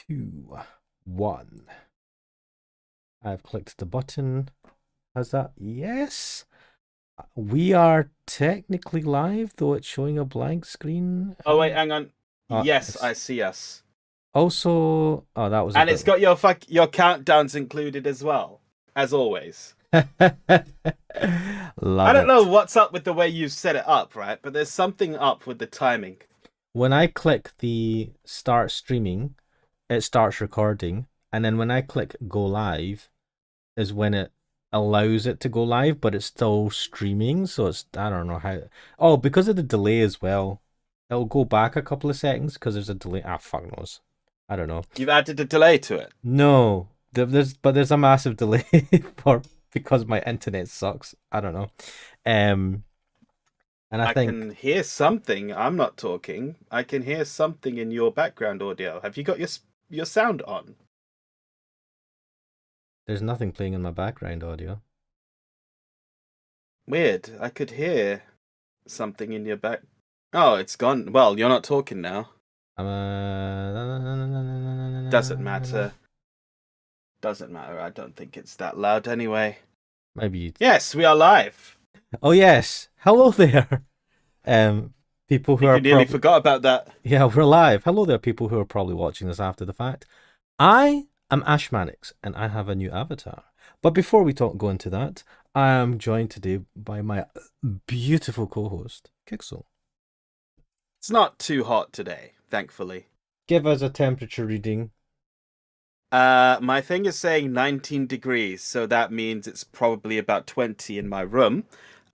2, 1. I've clicked the button. Has that? Yes. We are technically live, though it's showing a blank screen. Oh wait, hang on. Yes, It's I see us. also. Oh, that was a And bit. it's got your countdowns included as well, as always. I Love don't know it. what's up with the way you set it up, right? But there's something up with the timing. When I click the start streaming, it starts recording, and then when I click go live, is when it allows it to go live, but it's still streaming. So it's I don't know how. Oh, because of the delay as well, it'll go back a couple of seconds because there's a delay. Ah, fuck knows. I don't know. You've added a delay to it. No, there's a massive delay for because my internet sucks. I don't know. Um, and I I think can hear something. I'm not talking. I can hear something in your background audio. Have you got your sound on? there's nothing playing in my background audio. Weird. I could hear something in your back. Oh, it's gone. Well, you're not talking now. I'm Doesn't matter. Doesn't matter. I don't think it's that loud anyway. maybe. Yes, we are live. Oh yes, hello there. People I who think are you nearly probably forgot about that. yeah, we're live. Hello there, people who are probably watching this after the fact. I am Ash Mannix, and I have a new avatar. But before we go into that, I am joined today by my beautiful co-host, Kixel. It's not too hot today, thankfully. Give us a temperature reading. My thing is saying 19 degrees, so that means it's probably about 20 in my room.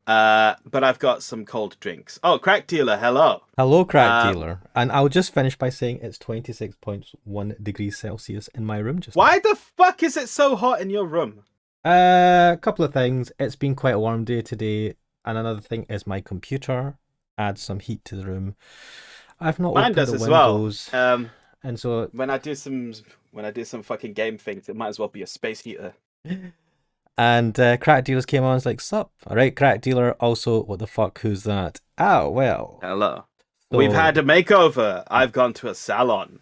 But I've got some cold drinks. Oh, crack dealer, hello. Hello, crack Um, dealer. And I'll just finish by saying it's 26.1 degrees Celsius in my room just now. why the fuck is it so hot in your room? A couple of things. It's been quite a warm day today, and another thing is my computer adds some heat to the room. I've not Mine opened does the as well. windows, and so When I do some fucking game things, it might as well be a space heater. and crack dealers came on. It's like, sup, all right, crack dealer. Also, what the fuck? Who's that? Oh well. Hello. We've So had a makeover. I've gone to a salon.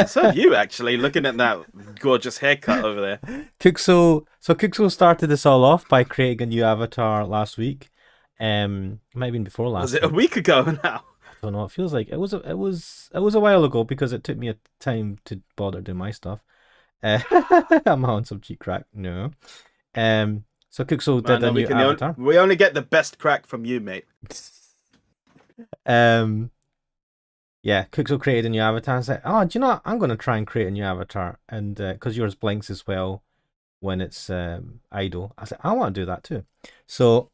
So have you, actually, looking at that gorgeous haircut over there. Kuxo started this all off by creating a new avatar last week. Might have been before last Was it a week. week ago now? I don't know. It feels like it was a while ago because it took me a time to bother doing my stuff. Uh, I'm on some cheap crack. No. So Kuxo I did a know new avatar. we only get the best crack from you, mate. Um, yeah, Kuxo created a new avatar and said, "Oh, do you know what? I'm going to try and create a new avatar." And because yours blinks as well when it's idle, I said, "I want to do that too." So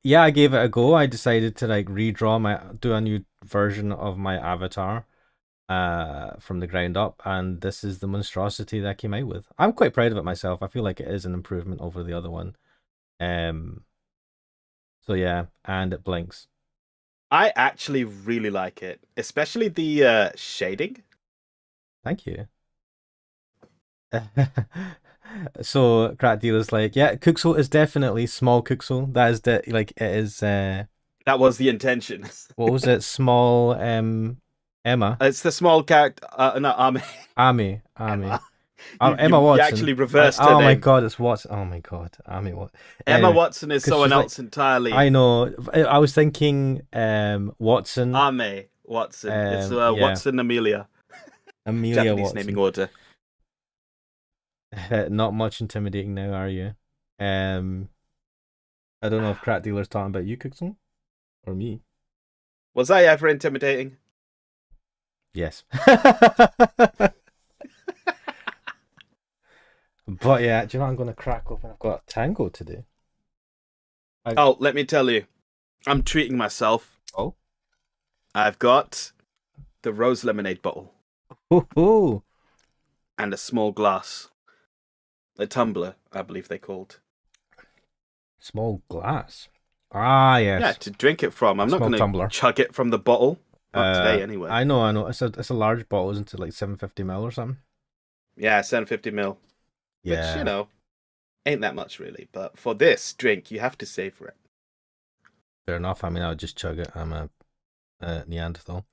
yeah, I gave it a go. I decided to like do a new version of my avatar from the ground up, and this is the monstrosity that I came out with. I'm quite proud of it myself. I feel like it is an improvement over the other one. Um, so yeah, and it blinks. I actually really like it, especially the shading. Thank you. So crack dealer's like, yeah, Kuxel is definitely small Kuxel. That is like it is. That was the intention. What was it? Small Emma. It's the small character. No, Ami. Emma. Emma You Watson. actually reversed her Oh my name. god, it's Watson. Oh my god, Ami what? Emma Anyway, Watson is because someone she's like, else entirely. I know. I was thinking Watson. Ame Watson. It's Yeah, Watson Amelia. Amelia Japanese naming Watson. order. Not much intimidating now, are you? Um, I don't know if crack dealer's talking about you, Cookson, or me. Was I ever intimidating? Yes. But yeah, do you know what I'm going to crack open? I've got Tango today. Oh, let me tell you. I'm treating myself. Oh. I've got the rose lemonade bottle Hoo-hoo. and a small glass. A tumbler, I believe they called. Small glass. Ah, Yeah, yes. to drink it from. I'm not Small going tumbler. to chug it from the bottle. Not today, anyway. I know. It's a large bottle, isn't it? Like 750 ml or something. Yeah, 750 ml. Yeah. Which, ain't that much really. But for this drink, you have to savor it. Fair enough. I mean, I would just chug it. I'm a Neanderthal.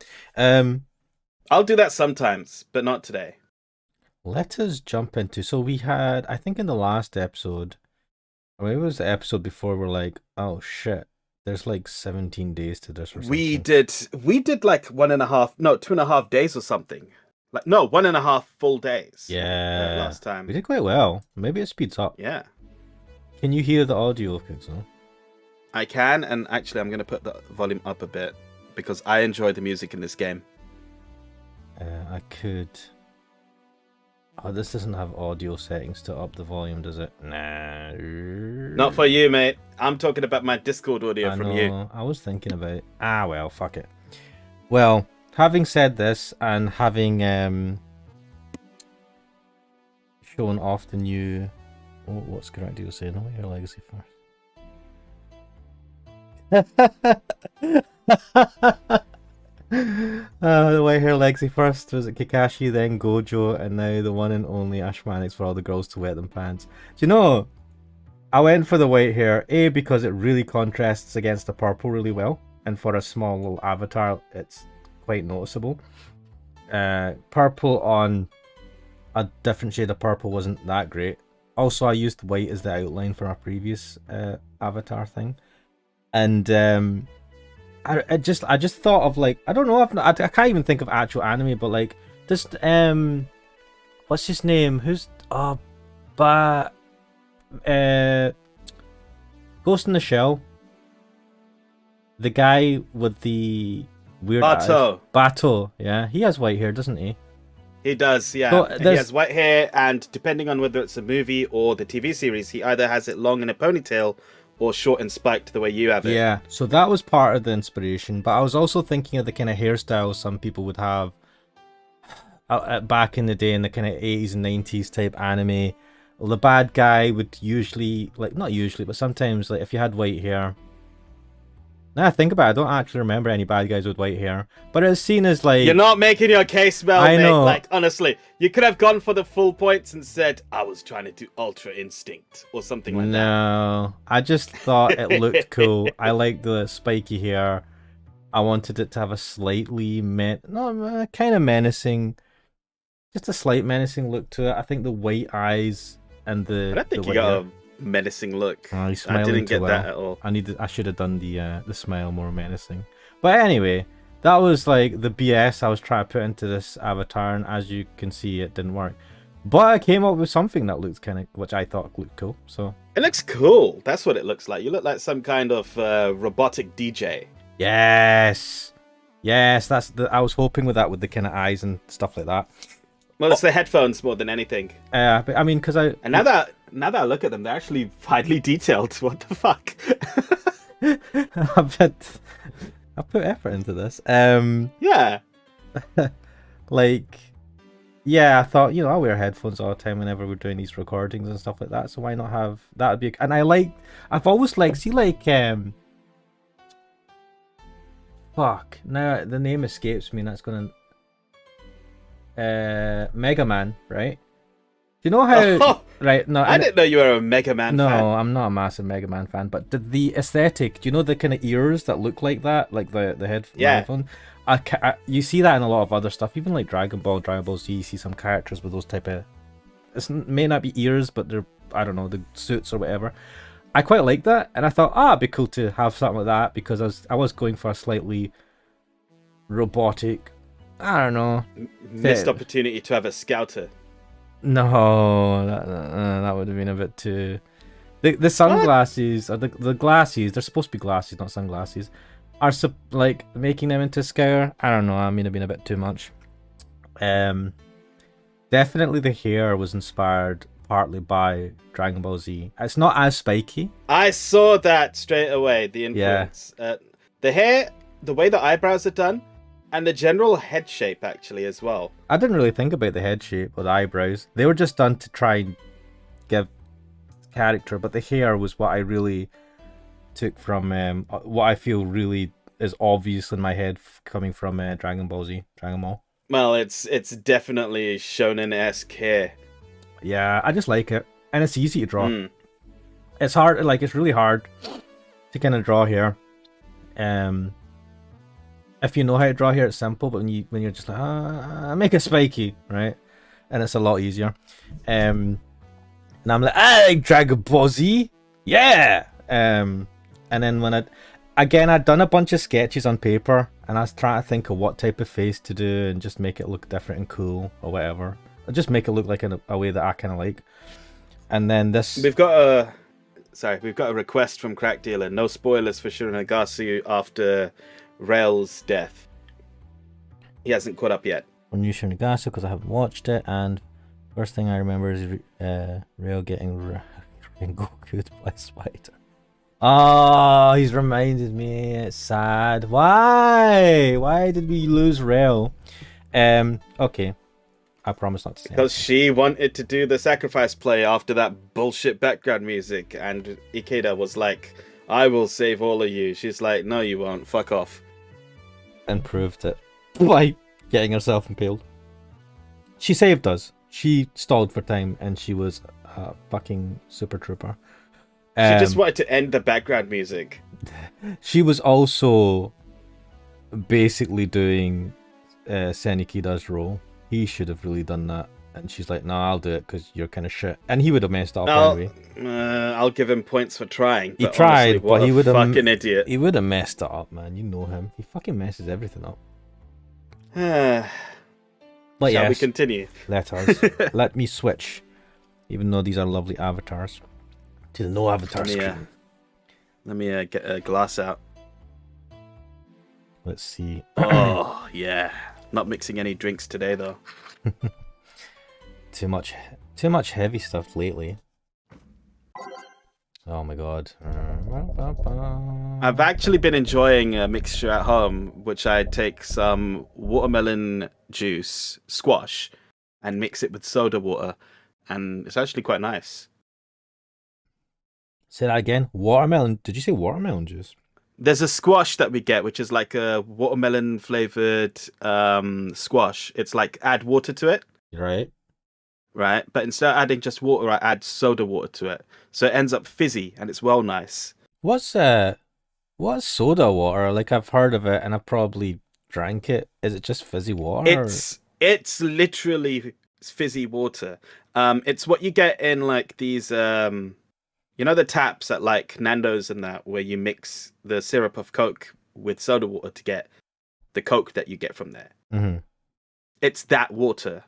I'll do that sometimes, but not today. Let us jump into. So we had, I think, in the last episode, or maybe it was the episode before, we're like, oh shit, there's like 17 days to this or We something. did we did like 1.5, no, 2.5 days or something. Like no, 1.5 full days Yeah, last time. we did quite well. Maybe it speeds up. Yeah, Can you hear the audio, Pixel? I can, and actually, I'm going to put the volume up a bit because I enjoy the music in this game. I could. Oh, this doesn't have audio settings to up the volume, does it? Nah. Not for you, mate. I'm talking about my Discord audio I from know. you. I was thinking about it. Ah, well, fuck it. Well, having said this and having shown off the new. Oh, what's correct deal saying? No, your legacy first. The White Hair Legacy first was it Kakashi, then Gojo, and now the one and only Ashmanics for all the girls to wet them pants. Do you know? I went for the white hair, A, because it really contrasts against the purple really well, and for a small little avatar, it's quite noticeable. Purple on a different shade of purple wasn't that great. Also, I used white as the outline for my previous avatar thing, and I just thought of like I don't know I can't even think of actual anime, but like just what's his name? Who's but Ghost in the Shell, the guy with the weird eyes. Bato, yeah, he has white hair, doesn't he? He does, yeah. So he has white hair, and depending on whether it's a movie or the TV series, he either has it long in a ponytail or short and spiked the way you have it. Yeah, so that was part of the inspiration, but I was also thinking of the kind of hairstyles some people would have back in the day in the kind of 80s and 90s type anime. Well, the bad guy would usually, like, not usually, but sometimes, like, if you had white hair. Now I think about it, I don't actually remember any bad guys with white hair, but it's seen as like... You're not making your case well, I mate. know. Like, honestly, you could have gone for the full points and said, I was trying to do Ultra Instinct or something like that. No, I just thought it looked cool. I liked the spiky hair. I wanted it to have a slightly, kind of menacing, just a slight menacing look to it. I think the white eyes and the... I don't think the you got a menacing look. I didn't get that at all. I should have done the smile more menacing. But anyway, that was like the BS I was trying to put into this avatar, and as you can see, it didn't work. But I came up with something that looked kind of, which I thought looked cool. So it looks cool. That's what it looks like. You look like some kind of robotic DJ. Yes, that's I was hoping with that, with the kind of eyes and stuff like that. Well, it's the headphones more than anything. But I mean, because and now that I look at them, they're actually finely detailed. What the fuck? I put effort into this. Yeah. Like, yeah, I thought, I wear headphones all the time whenever we're doing these recordings and stuff like that. So why not have that? Would be, and I've always liked, see, like, fuck, now the name escapes me, and that's gonna. Mega Man, right? Do you know how? Oh, right? No, I didn't know you were a Mega Man no, fan. I'm not a massive Mega Man fan, but the aesthetic. Do you know the kind of ears that look like that, like the headphone? You see that in a lot of other stuff, even like Dragon Ball Z. You see some characters with those type of. It may not be ears, but they're, I don't know, the suits or whatever. I quite like that, and I thought, it'd be cool to have something like that, because I was going for a slightly robotic. I don't know. Missed opportunity to have a scouter. No, that would have been a bit too. The sunglasses, or the glasses, they're supposed to be glasses, not sunglasses, are like making them into scare. I don't know. I mean, it'd been a bit too much. Definitely the hair was inspired partly by Dragon Ball Z. It's not as spiky. I saw that straight away. The influence. Yeah. The hair, the way the eyebrows are done. And the general head shape, actually, as well. I didn't really think about the head shape or the eyebrows. They were just done to try and give character, but the hair was what I really took from what I feel really is obvious in my head coming from Dragon Ball Z, Dragon Ball. Well, it's definitely shonen-esque hair. Yeah, I just like it, and it's easy to draw. It's hard, like it's really hard to kind of draw hair. if you know how to draw here, it's simple. But when you're just like, make it spiky, right? And it's a lot easier. And I'm like, hey, Dragon Ball Z, yeah. And then I'd done a bunch of sketches on paper, and I was trying to think of what type of face to do and just make it look different and cool or whatever. Or just make it look like a way that I kind of like. And then this... We've got a request from Crack Dealer. No spoilers for Shirogane after Rail's death. He hasn't caught up yet. On New Shirogane because I haven't watched it, and first thing I remember is Rail getting Rengoku'd by Spider. Oh, he's reminded me. It's sad. Why? Why did we lose Rail? Okay. I promise not to say because she wanted to do the sacrifice play after that bullshit background music, and Ikeda was like, I will save all of you. She's like, no you won't, fuck off. And proved it by getting herself impaled. She saved us. She stalled for time, and she was a fucking super trooper. She just wanted to end the background music. She was also basically doing Senikida's role. He should have really done that, and she's like, no, I'll do it because you're kind of shit. And he would have messed up anyway. I'll give him points for trying. He tried, honestly, but he would have fucking idiot. He would have messed it up, man. You know him. He fucking messes everything up. But Shall we continue? Let us. Let me switch, even though these are lovely avatars, to the no avatar screen. Let me get a glass out. Let's see. Oh yeah. Not mixing any drinks today, though. Too much heavy stuff lately. Oh my god. I've actually been enjoying a mixture at home, which I take some watermelon juice, squash, and mix it with soda water, and it's actually quite nice. Say that again. Watermelon. Did you say watermelon juice? There's a squash that we get, which is like a watermelon flavored squash. It's like add water to it. Right. Right. But instead of adding just water, I add soda water to it. So it ends up fizzy and it's well nice. What's soda water? Like, I've heard of it and I've probably drank it. Is it just fizzy water? It's literally fizzy water. It's what you get in like these you know the taps at like Nando's and that, where you mix the syrup of Coke with soda water to get the Coke that you get from there. Mm-hmm. It's that water.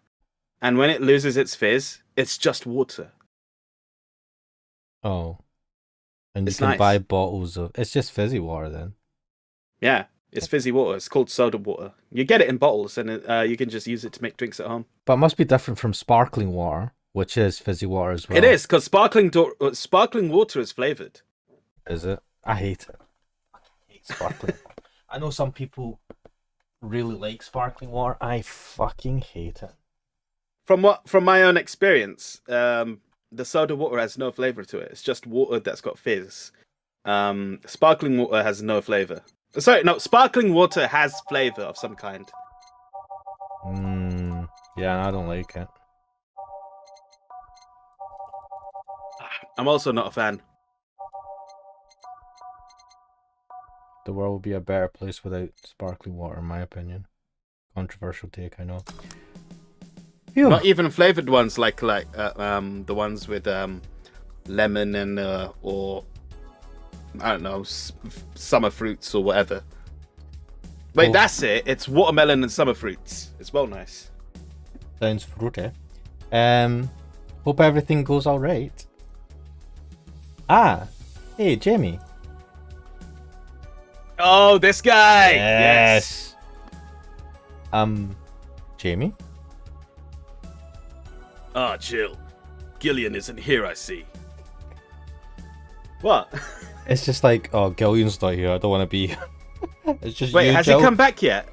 And when it loses its fizz, it's just water. Oh. And it's you can nice. buy bottles of... It's just fizzy water then? Yeah, it's fizzy water. It's called soda water. You get it in bottles and you can just use it to make drinks at home. But it must be different from sparkling water, which is fizzy water as well. It is, because sparkling water is flavored. Is it? I hate it. I hate sparkling water. I know some people really like sparkling water. I fucking hate it. From my own experience, the soda water has no flavor to it. It's just water that's got fizz. Sparkling water has no flavor. Sorry, no, sparkling water has flavor of some kind. Yeah, I don't like it. I'm also not a fan. The world would be a better place without sparkling water, in my opinion. Controversial take, I know. Phew. Not even flavored ones like the ones with lemon and or I don't know, summer fruits or whatever. Wait, that's it. It's watermelon and summer fruits. It's well nice. Sounds fruity. Hope everything goes all right. Ah, hey, Jamie. Oh, this guy. Yes. Jamie? Ah, chill. Gillian isn't here, I see. What? It's just like, oh, Gillian's not here. I don't want to be. It's just. Wait, you, has Jill? he come back yet?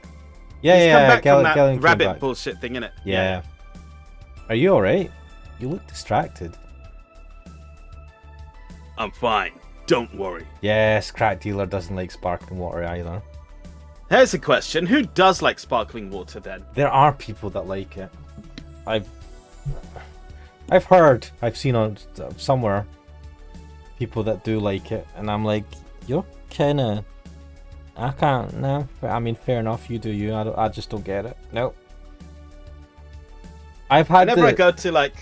Yeah, He's yeah. come back from that Gillian came rabbit back. bullshit thing, innit? Yeah. Are you alright? You look distracted. I'm fine. Don't worry. Yes, Crack Dealer doesn't like sparkling water either. Here's a question. Who does like sparkling water then? There are people that like it. I've heard, I've seen on somewhere people that do like it, and I'm like, you're kind of I can't. No, I mean, fair enough. You do you. I just don't get it. No. I've had Whenever I the go to like,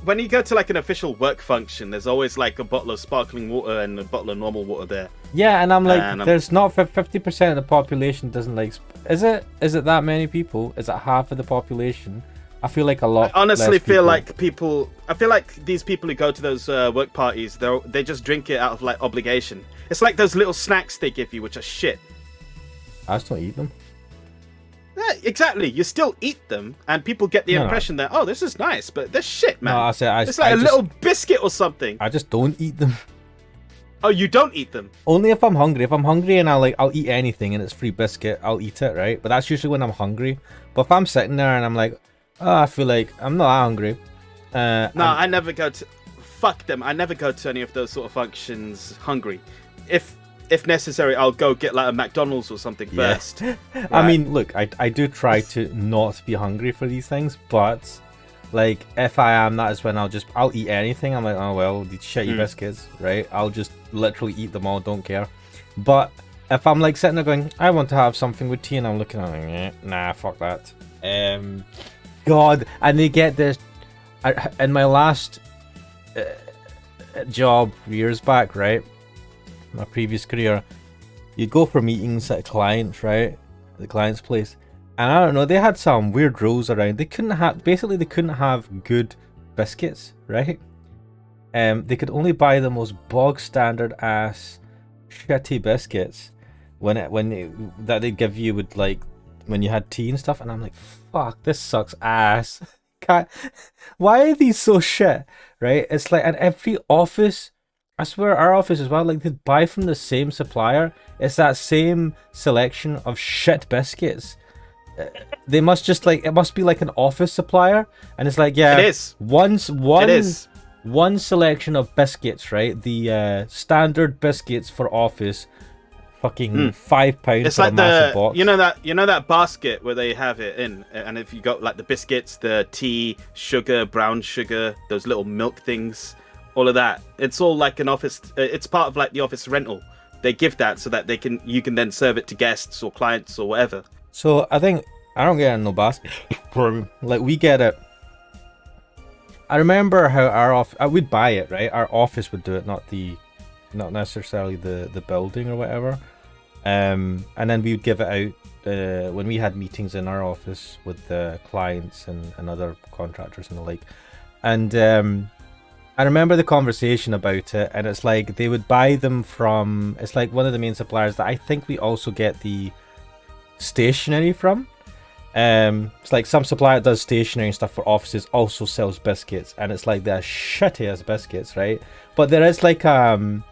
when you go to like an official work function, there's always like a bottle of sparkling water and a bottle of normal water there. yeah, and I'm like, And there's not 50% of the population doesn't like. Is it? Is it that many people? Is it half of the population? I feel like a I lot. honestly less feel people. like people. I feel like these people who go to those work parties, they just drink it out of like obligation. It's like those little snacks they give you, which are shit. I just don't eat them. Yeah, exactly. You still eat them, and people get the No, no. impression that, oh, this is nice, but they're shit, man. No, I say It's like I a just, little biscuit or something. I just don't eat them. Oh, you don't eat them? Only if I'm hungry. If I'm hungry and I'll eat anything and it's free biscuit, I'll eat it, right? But that's usually when I'm hungry. But if I'm sitting there and I'm like, oh, I feel like I'm not that hungry. No, I never go to. Fuck them. I never go to any of those sort of functions hungry. If necessary, I'll go get like a McDonald's or something Yeah. first. I mean, look, I do try to not be hungry for these things, but like if I am, that is when I'll eat anything. I'm like, oh well, these shitty biscuits, right? I'll just literally eat them all, don't care. But if I'm like sitting there going, I want to have something with tea, and I'm looking at it, nah, fuck that. God, and they get this. In my last job years back, right? My previous career, you'd go for meetings at clients, right? The client's place. And I don't know, they had some weird rules around. They couldn't have good biscuits, right? They could only buy the most bog standard ass shitty biscuits that they give you with like when you had tea and stuff. And I'm like, fuck, this sucks ass. Why are these so shit? Right? It's like at every office. I swear our office as well, like they buy from the same supplier. It's that same selection of shit biscuits. They must just like, it must be like an office supplier, and it's like, yeah, It is. One It is. one selection of biscuits, right? The standard biscuits for office, fucking £5 It's for like a massive the box. you know that basket where they have it in, and if you got like the biscuits, the tea, sugar, brown sugar, those little milk things, all of that. It's all like an office. It's part of like the office rental. They give that so that you can then serve it to guests or clients or whatever. So I think I don't get it in no basket. Like we get it. I remember how our office, we'd buy it, right? Our office would do it, not necessarily the building or whatever. And then we would give it out when we had meetings in our office with the clients and other contractors and the like. And I remember the conversation about it, and it's like they would buy them from. It's like one of the main suppliers that I think we also get the stationery from. It's like some supplier that does stationery and stuff for offices also sells biscuits, and it's like they're shitty as biscuits, right? But there is like a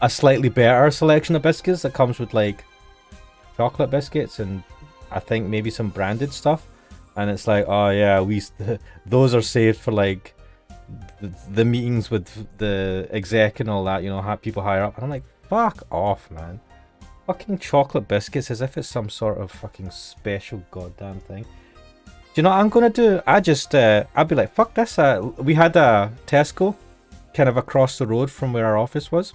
slightly better selection of biscuits that comes with like chocolate biscuits and I think maybe some branded stuff, and it's like, oh yeah, those are saved for like the meetings with the exec and all that, you know, have people higher up, and I'm like, fuck off, man. Fucking chocolate biscuits as if it's some sort of fucking special goddamn thing. Do you know what I'm gonna do? I'd be like, fuck this. We had a Tesco kind of across the road from where our office was.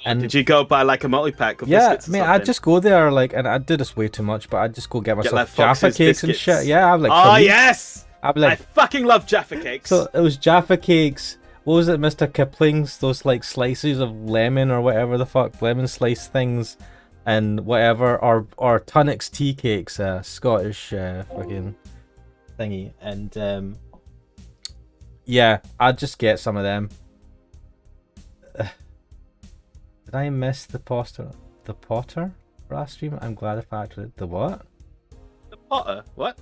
And did you go buy like a multi-pack of yeah, biscuits? mate, I'd just go there, like, and I do this way too much, but I'd just go get myself like Jaffa Fox's cakes and biscuits. shit. Yeah, I'd like. Oh yes, I'd be I like, fucking love Jaffa cakes. so it was Jaffa cakes. What was it, Mr. Kipling's? Those like slices of lemon or whatever the fuck, lemon slice things, and whatever, or Tunnock's tea cakes, Scottish fucking thingy, and yeah, I'd just get some of them. Did I miss the Potter last stream? I'm glad if I actually the what? The Potter? What?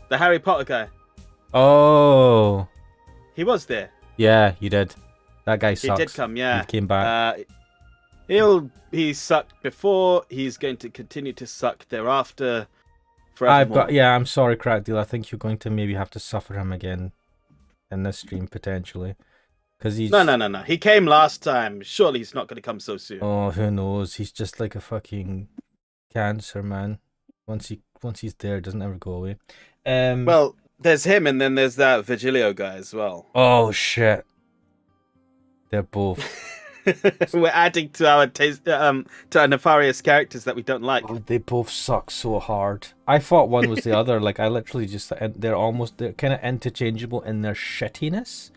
The Harry Potter guy. Oh, He was there. yeah, you did. That guy He sucks. did come, yeah. He came back. He sucked before. He's going to continue to suck thereafter. Forevermore. I'm sorry, Crackdeal. I think you're going to maybe have to suffer him again in this stream potentially, because he's No. He came last time. Surely he's not going to come so soon. Oh, who knows? He's just like a fucking cancer, man. Once he's there, it doesn't ever go away. Well, there's him, and then there's that Virgilio guy as well. Oh shit. They're both We're adding to our taste, to our nefarious characters that we don't like. Oh, they both suck so hard. I thought one was the other. Like I literally just they're kind of interchangeable in their shittiness.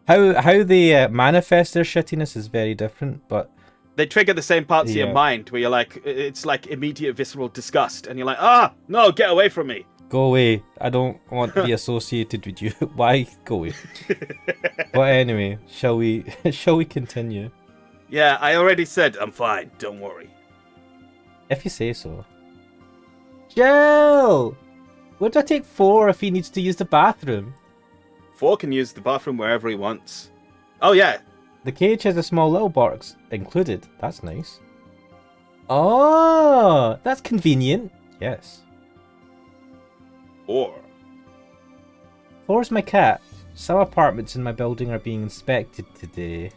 How they manifest their shittiness is very different, but They trigger the same parts of your mind where you're like, it's like immediate visceral disgust, and you're like, no, get away from me. go away. I don't want to be associated with you. Why go away? But anyway, shall we continue? Yeah, I already said I'm fine. Don't worry. If you say so. Jill! Where do I take 4 if he needs to use the bathroom? 4 can use the bathroom wherever he wants. Oh, yeah. The cage has a small little box included. That's nice. Oh, that's convenient. Yes. 4. 4's my cat. Some apartments in my building are being inspected today.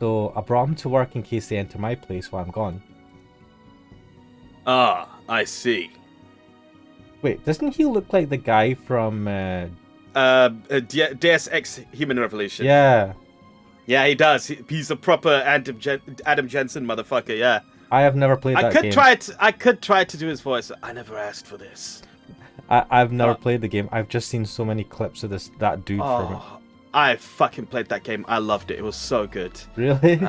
So I brought him to work in case they enter my place while I'm gone. Ah, I see. Wait, doesn't he look like the guy from... Deus Ex Human Revolution. Yeah. Yeah, he does. He's a proper Adam Jensen motherfucker, yeah. I have never played that game. I could try to do his voice. I never asked for this. I've never played the game. I've just seen so many clips of that dude from it. I fucking played that game. I loved it. It was so good. Really?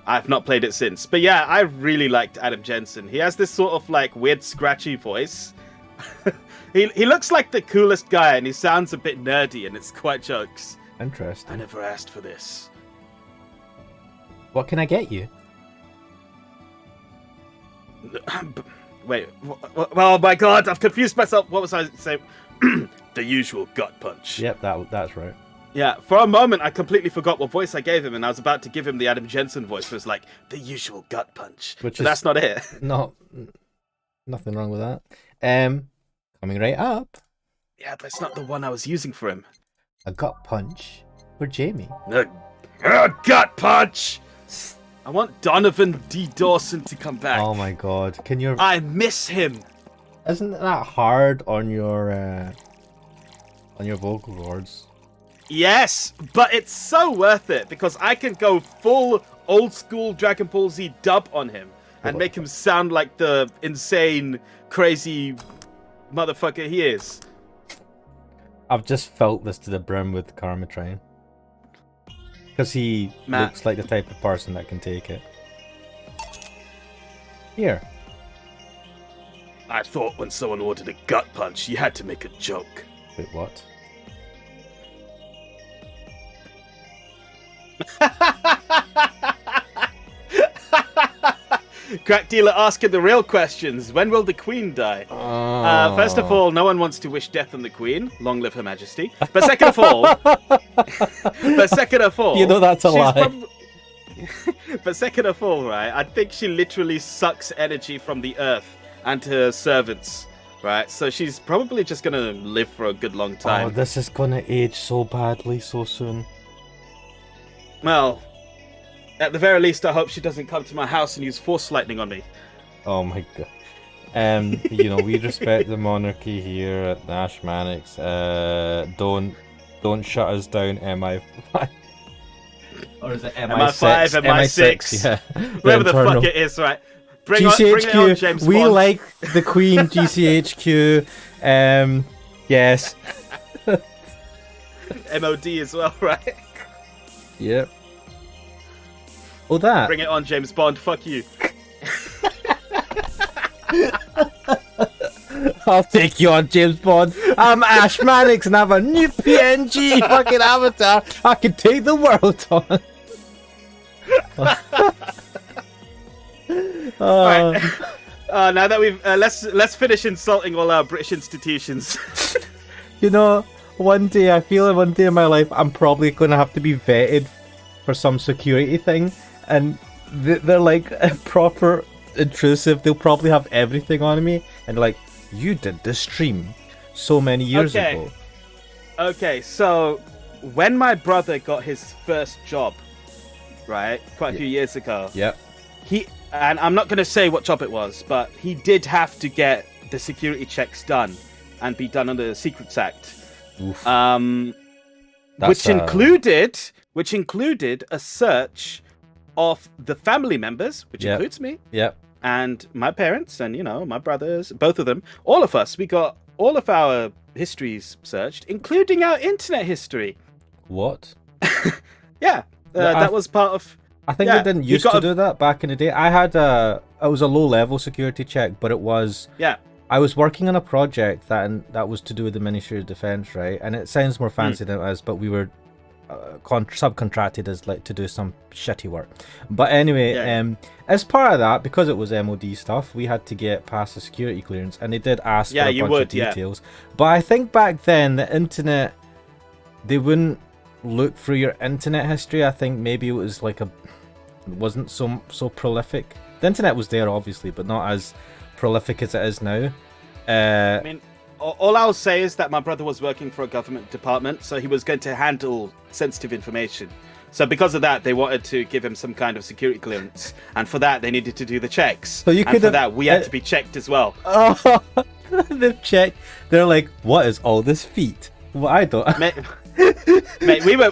I've not played it since. But yeah, I really liked Adam Jensen. He has this sort of like weird scratchy voice. He looks like the coolest guy, and he sounds a bit nerdy, and it's quite jokes. Interesting. I never asked for this. What can I get you? Wait, oh my god, I've confused myself. What was I saying? The usual gut punch. Yep, that's right. Yeah, for a moment I completely forgot what voice I gave him, and I was about to give him the Adam Jensen voice. It was like, the usual gut punch. But that's not it. Nothing wrong with that. Coming right up. Yeah, but it's not the one I was using for him. A gut punch for Jamie. A gut punch! I want Donovan D. Dawson to come back. Oh my god. I miss him. Isn't that hard on your vocal cords? Yes, but it's so worth it because I can go full old school Dragon Ball Z dub on him and make him sound like the insane, crazy motherfucker he is. I've just felt this to the brim with Karma Train. Because he looks like the type of person that can take it. Here. I thought when someone ordered a gut punch, you had to make a joke. Wait, what? Crack dealer asking the real questions. When will the Queen die? First of all, no one wants to wish death on the Queen. Long live Her Majesty. But second of all, you know that's a lie. But second of all, right, I think she literally sucks energy from the earth and her servants, right? So she's probably just gonna live for a good long time. Oh, this is gonna age so badly so soon. Well, at the very least, I hope she doesn't come to my house and use force lightning on me. Oh my god. We respect the monarchy here at Nash Mannix. Don't shut us down, MI5. Or is it MI5, MI6? Yeah. Whatever the fuck it is, right? Bring it on, James we Bond. like the Queen, GCHQ. Yes. MOD as well, right? Yep. Oh, that. Bring it on, James Bond. Fuck you. I'll take you on, James Bond. I'm Ash Mannix and I have a new PNG fucking avatar. I can take the world on. Right. Now that we've let's finish insulting all our British institutions. One day in my life I'm probably going to have to be vetted for some security thing, and they're like proper intrusive. They'll probably have everything on me, and they're like, you did this stream so many years ago. Okay, so when my brother got his first job, right, quite a few years ago, and I'm not going to say what job it was, but he did have to get the security checks done and be done under the Secrets Act. Oof. Which included a search of the family members, which Yep. includes me Yep. and my parents and, my brothers, both of them, all of us, we got all of our histories searched, including our internet history. What? Yeah, that was part of... I think Yeah, they didn't you used to gotta- do that back in the day. I had it was a low level security check, but it was, Yeah. I was working on a project that was to do with the Ministry of Defence, right? And it sounds more fancy than it is, but we were subcontracted as like to do some shitty work. But anyway, Yeah. as part of that, because it was MOD stuff, we had to get past the security clearance, and they did ask for a bunch of details. But I think back then the internet, they wouldn't look through your internet history. I think maybe it was like it wasn't so prolific. The internet was there obviously, but not as prolific as it is now. I mean, all I'll say is that my brother was working for a government department, so he was going to handle sensitive information. So because of that, they wanted to give him some kind of security clearance, and for that, they needed to do the checks. So you and could for have- that, we had to be checked as well. Oh, they've checked. They're like, what is all this feet? Well, I don't. Mate, we were,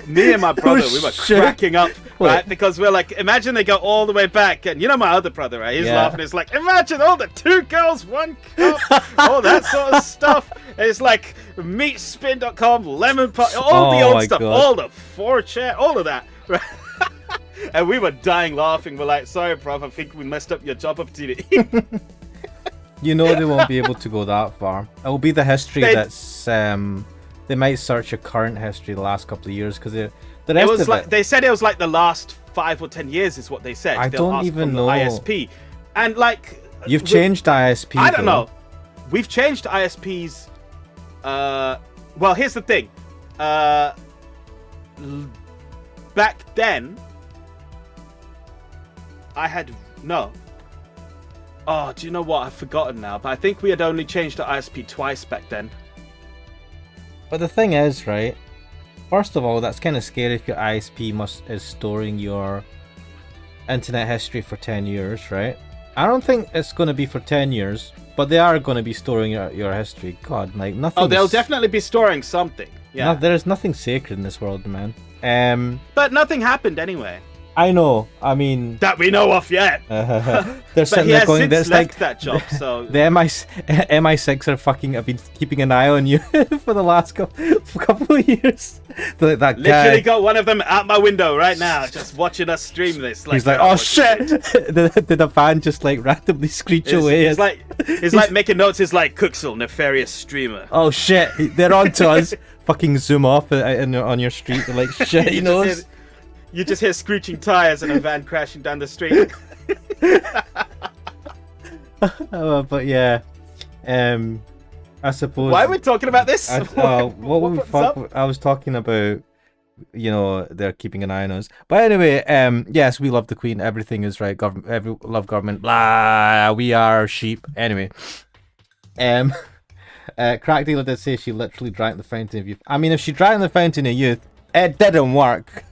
me and my brother, we were shit. cracking up, Wait. right? Because we're like, imagine they go all the way back, and my other brother, right? He's Yeah. laughing. It's like, imagine all the 2 girls, 1 cup, all that sort of stuff. It's like meatspin.com, lemon pie, all the Oh old my stuff, God. all the 4chan, all of that. Right? And we were dying laughing. We're like, sorry, bruv, I think we messed up your job opportunity. You know they won't be able to go that far. It will be the history that's they might search your current history the last couple of years because the It rest was of like it. they said it was like the last 5 or 10 years is what they said. I They'll don't ask even from the know. ISP, and like You've changed ISP. I don't though. know. We've changed ISPs. Well, here's the thing. Back then, I had no. Oh, do you know what? I've forgotten now. But I think we had only changed the ISP twice back then. But the thing is, right? First of all, that's kind of scary if your ISP is storing your internet history for 10 years, right? I don't think it's going to be for 10 years, but they are going to be storing your history. God, like nothing. Oh, they'll definitely be storing something. Yeah. There is nothing sacred in this world, man. But nothing happened anyway. I know. I mean, That we know of yet. they're But sitting he there has going. since There's left like that job, so... the MI6 are fucking have been keeping an eye on you for the last couple of years. That guy. Literally got one of them out my window right now, just watching us stream this. He's like, oh shit! Did a fan just like randomly screech away? It's like making notes. It's like Cooksel, nefarious streamer. Oh shit! They're on to us. Fucking zoom off on your street. They're like, shit, he knows. You just hear screeching tires and a van crashing down the street. But yeah, I suppose. Why are we talking about this? What were we What's up? I was talking about, they're keeping an eye on us. But anyway, yes, we love the Queen. Everything is right. Love government. Blah. We are sheep. Anyway, Crack Dealer did say she literally drank the fountain of youth. I mean, if she drank the fountain of youth, it didn't work.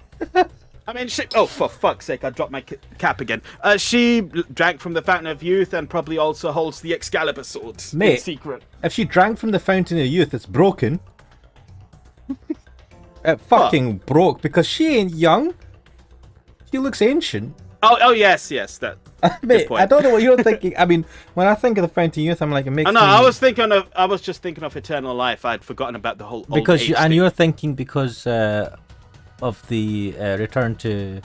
I mean, oh, for fuck's sake, I dropped my cap again. She drank from the Fountain of Youth and probably also holds the Excalibur swords in Mate. secret. If she drank from the fountain of youth, it's broken. It fucking broke because she ain't young. She looks ancient. Oh, yes, that. Mate, point. I don't know what you're thinking. I mean, when I think of the fountain of youth, I'm like, it makes Oh, no, me... I was just thinking of eternal life. I'd forgotten about the whole old because age you, and thing. you're thinking because of the return to...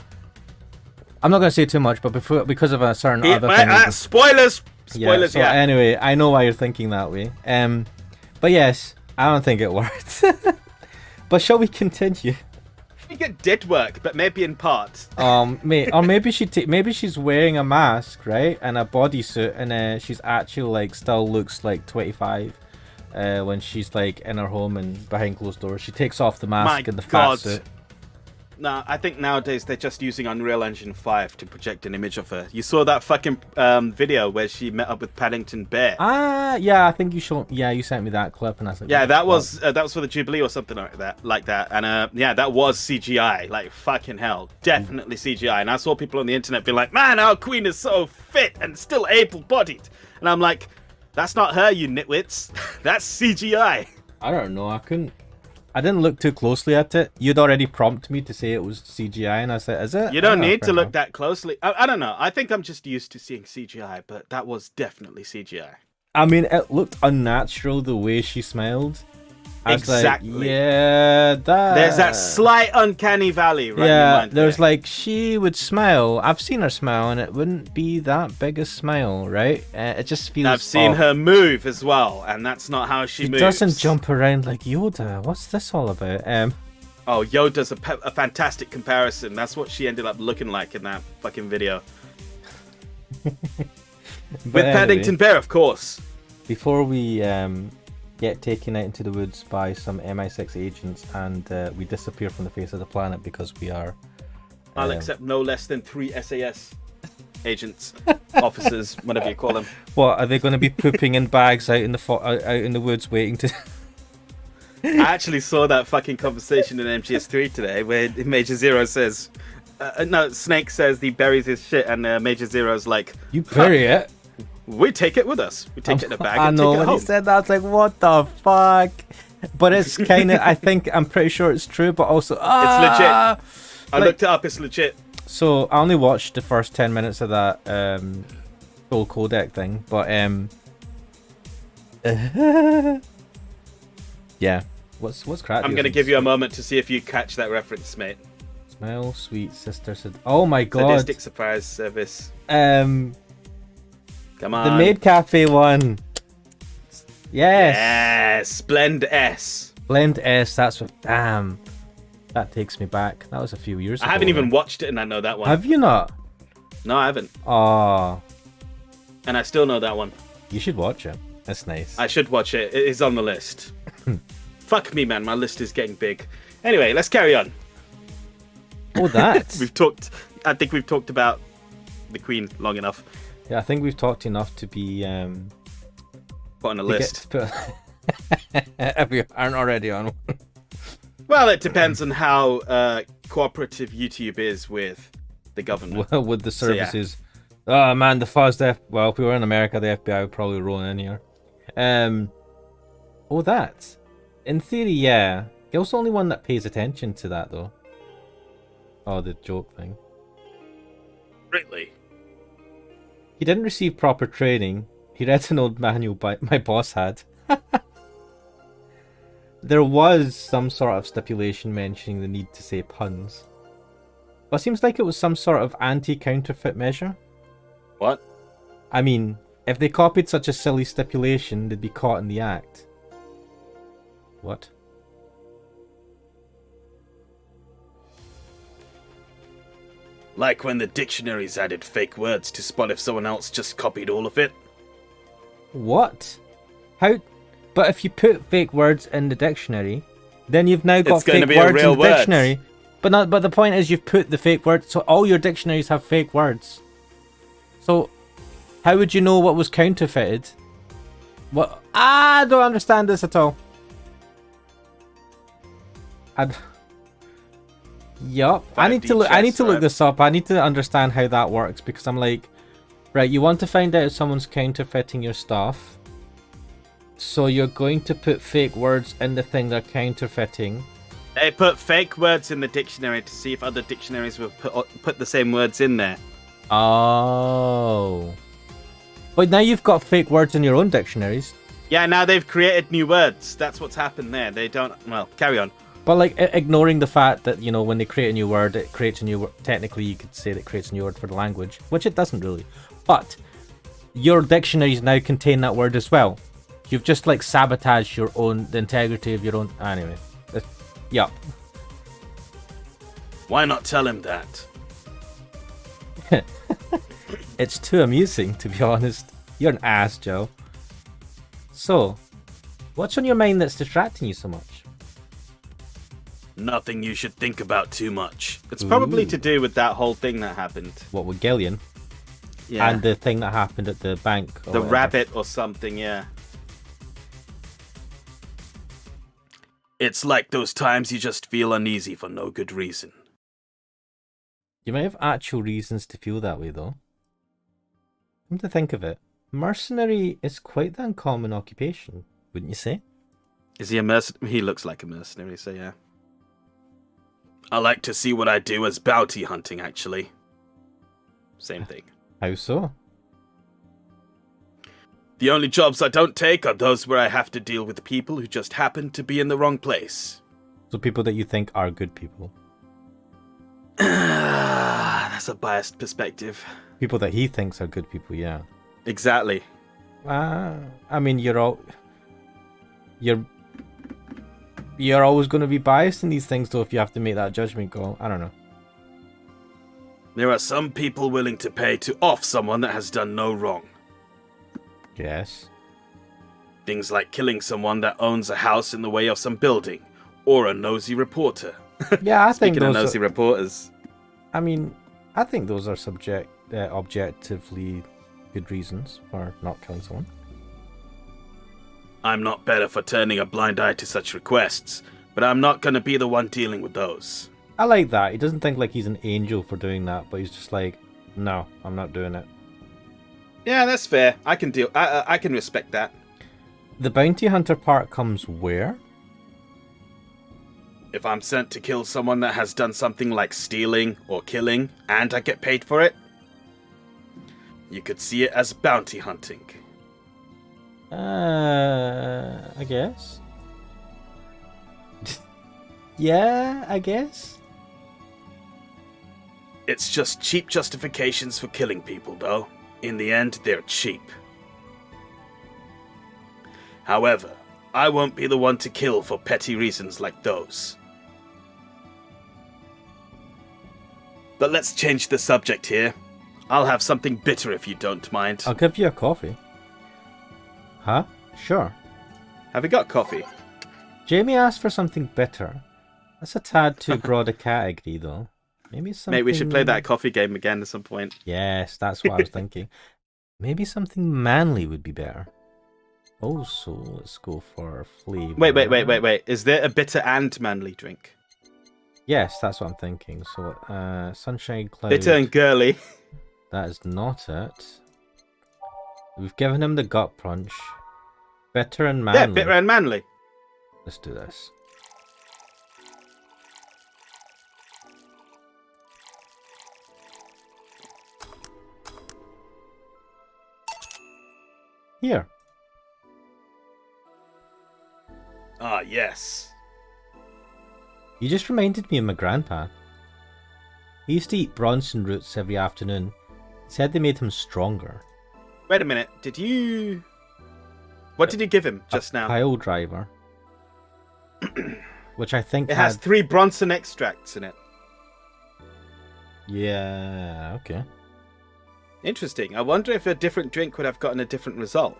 I'm not going to say too much, but because of a certain other thing. Spoilers. Spoilers. So Yeah. anyway, I know why you're thinking that way. But yes, I don't think it worked. But shall we continue? I think it did work, but maybe in part. Mate, or maybe maybe she's wearing a mask, right, and a bodysuit, and she's actually like still looks like 25 when she's like in her home and behind closed doors. She takes off the mask My and the God. fat suit. No, I think nowadays they're just using Unreal Engine 5 to project an image of her. You saw that fucking video where she met up with Paddington Bear. Yeah, I think you showed. Yeah, you sent me that clip, and I said, Yeah, that was for the Jubilee or something like that. And yeah, that was CGI. Like fucking hell, definitely CGI. And I saw people on the internet be like, "Man, our queen is so fit and still able-bodied." And I'm like, "That's not her, you nitwits. That's CGI." I don't know. I couldn't. I didn't look too closely at it. You'd already prompted me to say it was CGI, and I said, "Is it?" You don't need Fair to look enough. that closely. I don't know. I think I'm just used to seeing CGI, but that was definitely CGI. I mean, it looked unnatural the way she smiled. I was like, Exactly. yeah, There's that slight uncanny valley right in your yeah, mind there's there. like she would smile. I've seen her smile, and it wouldn't be that big a smile, right? It just feels. I've seen off. her move as well, and that's not how she She moves. doesn't jump around like Yoda. What's this all about? Oh, Yoda's a fantastic comparison. That's what she ended up looking like in that fucking video. With anyway, Paddington Bear, of course. before we get taken out into the woods by some MI6 agents and we disappear from the face of the planet because we are. I'll accept no less than 3 SAS agents, officers, whatever you call them. What are they going to be pooping in bags out in the out in the woods, waiting to? I actually saw that fucking conversation in MGS3 today, where Major Zero says, "No, Snake says he buries his shit," and Major Zero's like, You bury it. "We take it with us. We take it in a bag I and know take it when home." he said that, I was like, "What the fuck?" But it's kind of. I'm pretty sure it's true, but also It's legit. I like- looked it up. It's legit. So I only watched the first 10 minutes of that full codec thing, but yeah. What's crap? I'm gonna give you a moment to see if you catch that reference, mate. Smell, sweet sister said. Oh my god. Sadistic surprise service. Come Come on. The Maid Cafe one. Yes. Yes. Blend S. Blend S. That's what. Damn. That takes me back. That was a few years ago. I haven't even now. watched it, and I know that one. Have you not? No, I haven't, Oh, and I still know that one. you should watch it. That's nice. I should watch it. It is on the list. Fuck me, man. My list is getting big. Anyway, let's carry on. Oh, that. We've talked. I think we've talked about the Queen long enough. Yeah, I think we've talked enough to be Put on a to get list. to put- if we aren't already on one. Well, it depends on how cooperative YouTube is with the government. with the So, yeah. services. Oh man, the fuzz. Well, if we were in America, the FBI would probably roll in here. Oh, that. In theory, yeah. Gil's the only one that pays attention to that, though. Oh, the joke thing. Really? He didn't receive proper training. He read an old manual my boss had. There was some sort of stipulation mentioning the need to say puns. But it seems like it was some sort of anti-counterfeit measure. What? I mean, if they copied such a silly stipulation, they'd be caught in the act. What? Like when the dictionaries added fake words to spot if someone else just copied all of it? What? How? But if you put fake words in the dictionary, then you've now got It's going to fake be a words in real the word. dictionary. But the point is you've put the fake words, so all your dictionaries have fake words. So how would you know what was counterfeited? What? I don't understand this at all. Yup. I need to look. I need to look this up. I need to understand how that works because I'm like, right. You want to find out if someone's counterfeiting your stuff, so you're going to put fake words in the thing they're counterfeiting. They put fake words in the dictionary to see if other dictionaries will put the same words in there. Oh. But now you've got fake words in your own dictionaries. Yeah, now they've created new words. That's what's happened there. They don't. Well, carry on. But like ignoring the fact that, you know, when they create a new word, it creates a new word. Technically, you could say that it creates a new word for the language, which it doesn't really. But your dictionaries now contain that word as well. You've just like sabotaged the integrity of your own. Anyway, yeah. Why not tell him that? It's too amusing, to be honest. You're an ass, Joe. So, what's on your mind that's distracting you so much? Nothing you should think about too much. It's probably Ooh. to do with that whole thing that happened. What with Gillian? Yeah. And the thing that happened at the bank. or The whatever. rabbit or something, yeah. It's like those times you just feel uneasy for no good reason. You might have actual reasons to feel that way, though. Come to think of it, mercenary is quite the uncommon occupation, wouldn't you say? Is he a mercenary? He looks like a mercenary, so yeah. I like to see what I do as bounty hunting, actually. Same thing. How so? The only jobs I don't take are those where I have to deal with people who just happen to be in the wrong place. So people that you think are good people. That's a biased perspective. People that he thinks are good people, yeah. Exactly. I mean, you're always going to be biased in these things, though, if you have to make that judgment call. I don't know. There are some people willing to pay to off someone that has done no wrong. Yes. Things like killing someone that owns a house in the way of some building, or a nosy reporter. Yeah, I think Speaking of those nosy reporters. I mean, I think those are objectively good reasons for not killing someone. I'm not better for turning a blind eye to such requests, but I'm not going to be the one dealing with those. I like that. He doesn't think like he's an angel for doing that, but he's just like, no, I'm not doing it. Yeah, that's fair. I can deal. I can respect that. The bounty hunter part comes where? If I'm sent to kill someone that has done something like stealing or killing, and I get paid for it, you could see it as bounty hunting. I guess. Yeah, I guess. It's just cheap justifications for killing people, though. In the end, they're cheap. However, I won't be the one to kill for petty reasons like those. But let's change the subject here. I'll have something bitter if you don't mind. I'll give you a coffee. Huh? Sure. Have you got coffee? Jamie asked for something bitter. That's a tad too broad a category, though. Maybe something... Mate, we should play that coffee game again at some point. Yes, that's what I was thinking. Maybe something manly would be better. Also, let's go for flavor. Wait. Is there a bitter and manly drink? Yes, that's what I'm thinking. So, Sunshine Cloud. Bitter and girly. That is not it. We've given him the gut punch. Bitter and manly. Yeah, bitter and manly. Let's do this. Here. Ah, yes. You just reminded me of my grandpa. He used to eat Bronson roots every afternoon. He said they made him stronger. Wait a minute. Did you... What did you give him just now? Pile driver. Which I think It has 3 Bronson extracts in it. Yeah, okay. Interesting. I wonder if a different drink would have gotten a different result.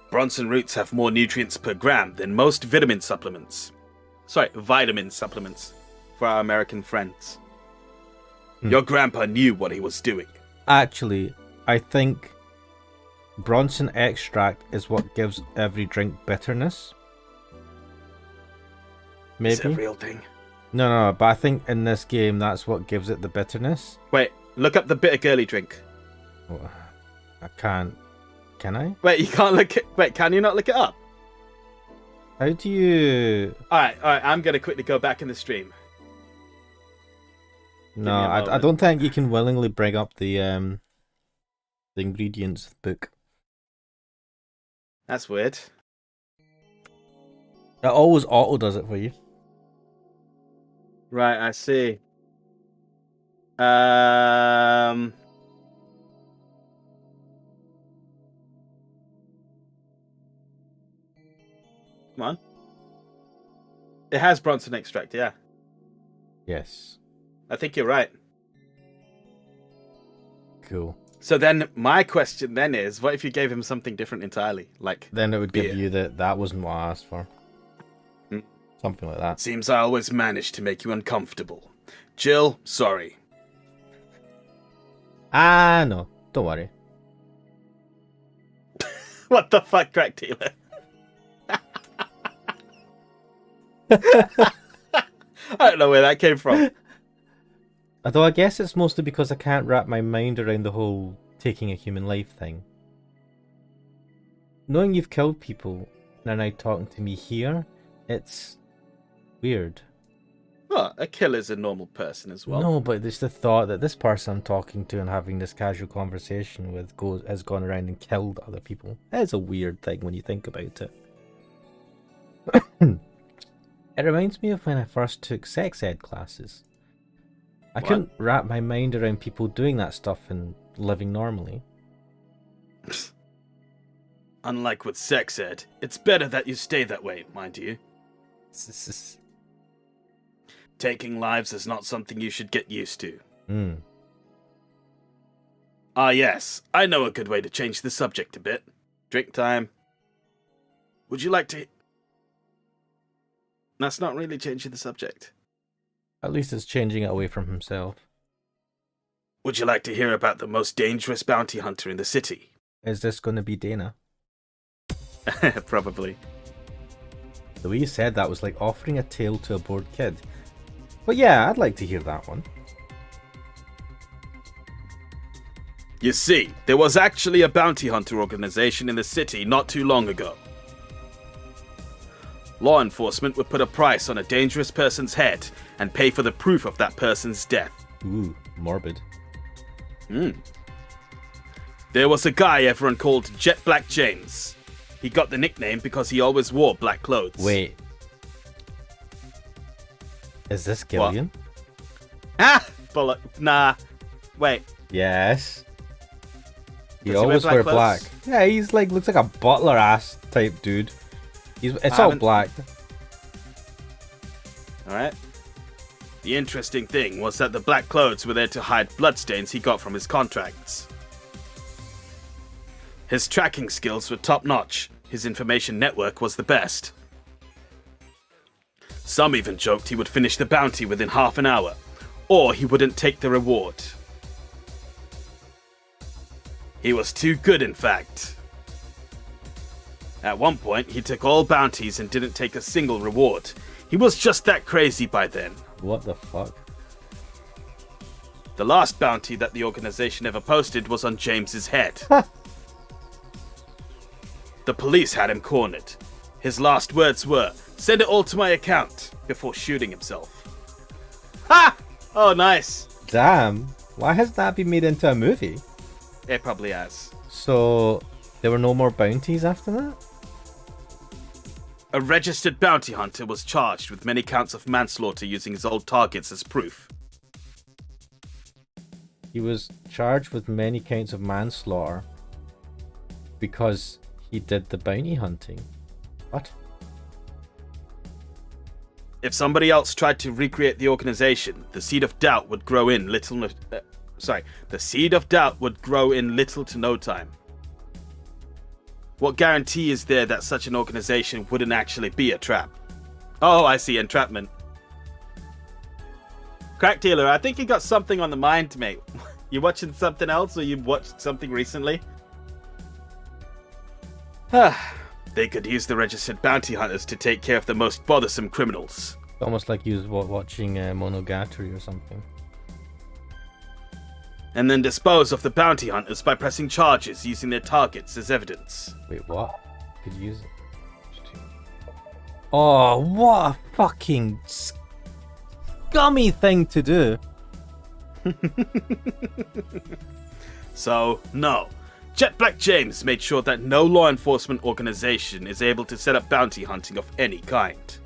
Bronson roots have more nutrients per gram than most vitamin supplements. Sorry, vitamin supplements for our American friends. Your grandpa knew what he was doing. Actually, I think Bronson extract is what gives every drink bitterness. Maybe. Is it a real thing? No, but I think in this game that's what gives it the bitterness. Wait, look up the bitter girly drink. Oh, I can't. Can I? Wait, you can't look it. Wait, can you not look it up? How do you... Alright, I'm gonna quickly go back in the stream. No, I don't think you can willingly bring up the ingredients book. That's weird. It always auto does it for you. Right, I see. Come on. It has Bronson extract, yeah. Yes. I think you're right. Cool. So then my question then is, what if you gave him something different entirely? Like Then it would give beer? you that wasn't what I asked for. Something like that. Seems I always manage to make you uncomfortable. Jill, sorry. Ah, no. Don't worry. What the fuck, crack dealer? I don't know where that came from. Although I guess it's mostly because I can't wrap my mind around the whole taking a human life thing. Knowing you've killed people and are now talking to me here It's weird. Well, a killer's a normal person as well. No, but it's the thought that this person I'm talking to and having this casual conversation with has gone around and killed other people. It's a weird thing when you think about it. It reminds me of when I first took sex ed classes. I couldn't wrap my mind around people doing that stuff and living normally. Unlike with sex ed, it's better that you stay that way, mind you. Taking lives is not something you should get used to. Ah yes, I know a good way to change the subject a bit. Drink time. Would you like to... That's not really changing the subject. At least it's changing it away from himself. Would you like to hear about the most dangerous bounty hunter in the city? Is this going to be Dana? Probably. The way you said that was like offering a tale to a bored kid. But yeah, I'd like to hear that one. You see, there was actually a bounty hunter organization in the city not too long ago. Law enforcement would put a price on a dangerous person's head and pay for the proof of that person's death. Ooh, morbid. There was a guy everyone called Jet Black James. He got the nickname because he always wore black clothes. Wait. Is this Gillian? Ah! Bullock. Nah. Wait. Yes. He Does he always wear wear black black. clothes? Yeah, he's like, looks like a butler ass type dude. It's all black. Alright. The interesting thing was that the black clothes were there to hide bloodstains he got from his contracts. His tracking skills were top-notch. His information network was the best. Some even joked he would finish the bounty within half an hour, or he wouldn't take the reward. He was too good, in fact. At one point, he took all bounties and didn't take a single reward. He was just that crazy by then. What the fuck? The last bounty that the organization ever posted was on James's head. The police had him cornered. His last words were, "Send it all to my account," before shooting himself. Ha! Oh, nice. Damn. Why hasn't that been made into a movie? It probably has. So, there were no more bounties after that? A registered bounty hunter was charged with many counts of manslaughter using his old targets as proof. He was charged with many counts of manslaughter because he did the bounty hunting. What? If somebody else tried to recreate the organization, the seed of doubt would grow in little. The seed of doubt would grow in little to no time. What guarantee is there that such an organization wouldn't actually be a trap? Oh, I see, entrapment. Crack dealer, I think you got something on the mind, mate. You watching something else, or you watched something recently? They could use the registered bounty hunters to take care of the most bothersome criminals. Almost like you was watching Monogatari or something. And then dispose of the bounty hunters by pressing charges using their targets as evidence. Wait, what? Could use it. Oh, what a fucking scummy thing to do. So, no. Jet Black James made sure that no law enforcement organization is able to set up bounty hunting of any kind.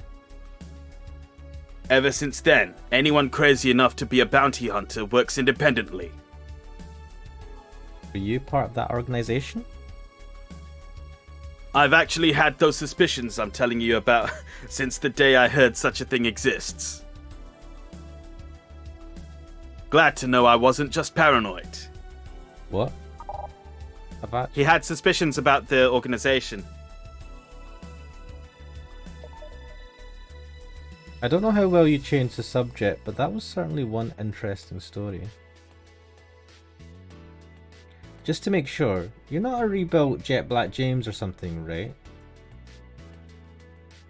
Ever since then, anyone crazy enough to be a bounty hunter works independently. Were you part of that organization? I've actually had those suspicions I'm telling you about since the day I heard such a thing exists. Glad to know I wasn't just paranoid. What? About? He had suspicions about the organization. I don't know how well you changed the subject, but that was certainly one interesting story. Just to make sure, you're not a rebuilt Jet Black James or something, right?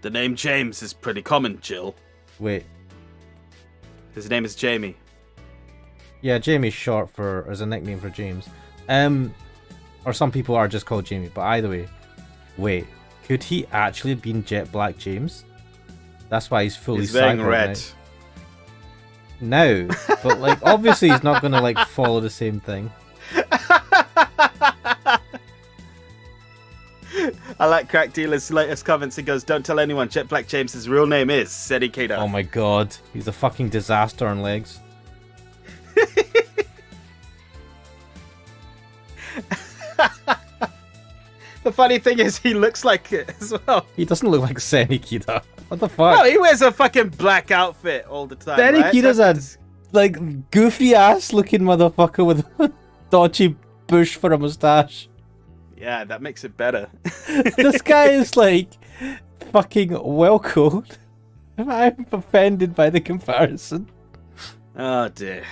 The name James is pretty common, Jill. Wait. His name is Jamie. Yeah, Jamie's short for as a nickname for James. Or some people are just called Jamie, but either way. Wait, could he actually have been Jet Black James? That's why he's fully He's wearing cyborg red. now. But like, obviously, he's not gonna like follow the same thing. I like Crack Dealer's latest comments. He goes, "Don't tell anyone Jet Black James's real name is Seti Kato." Oh my god, he's a fucking disaster on legs. The funny thing is, he looks like it as well. He doesn't look like Senikita. What the fuck? No, he wears a fucking black outfit all the time. Senikita's right? like goofy ass looking motherfucker with a dodgy bush for a mustache. Yeah, that makes it better. This guy is like fucking Welco. I'm offended by the comparison. Oh dear.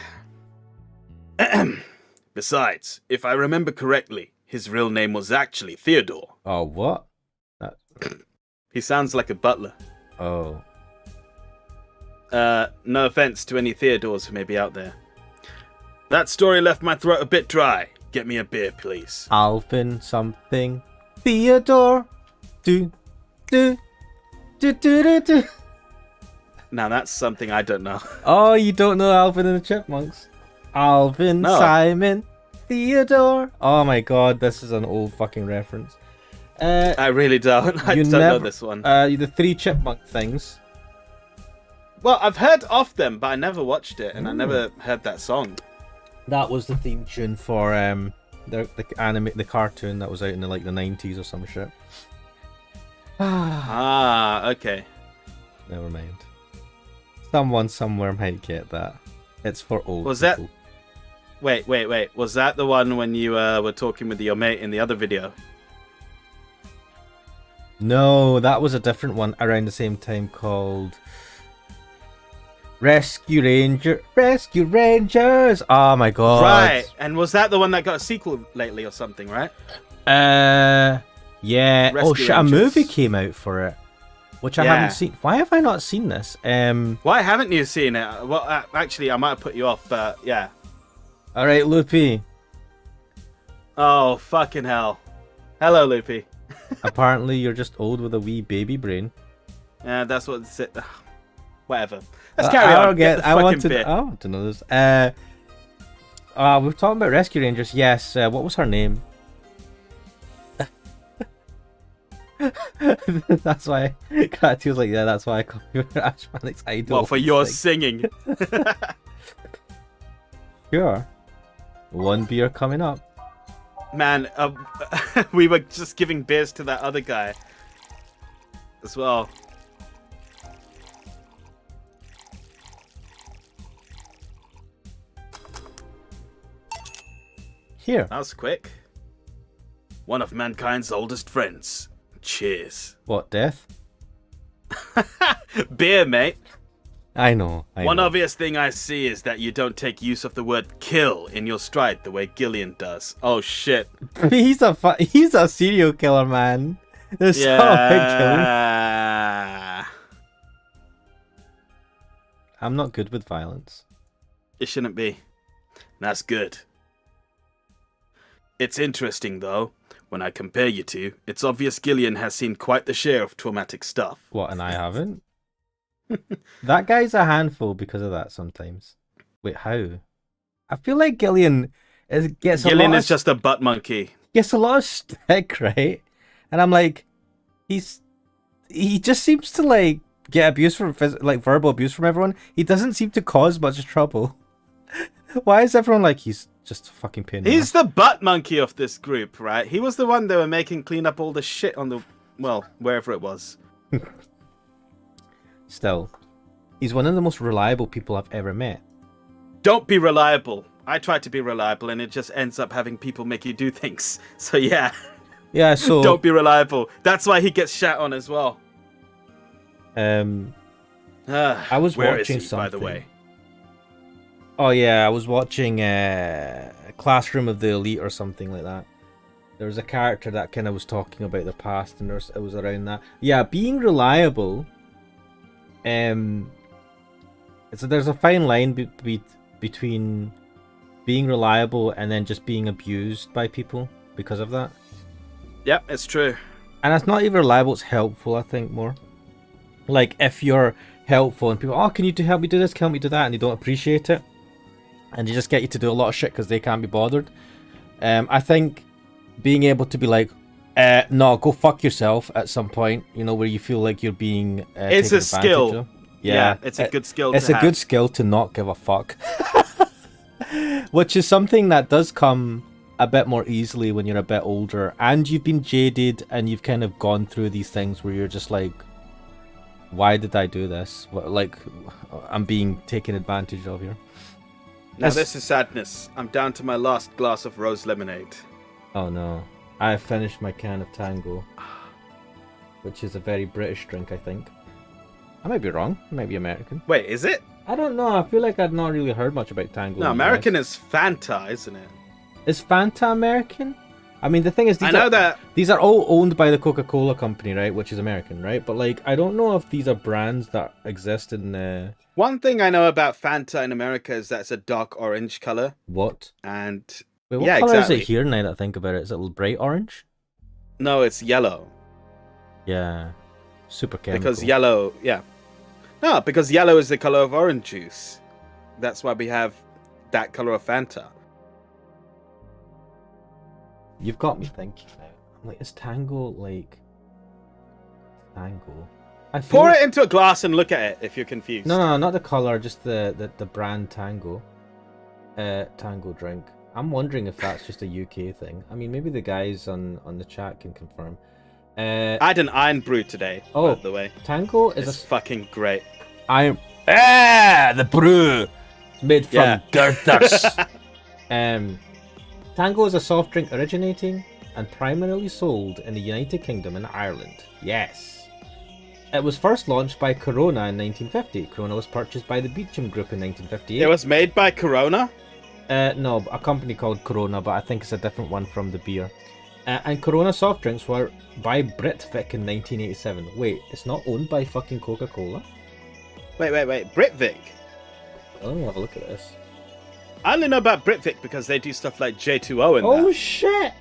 Besides, if I remember correctly, his real name was actually Theodore. Oh, what? He sounds like a butler. Oh. No offense to any Theodores who may be out there. That story left my throat a bit dry. Get me a beer, please. Alvin something. Theodore. Do, do, do, do, do, do. Now that's something I don't know. Oh, you don't know Alvin and the Chipmunks? Alvin, No. Simon, Theodore. Oh my god, this is an old fucking reference. I really don't. I don't know this one. The three chipmunk things. Well, I've heard of them, but I never watched it, and I never heard that song. That was the theme tune for the cartoon that was out in the 90s or some shit. Ah, okay. Never mind. Someone somewhere might get that. It's for old Was people. Wait. Was that the one when you were talking with your mate in the other video? No, that was a different one around the same time called Rescue Rangers. Oh my god. Right. And was that the one that got a sequel lately or something, right? Yeah. Rescue Shit, a Rangers. movie came out for it, which I Yeah. haven't seen. Why have I not seen this? Why haven't you seen it? Well, actually, I might have put you off, but yeah. All right, Loopy. Oh, fucking hell. Hello, Loopy. Apparently, you're just old with a wee baby brain. Yeah, that's what it's... Whatever. Let's carry on. Get the I want fucking bit. to know this. We're talking about Rescue Rangers. Yes. What was her name? That's why Katy was like, yeah, that's why I call you Ash Malik's idol. Well, for your It's singing. like, sure. One beer coming up. Man, we were just giving beers to that other guy as well. Here. That was quick. One of mankind's oldest friends. Cheers. What, death? Beer, mate. I know. One obvious thing I see is that you don't take use of the word kill in your stride the way Gillian does. Oh, shit. he's a serial killer, man. There's so big killing. Yeah. I'm not good with violence. It shouldn't be. That's good. It's interesting, though. When I compare you two, it's obvious Gillian has seen quite the share of traumatic stuff. What, and I haven't? That guy's a handful because of that sometimes. Wait, how? I feel like Gillian gets just a butt monkey. gets a lot of stick, right? And I'm like, he just seems to like get abuse from verbal abuse from everyone. He doesn't seem to cause much trouble. Why is everyone like he's just a fucking pain? He's the butt monkey of this group, right? He was the one they were making clean up all the shit on the, well, wherever it was. Still, he's one of the most reliable people I've ever met. Don't be reliable. I try to be reliable, and it just ends up having people make you do things. So yeah, Yeah, so don't be reliable. That's why he gets shat on as well. I was Where watching is he, something. by the way. Oh yeah, I was watching Classroom of the Elite or something like that. There was a character that kind of was talking about the past, and it was around that. Yeah, being reliable. There's a fine line between being reliable and then just being abused by people because of that. Yep, it's true. And it's not even reliable; it's helpful, I think, more. Like, if you're helpful and people, oh, can you help me do this, can you help me do that, and they don't appreciate it, and they just get you to do a lot of shit because they can't be bothered. I think being able to be like, no, go fuck yourself at some point, you know, where you feel like you're being It's taken a skill. advantage of. Yeah, it's a good skill. It's a good skill to not give a fuck. Which is something that does come a bit more easily when you're a bit older and you've been jaded and you've kind of gone through these things where you're just like, why did I do this? Like, I'm being taken advantage of here. Now this is sadness. I'm down to my last glass of rose lemonade. Oh no. I finished my can of Tango, which is a very British drink, I think. I might be wrong. It might be American. Wait, is it? I don't know. I feel like I've not really heard much about Tango. No, American is Fanta, isn't it? Is Fanta American? I mean, the thing is, these are all owned by the Coca-Cola company, right? Which is American, right? But like, I don't know if these are brands that exist in. One thing I know about Fanta in America is that it's a dark orange color. What? And wait, what yeah, color exactly. is it here? Now that I think about it, is it bright orange? No, it's yellow. Yeah, super chemical. Because yellow, yeah. No, because yellow is the color of orange juice. That's why we have that color of Fanta. You've got me thinking now. I'm like, is Tango like Tango? Pour it into a glass and look at it if you're confused. No, not the color, just the brand Tango. Tango drink. I'm wondering if that's just a UK thing. I mean, maybe the guys on the chat can confirm. I had an iron brew today, by the way. Tango is fucking great. The brew made from girders. Tango is a soft drink originating and primarily sold in the United Kingdom and Ireland. Yes. It was first launched by Corona in 1950. Corona was purchased by the Beecham Group in 1958. It was made by Corona? No, a company called Corona, but I think it's a different one from the beer. And Corona soft drinks were by Britvic in 1987. Wait, it's not owned by fucking Coca-Cola? Wait. Britvic? Let me have a look at this. I only know about Britvic because they do stuff like J2O and Oh that. shit!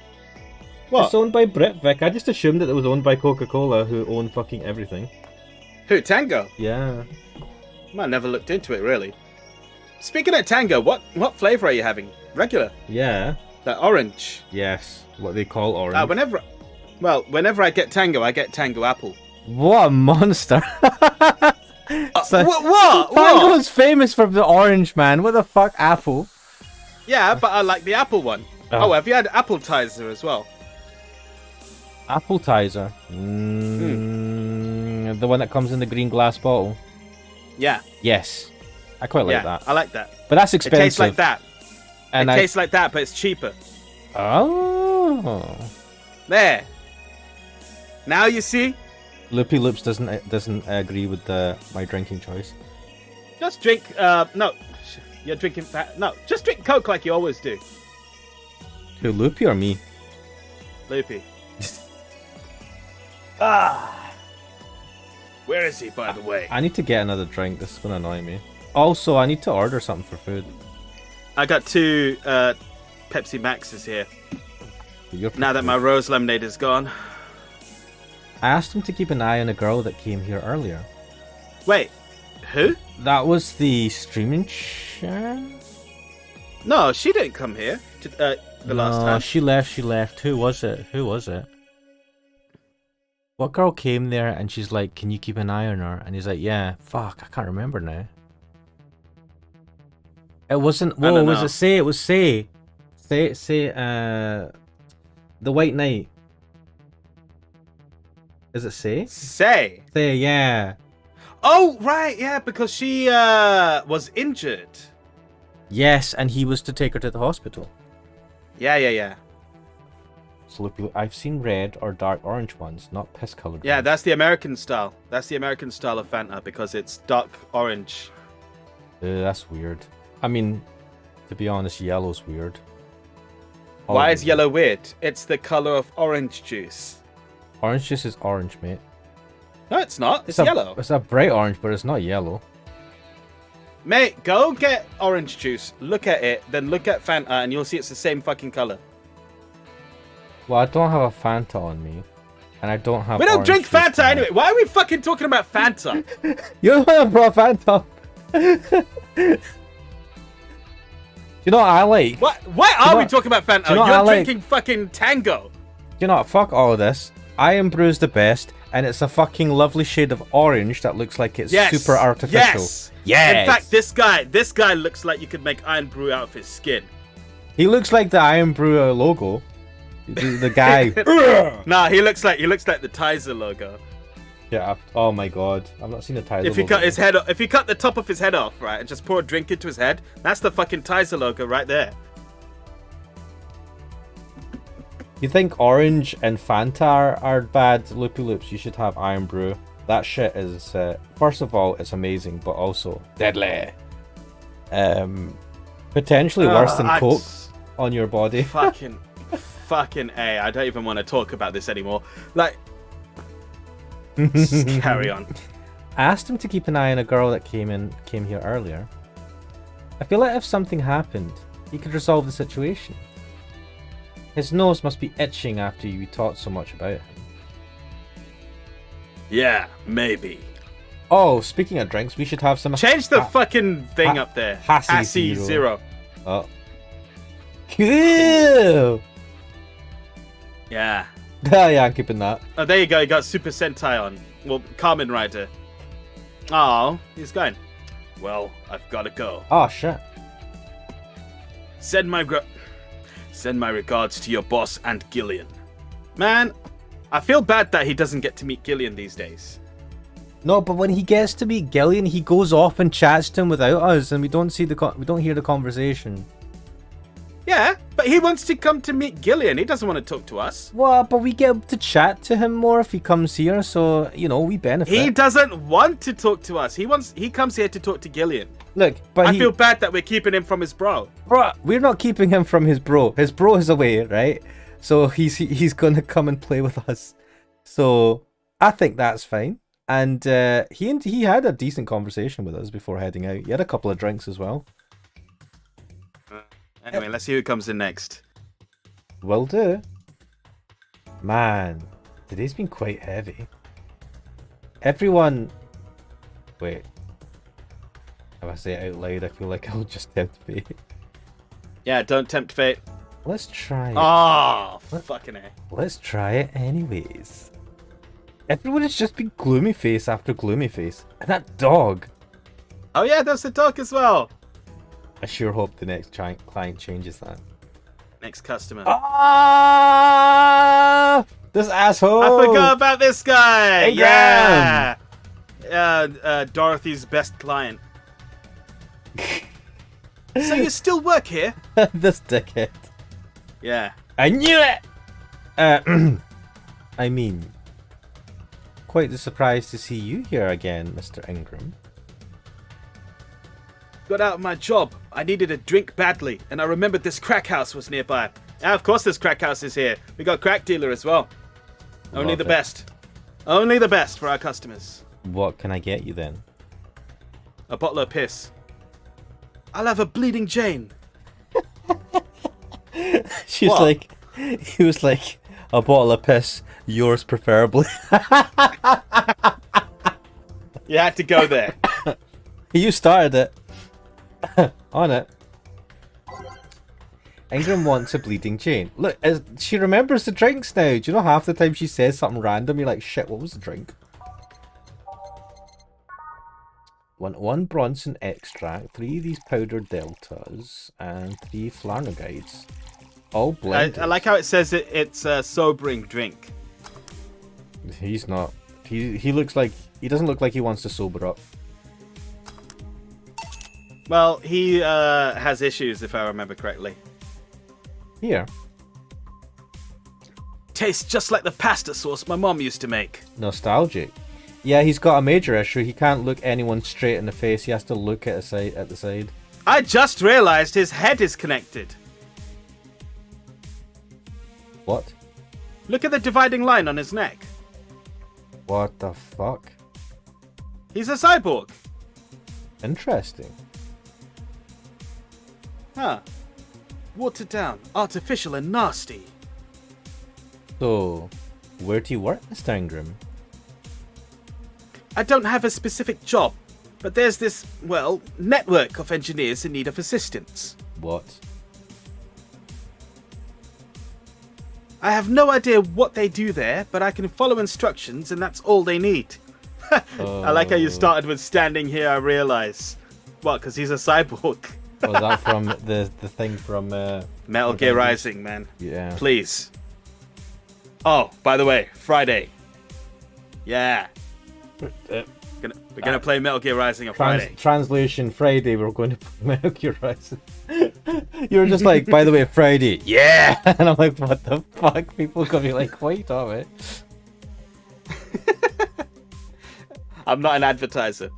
What? It's owned by Britvic. I just assumed that it was owned by Coca-Cola, who own fucking everything. Who, Tango? Yeah. I never looked into it, really. Speaking of Tango, what flavour are you having? Regular? Yeah. That orange? Yes, what they call orange. Whenever I get Tango apple. What a monster! What? Tango's famous for the orange, man. What the fuck, apple? Yeah, but I like the apple one. Oh, have you had Appletizer as well? Appletizer? The one that comes in the green glass bottle? Yeah. Yes. I quite like that. I like that. But that's expensive. It tastes like that. And it tastes like that, but it's cheaper. Oh. There. Now you see? Loopy Loops doesn't agree with my drinking choice. Just drink. No, you're drinking. No, just drink Coke like you always do. Who, Loopy or me? Loopy. Where is he, by the way? I need to get another drink. This is gonna annoy me. Also, I need to order something for food. I got 2 Pepsi Maxes here. Now that my rose lemonade is gone. I asked him to keep an eye on a girl that came here earlier. Wait, who? That was the streaming chat? No, she didn't come here the last time. She left. Who was it? What girl came there and she's like, can you keep an eye on her? And he's like, yeah. Fuck, I can't remember now. It wasn't... Whoa, was it Say? It was Say. Say, the White Knight. Is it Say? Say, yeah. Oh, right, yeah, because she was injured. Yes, and he was to take her to the hospital. Yeah. So look, I've seen red or dark orange ones, not piss-coloured Yeah, ones. that's the American style. That's the American style of Fanta because it's dark orange. That's weird. I mean, to be honest, yellow's weird. Why is yellow weird? It's the colour of orange juice. Orange juice is orange, mate. No, it's not. It's yellow. It's a bright orange, but it's not yellow. Mate, go get orange juice, look at it, then look at Fanta, and you'll see it's the same fucking colour. Well, I don't have a Fanta on me. And I don't have We don't orange drink juice Fanta tonight. anyway. Why are we fucking talking about Fanta? You're the one that brought Fanta. You know what I like? What? Why are we talking about Fanta? you know what You're I like? drinking fucking Tango. You know what? Fuck all of this. Iron Brew's the best, and it's a fucking lovely shade of orange that looks like it's super artificial. Yes. In fact, this guy looks like you could make Iron Brew out of his skin. He looks like the Iron Brew logo. The guy. Nah, he looks like the Tizer logo. Yeah. Oh my god, I've not seen a Tizer. If you cut his head, if you cut the top of his head off, right, and just pour a drink into his head, that's the fucking Tizer logo right there. You think orange and Fanta are bad loopy loops? You should have Iron Brew. That shit is first of all, it's amazing, but also deadly. Potentially worse than Coke on your body. Fucking A. I don't even want to talk about this anymore. Like, just carry on. I asked him to keep an eye on a girl that came here earlier. I feel like if something happened, he could resolve the situation. His nose must be itching after you talked so much about him. Yeah, maybe. Oh, speaking of drinks, we should have some. Change the fucking thing up there. Hassy Zero. Oh. Cool! Yeah. Yeah, I'm keeping that. Oh, there you go. You got Super Sentai on. Well, Kamen Rider. Oh, he's going. Well, I've got to go. Oh, shit. Send my regards to your boss and Gillian. Man, I feel bad that he doesn't get to meet Gillian these days. No, but when he gets to meet Gillian, he goes off and chats to him without us, and we don't hear the conversation. Yeah, but he wants to come to meet Gillian. He doesn't want to talk to us. Well, but we get to chat to him more if he comes here, so we benefit. He doesn't want to talk to us. He comes here to talk to Gillian. Look, but I feel bad that we're keeping him from his bro. Bro, we're not keeping him from his bro. His bro is away, right? So he's gonna come and play with us. So I think that's fine. And he had a decent conversation with us before heading out. He had a couple of drinks as well. Anyway, let's see who comes in next. Will do. Man, today's been quite heavy. Everyone... Wait. If I say it out loud, I feel like I'll just tempt fate. Yeah, don't tempt fate. Let's try it. Oh, fucking A. Let's try it anyways. Everyone has just been gloomy face after gloomy face. And that dog. Oh yeah, there's the dog as well. I sure hope the next client changes that. Next customer. Ah! This asshole! I forgot about this guy! Hey, yeah! Dorothy's best client. So you still work here? This dickhead. Yeah. I knew it! I mean, quite the surprise to see you here again, Mr. Ingram. Got out of my job. I needed a drink badly, and I remembered this crack house was nearby. Of course this crack house is here. We got crack dealer as well. Only the best. Only the best for our customers. What can I get you then? A bottle of piss. I'll have a bleeding Jane. She was like, he was like, a bottle of piss, yours preferably. You had to go there. You started it. On it. Ingram wants a bleeding Jane. Look, she remembers the drinks now. Do you know half the time she says something random, you're like, shit, what was the drink? Want 1 Bronson extract, 3 of these powdered deltas, and 3 Flarnogides. All blended. I like how it says it's a sobering drink. He's not. He looks like, he doesn't look like he wants to sober up. Well, he has issues, if I remember correctly. Here. Tastes just like the pasta sauce my mom used to make. Nostalgic. Yeah, he's got a major issue. He can't look anyone straight in the face. He has to look at the side. I just realized his head is connected. What? Look at the dividing line on his neck. What the fuck? He's a cyborg. Interesting. Huh. Watered down, artificial and nasty. So, Where do you work, Mr. Ingram? I don't have a specific job, but there's this, well, network of engineers in need of assistance. What? I have no idea what they do there, but I can follow instructions and that's all they need. I like how you started with standing here, I realise. What, because he's a cyborg? Was that from the thing from... Metal Gear Rising, man. Yeah. Please. Oh, by the way, Friday. Yeah. We're gonna play Metal Gear Rising on Friday. Translation, Friday, we're going to play Metal Gear Rising. You were just like, by the way, Friday. Yeah! And I'm like, what the fuck? People are going to be like, what are you talking about? I'm not an advertiser.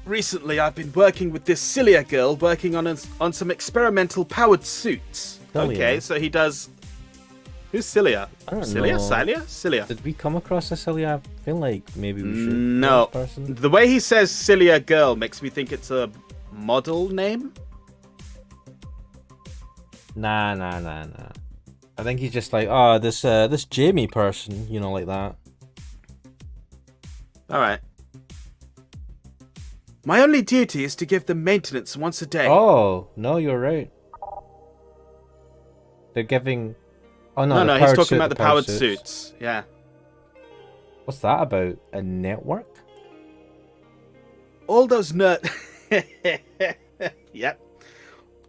Recently, I've been working with this Cilia girl working on some experimental powered suits. Cilia? Okay, so he does... Who's Cilia? I don't Cilia? know. Cilia? Cilia. Did we come across a Cilia? I feel like maybe we should. No. This person? The way he says Cilia girl makes me think it's a model name. Nah. I think he's just like, oh, this Jamie person, you know, like that. Alright. My only duty is to give them maintenance once a day. Oh, no, you're right. They're giving... Oh, no, No, he's talking about the powered suits. Yeah. What's that about? A network? All those nerds... Yep.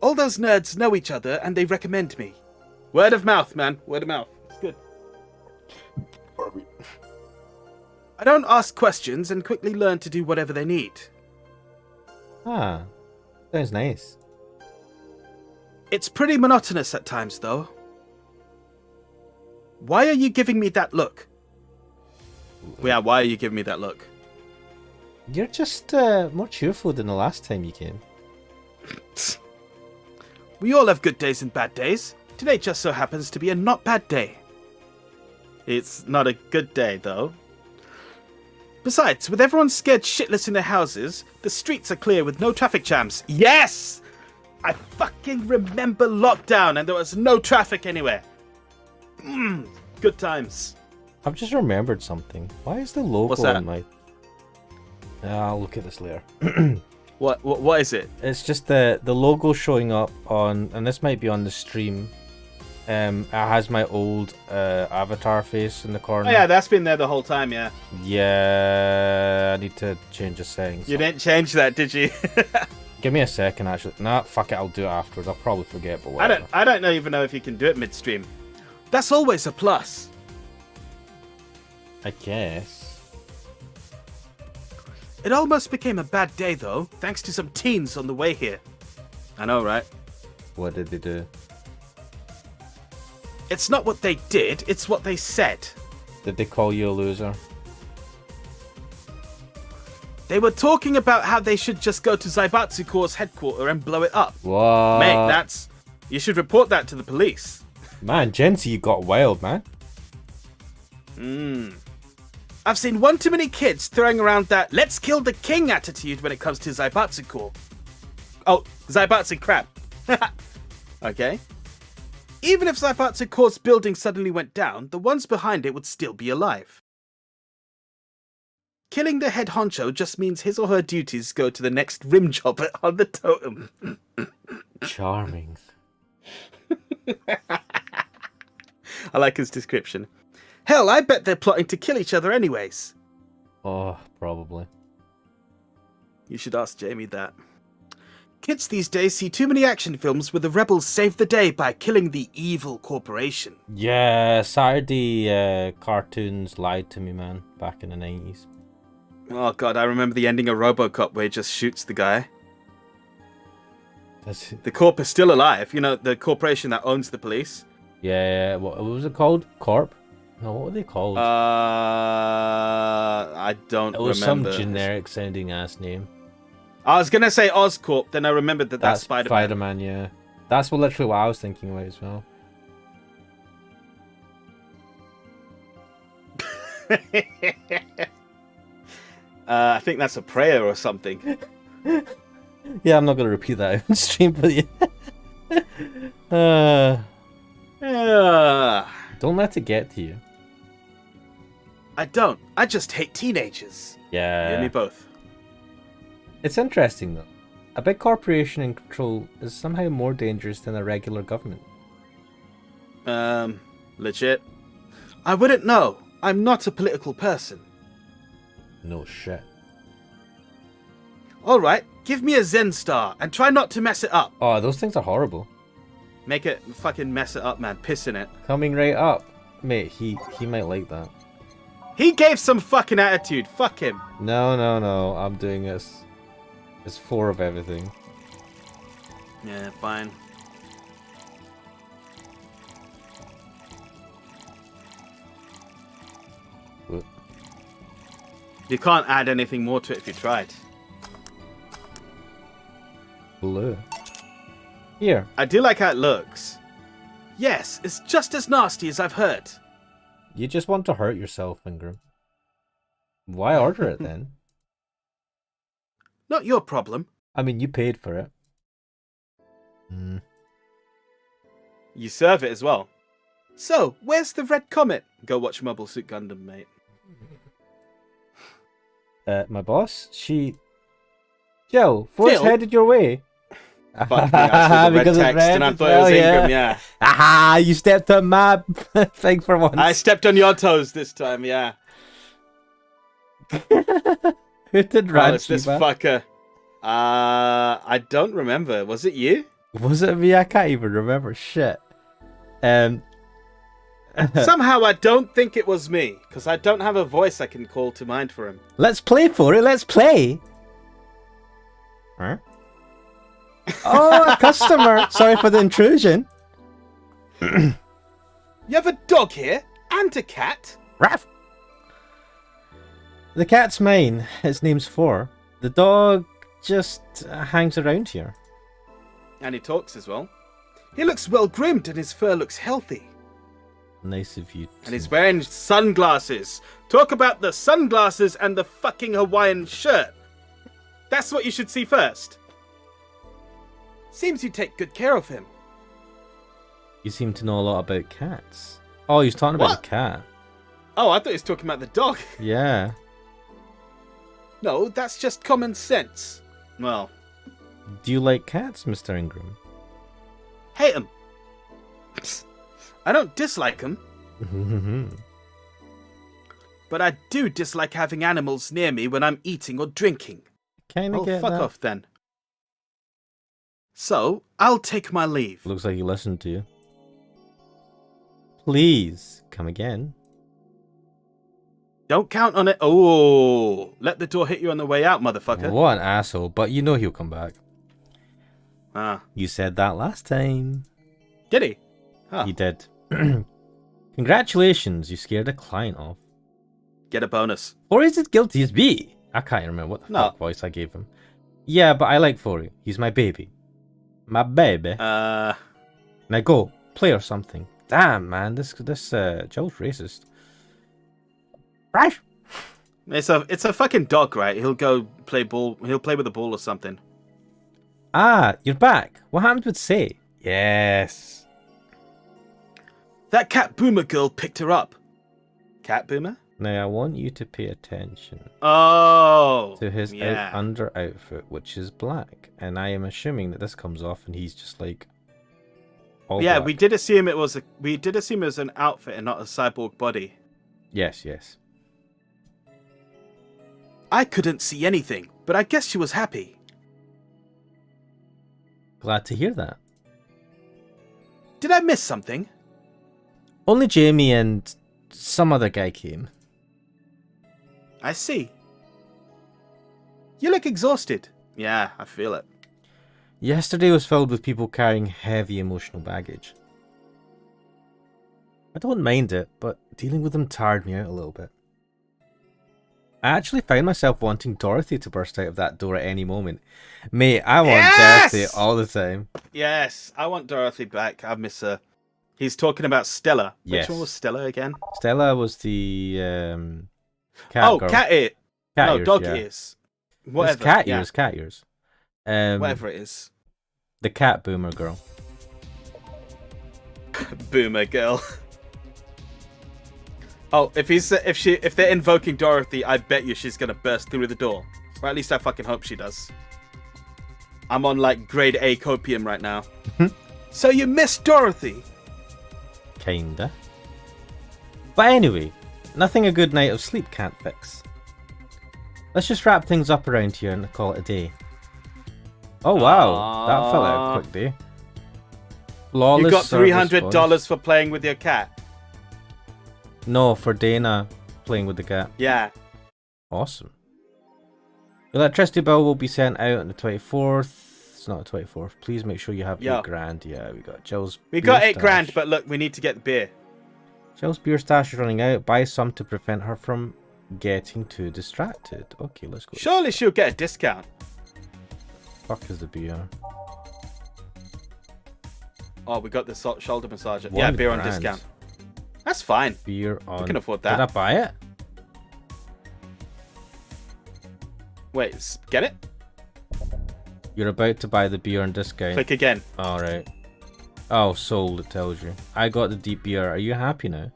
All those nerds know each other and they recommend me. Word of mouth, man. Word of mouth. It's good. I don't ask questions and quickly learn to do whatever they need. Ah, sounds nice. It's pretty monotonous at times, though. Why are you giving me that look? Yeah, why are you giving me that look? You're just more cheerful than the last time you came. We all have good days and bad days. Today just so happens to be a not bad day. It's not a good day, though. Besides, with everyone scared shitless in their houses, the streets are clear with no traffic jams. Yes! I fucking remember lockdown and there was no traffic anywhere. Good times. I've just remembered something. Why is the logo What's that? on my... I'll look at this later. What is it? It's just the logo showing up on, and this might be on the stream. It has my old avatar face in the corner. Oh yeah, that's been there the whole time, yeah. Yeah, I need to change the settings. You didn't change that, did you? Give me a second, actually. Nah, fuck it, I'll do it afterwards. I'll probably forget, but whatever. I don't even know if you can do it midstream. That's always a plus. I guess. It almost became a bad day, though, thanks to some teens on the way here. I know, right? What did they do? It's not what they did, it's what they said. Did they call you a loser? They were talking about how they should just go to Zaibatsu Corps' headquarters and blow it up. What? Mate, that's... You should report that to the police. Man, Gen Z got wild, man. I've seen one too many kids throwing around that let's kill the king attitude when it comes to Zaibatsu Corps. Oh, Zaibatsu crap. Okay. Even if Zaibatsu Corps' building suddenly went down, the ones behind it would still be alive. Killing the head honcho just means his or her duties go to the next rim jobber on the totem. Charming. I like his description. Hell, I bet they're plotting to kill each other anyways. Oh, probably. You should ask Jamie that. Kids these days see too many action films where the rebels save the day by killing the evil corporation. Yeah, Saturday cartoons lied to me, man, back in the 90s. Oh god, I remember the ending of RoboCop where he just shoots the guy. The Corp is still alive. You know, the corporation that owns the police. Yeah, what was it called? Corp? No, what were they called? I don't remember. It was some generic sounding ass name. I was gonna say Oscorp, then I remembered that's Spider-Man. Spider-Man, yeah. That's literally what I was thinking about as well. I think that's a prayer or something. Yeah, I'm not gonna repeat that on stream, but yeah. Don't let it get to you. I don't. I just hate teenagers. You and me Yeah. both. It's interesting, though. A big corporation in control is somehow more dangerous than a regular government. Legit. I wouldn't know. I'm not a political person. No shit. Alright, give me a Zen star and try not to mess it up. Oh, those things are horrible. Make it fucking mess it up, man. Piss in it. Coming right up. Mate, he might like that. He gave some fucking attitude. Fuck him. No. I'm doing this. It's 4 of everything. Yeah, fine. What? You can't add anything more to it if you tried. Blue. Here. I do like how it looks. Yes, it's just as nasty as I've heard. You just want to hurt yourself, Ingram. Why order it then? Not your problem. I mean, you paid for it. Hmm. You serve it as well. So, where's the red comet? Go watch Mobile Suit Gundam, mate. My boss? Joe, force Jill? headed your way. Fuck me, I saw the red Because it's text red and I as thought well, it was yeah. Ingram, yeah. Aha, you stepped on my thing for once. I stepped on your toes this time, yeah. Who did Oh, ranch it's this you, man? fucker. I don't remember. Was it you? Was it me? I can't even remember. Shit. Somehow I don't think it was me, because I don't have a voice I can call to mind for him. Let's play for it. Let's play. Huh? Oh, a customer. Sorry for the intrusion. You have a dog here? And a cat? Ruff. The cat's mine. Its name's Four. The dog just hangs around here. And he talks as well. He looks well groomed and his fur looks healthy. Nice of you. And he's wearing sunglasses. Talk about the sunglasses and the fucking Hawaiian shirt. That's what you should see first. Seems you take good care of him. You seem to know a lot about cats. Oh, he's talking about What? the cat. Oh, I thought he was talking about the dog. Yeah. No, that's just common sense. Well, Do you like cats, Mr. Ingram? hate him. I don't dislike him, but I do dislike having animals near me when I'm eating or drinking. Kind of Oh, get fuck that. off then. So, I'll take my leave. Looks like he listened to you. Please, come again. Don't count on it. Oh, let the door hit you on the way out, motherfucker. What an asshole, but you know he'll come back. Ah, You said that last time. did he? Huh. You did. Congratulations, you scared a client off. Get a bonus. Or is it guilty as me? I can't remember what the No. fuck voice I gave him. Yeah, but I like Fori. He's my baby. My baby. Now go, play or something. Damn, man, this Joe's racist. Right. it's a fucking dog, right? He'll go play ball. He'll play with a ball or something. Ah, you're back. What happened with Say? Yes. That cat boomer girl picked her up. Cat boomer? Now I want you to pay attention Oh, to his yeah. under outfit, which is black, and I am assuming that this comes off and he's just like all Yeah, black. we did assume it was an outfit and not a cyborg body. Yes. I couldn't see anything, but I guess she was happy. Glad to hear that. Did I miss something? Only Jamie and some other guy came. I see. You look exhausted. Yeah, I feel it. Yesterday was filled with people carrying heavy emotional baggage. I don't mind it, but dealing with them tired me out a little bit. I actually found myself wanting Dorothy to burst out of that door at any moment. Mate, I want Yes! Dorothy all the time. Yes, I want Dorothy back. I miss her. He's talking about Stella. Yes. Which one was Stella again? Stella was the cat girl. Cat ear. Cat no, ears, dog yeah. ears. Whatever. It's cat yeah. ears, cat ears. Whatever it is. The cat boomer girl. Boomer girl. Oh, if they're invoking Dorothy, I bet you she's gonna burst through the door. Or at least I fucking hope she does. I'm on like grade A copium right now. So you missed Dorothy? Kinda. But anyway, nothing a good night of sleep can't fix. Let's just wrap things up around here and call it a day. Oh wow, that felt like a quick day. Flawless You got service, $300 boys. for playing with your cat. No, for Dana playing with the cat. Yeah. Awesome. The electricity bill will be sent out on the 24th. It's not the 24th. Please make sure you have Yeah. $8,000. Yeah, we got Jill's. We beer got $8 grand, stash. but look, we need to get the beer. Jill's beer stash is running out. Buy some to prevent her from getting too distracted. Okay, let's go. Surely she'll get a discount. Fuck is the beer? Oh, we got the shoulder massager. $1 Yeah, beer on grand. discount. That's fine. Beer on. We can afford Did I that. buy it? Wait, get it? You're about to buy the beer on discount. Click again. Alright. Oh, sold, it tells you. I got the deep beer. Are you happy now?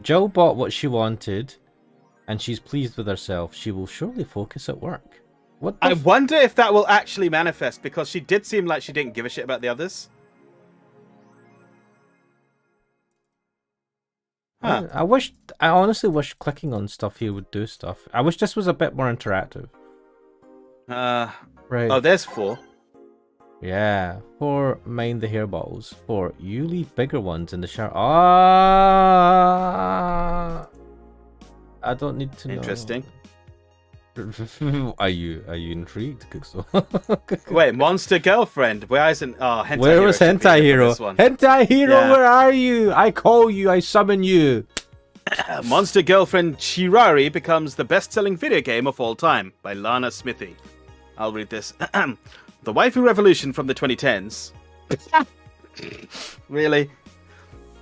Jill bought what she wanted, and she's pleased with herself. She will surely focus at work. What the I wonder if that will actually manifest, because she did seem like she didn't give a shit about the others. Huh. I honestly wish clicking on stuff here would do stuff. I wish this was a bit more interactive. Right. Oh, there's 4. Yeah. 4, mind the hairballs. 4, you leave bigger ones in the shower. Ah! I don't need to know. Interesting. Are you intrigued, Kuxo? Wait, Monster Girlfriend. Where isn't? Oh, Hentai Where Hero was should be Hentai here for Hero? this one. Hentai Hero, Yeah. where are you? I call you, I summon you. Monster Girlfriend Chirari becomes the best-selling video game of all time by Lana Smithy. I'll read this. The waifu revolution from the 2010s. Really?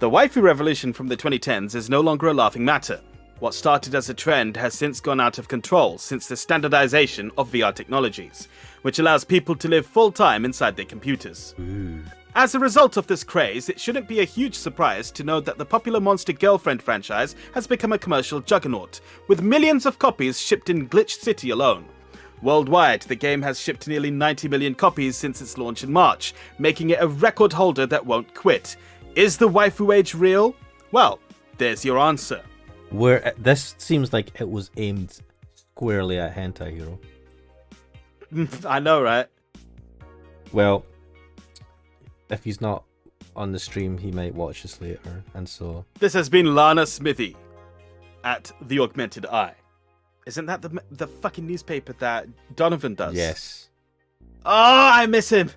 The waifu revolution from the 2010s is no longer a laughing matter. What started as a trend has since gone out of control since the standardization of VR technologies, which allows people to live full-time inside their computers. Ooh. As a result of this craze, it shouldn't be a huge surprise to know that the popular Monster Girlfriend franchise has become a commercial juggernaut, with millions of copies shipped in Glitch City alone. Worldwide, the game has shipped nearly 90 million copies since its launch in March, making it a record holder that won't quit. Is the waifu age real? Well, there's your answer. Where this seems like it was aimed squarely at Hentai Hero. I know, right? Well, if he's not on the stream, he might watch this later, and so. This has been Lana Smithy at The Augmented Eye. Isn't that the fucking newspaper that Donovan does? Yes. Oh, I miss him.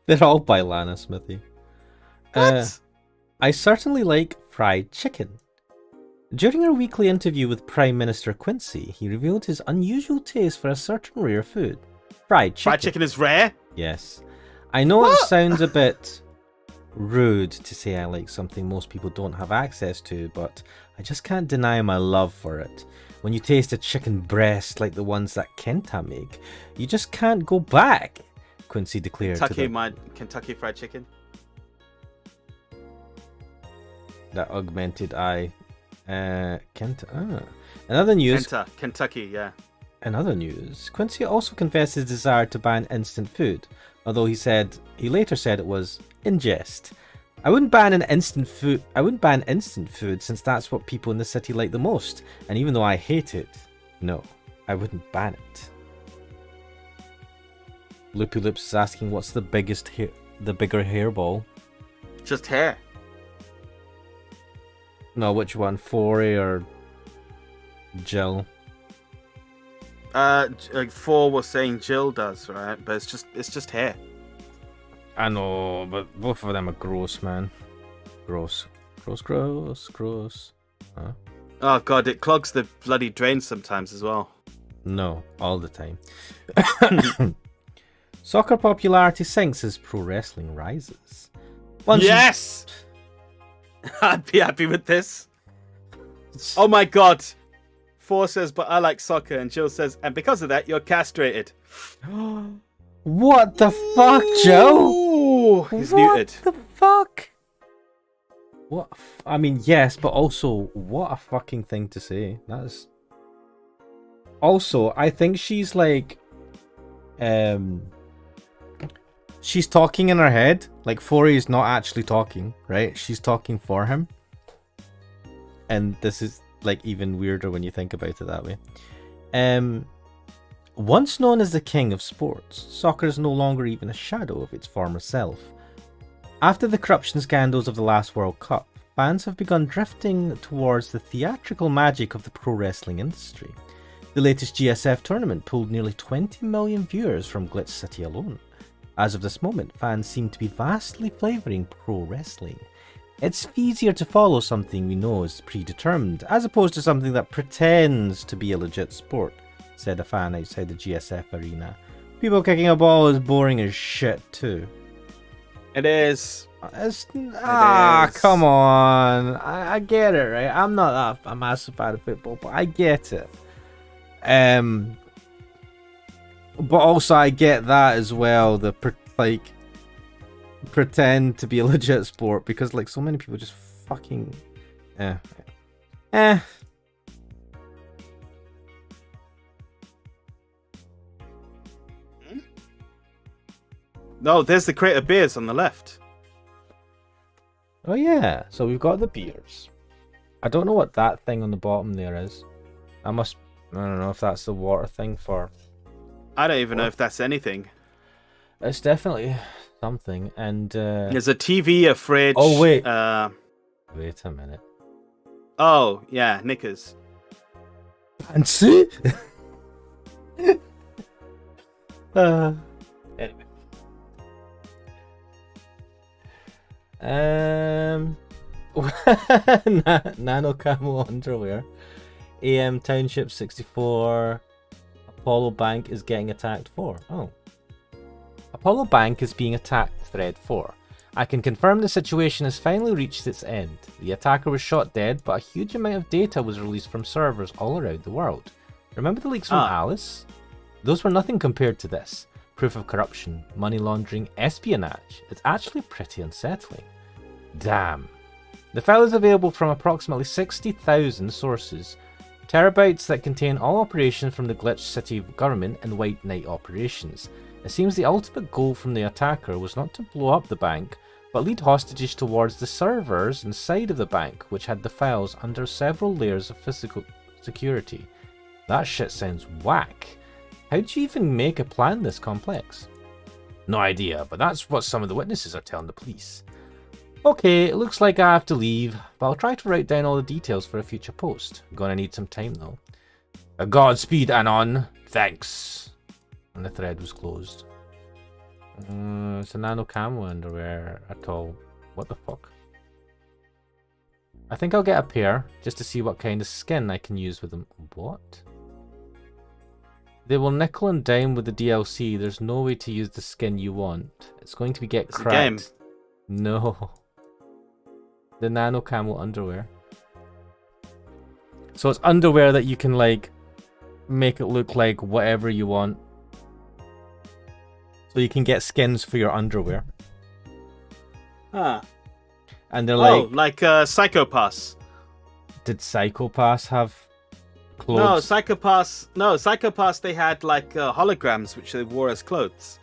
They're all by Lana Smithy. What? I certainly like fried chicken. During our weekly interview with Prime Minister Quincy, he revealed his unusual taste for a certain rare food. Fried chicken. Fried chicken is rare? Yes. I know What? it sounds a bit rude to say I like something most people don't have access to, but I just can't deny my love for it. When you taste a chicken breast like the ones that Kenta make, you just can't go back, Quincy declared. Kentucky Fried Chicken? That augmented eye. Kenta. Another news. Kentucky, yeah. In other news, Quincy also confessed his desire to ban instant food, although he later said it was in jest. I wouldn't ban instant food since that's what people in the city like the most, and even though I hate it, no, I wouldn't ban it. Loopy Loops is asking what's the bigger hairball? Just hair. No, which one? Foray or Jill? 4 was saying Jill does, right? But it's just hair. I know, but both of them are gross, man. Gross. Huh? Oh god, it clogs the bloody drain sometimes as well. No, all the time. Soccer popularity sinks as pro wrestling rises. Yes! I'd be happy with this. Oh my god. 4 says, but I like soccer, and Jill says, and because of that, you're castrated. What the fuck, Joe? Ooh, he's what neutered. the fuck? What? I mean, yes, but also, what a fucking thing to say. That's also, I think she's like, um, she's talking in her head. Like Fori is not actually talking, right? She's talking for him, and this is like even weirder when you think about it that way. Once known as the king of sports, soccer is no longer even a shadow of its former self. After the corruption scandals of the last World Cup, fans have begun drifting towards the theatrical magic of the pro wrestling industry. The latest GSF tournament pulled nearly 20 million viewers from Glitch City alone. As of this moment, fans seem to be vastly favouring pro wrestling. It's easier to follow something we know is predetermined, as opposed to something that pretends to be a legit sport, said a fan outside the GSF arena. People kicking a ball is boring as shit too. It is. Come on. I get it, right? I'm not a massive fan of football, but I get it. But also I get that as well. The pretend to be a legit sport, because like so many people just fucking No, there's the crate of beers on the left. Oh yeah, so we've got the beers. I don't know what that thing on the bottom there is. I don't know if that's the water thing for... I don't even know if that's anything. It's definitely something, and... There's a TV, a fridge... Oh, wait. Wait a minute. Oh, yeah, knickers. Fancy? Anyway. Nano camo underwear. AM Township 64. Apollo Bank is getting attacked for. Oh. Apollo Bank is being attacked, thread 4. I can confirm the situation has finally reached its end. The attacker was shot dead, but a huge amount of data was released from servers all around the world. Remember the leaks from Alice? Those were nothing compared to this. Proof of corruption, money laundering, espionage. It's actually pretty unsettling. Damn. The file is available from approximately 60,000 sources. Terabytes that contain all operations from the Glitch City government and White Knight operations. It seems the ultimate goal from the attacker was not to blow up the bank, but lead hostages towards the servers inside of the bank, which had the files under several layers of physical security. That shit sounds whack. How do you even make a plan this complex? No idea, but that's what some of the witnesses are telling the police. Okay, it looks like I have to leave, but I'll try to write down all the details for a future post. Gonna need some time though. Godspeed, Anon. Thanks. And the thread was closed. It's a nano camo underwear at all. What the fuck? I think I'll get a pair, just to see what kind of skin I can use with them. What? They will nickel and dime with the DLC. There's no way to use the skin you want. It's going to be get cracked. Game. No. The nano camo underwear. So it's underwear that you can like make it look like whatever you want. So you can get skins for your underwear. Ah. And they're like Psychopass. Did Psychopass have clothes? No, Psychopass they had like holograms which they wore as clothes.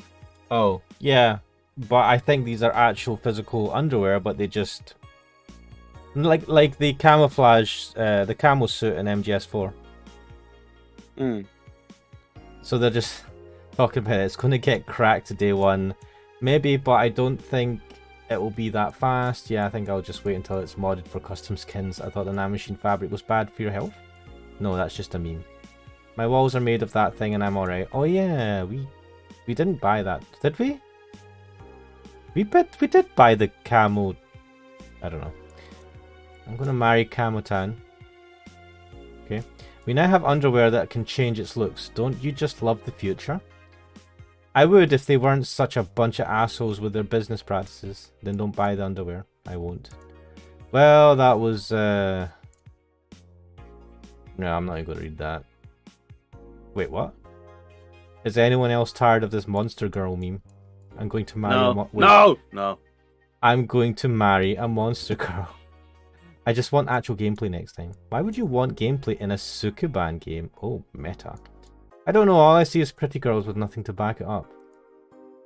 Oh, yeah. But I think these are actual physical underwear, but they just like the camouflage, the camo suit in MGS4. So they're just talking about it. It's going to get cracked day one, maybe, but I don't think it will be that fast. Yeah, I think I'll just wait until it's modded for custom skins. I thought the nanomachine fabric was bad for your health. No, that's just a meme. My walls are made of that thing, and I'm alright. Oh yeah, we didn't buy that, did we? We did buy the camo. I don't know. I'm gonna marry Camotan. Okay. We now have underwear that can change its looks. Don't you just love the future? I would if they weren't such a bunch of assholes with their business practices. Then don't buy the underwear. I won't. Well, that was no, I'm not even gonna read that. Wait, what? Is anyone else tired of this monster girl meme? I'm going to marry No. I'm going to marry a monster girl. I just want actual gameplay next time. Why would you want gameplay in a Sukuban game? Oh, meta. I don't know, all I see is pretty girls with nothing to back it up.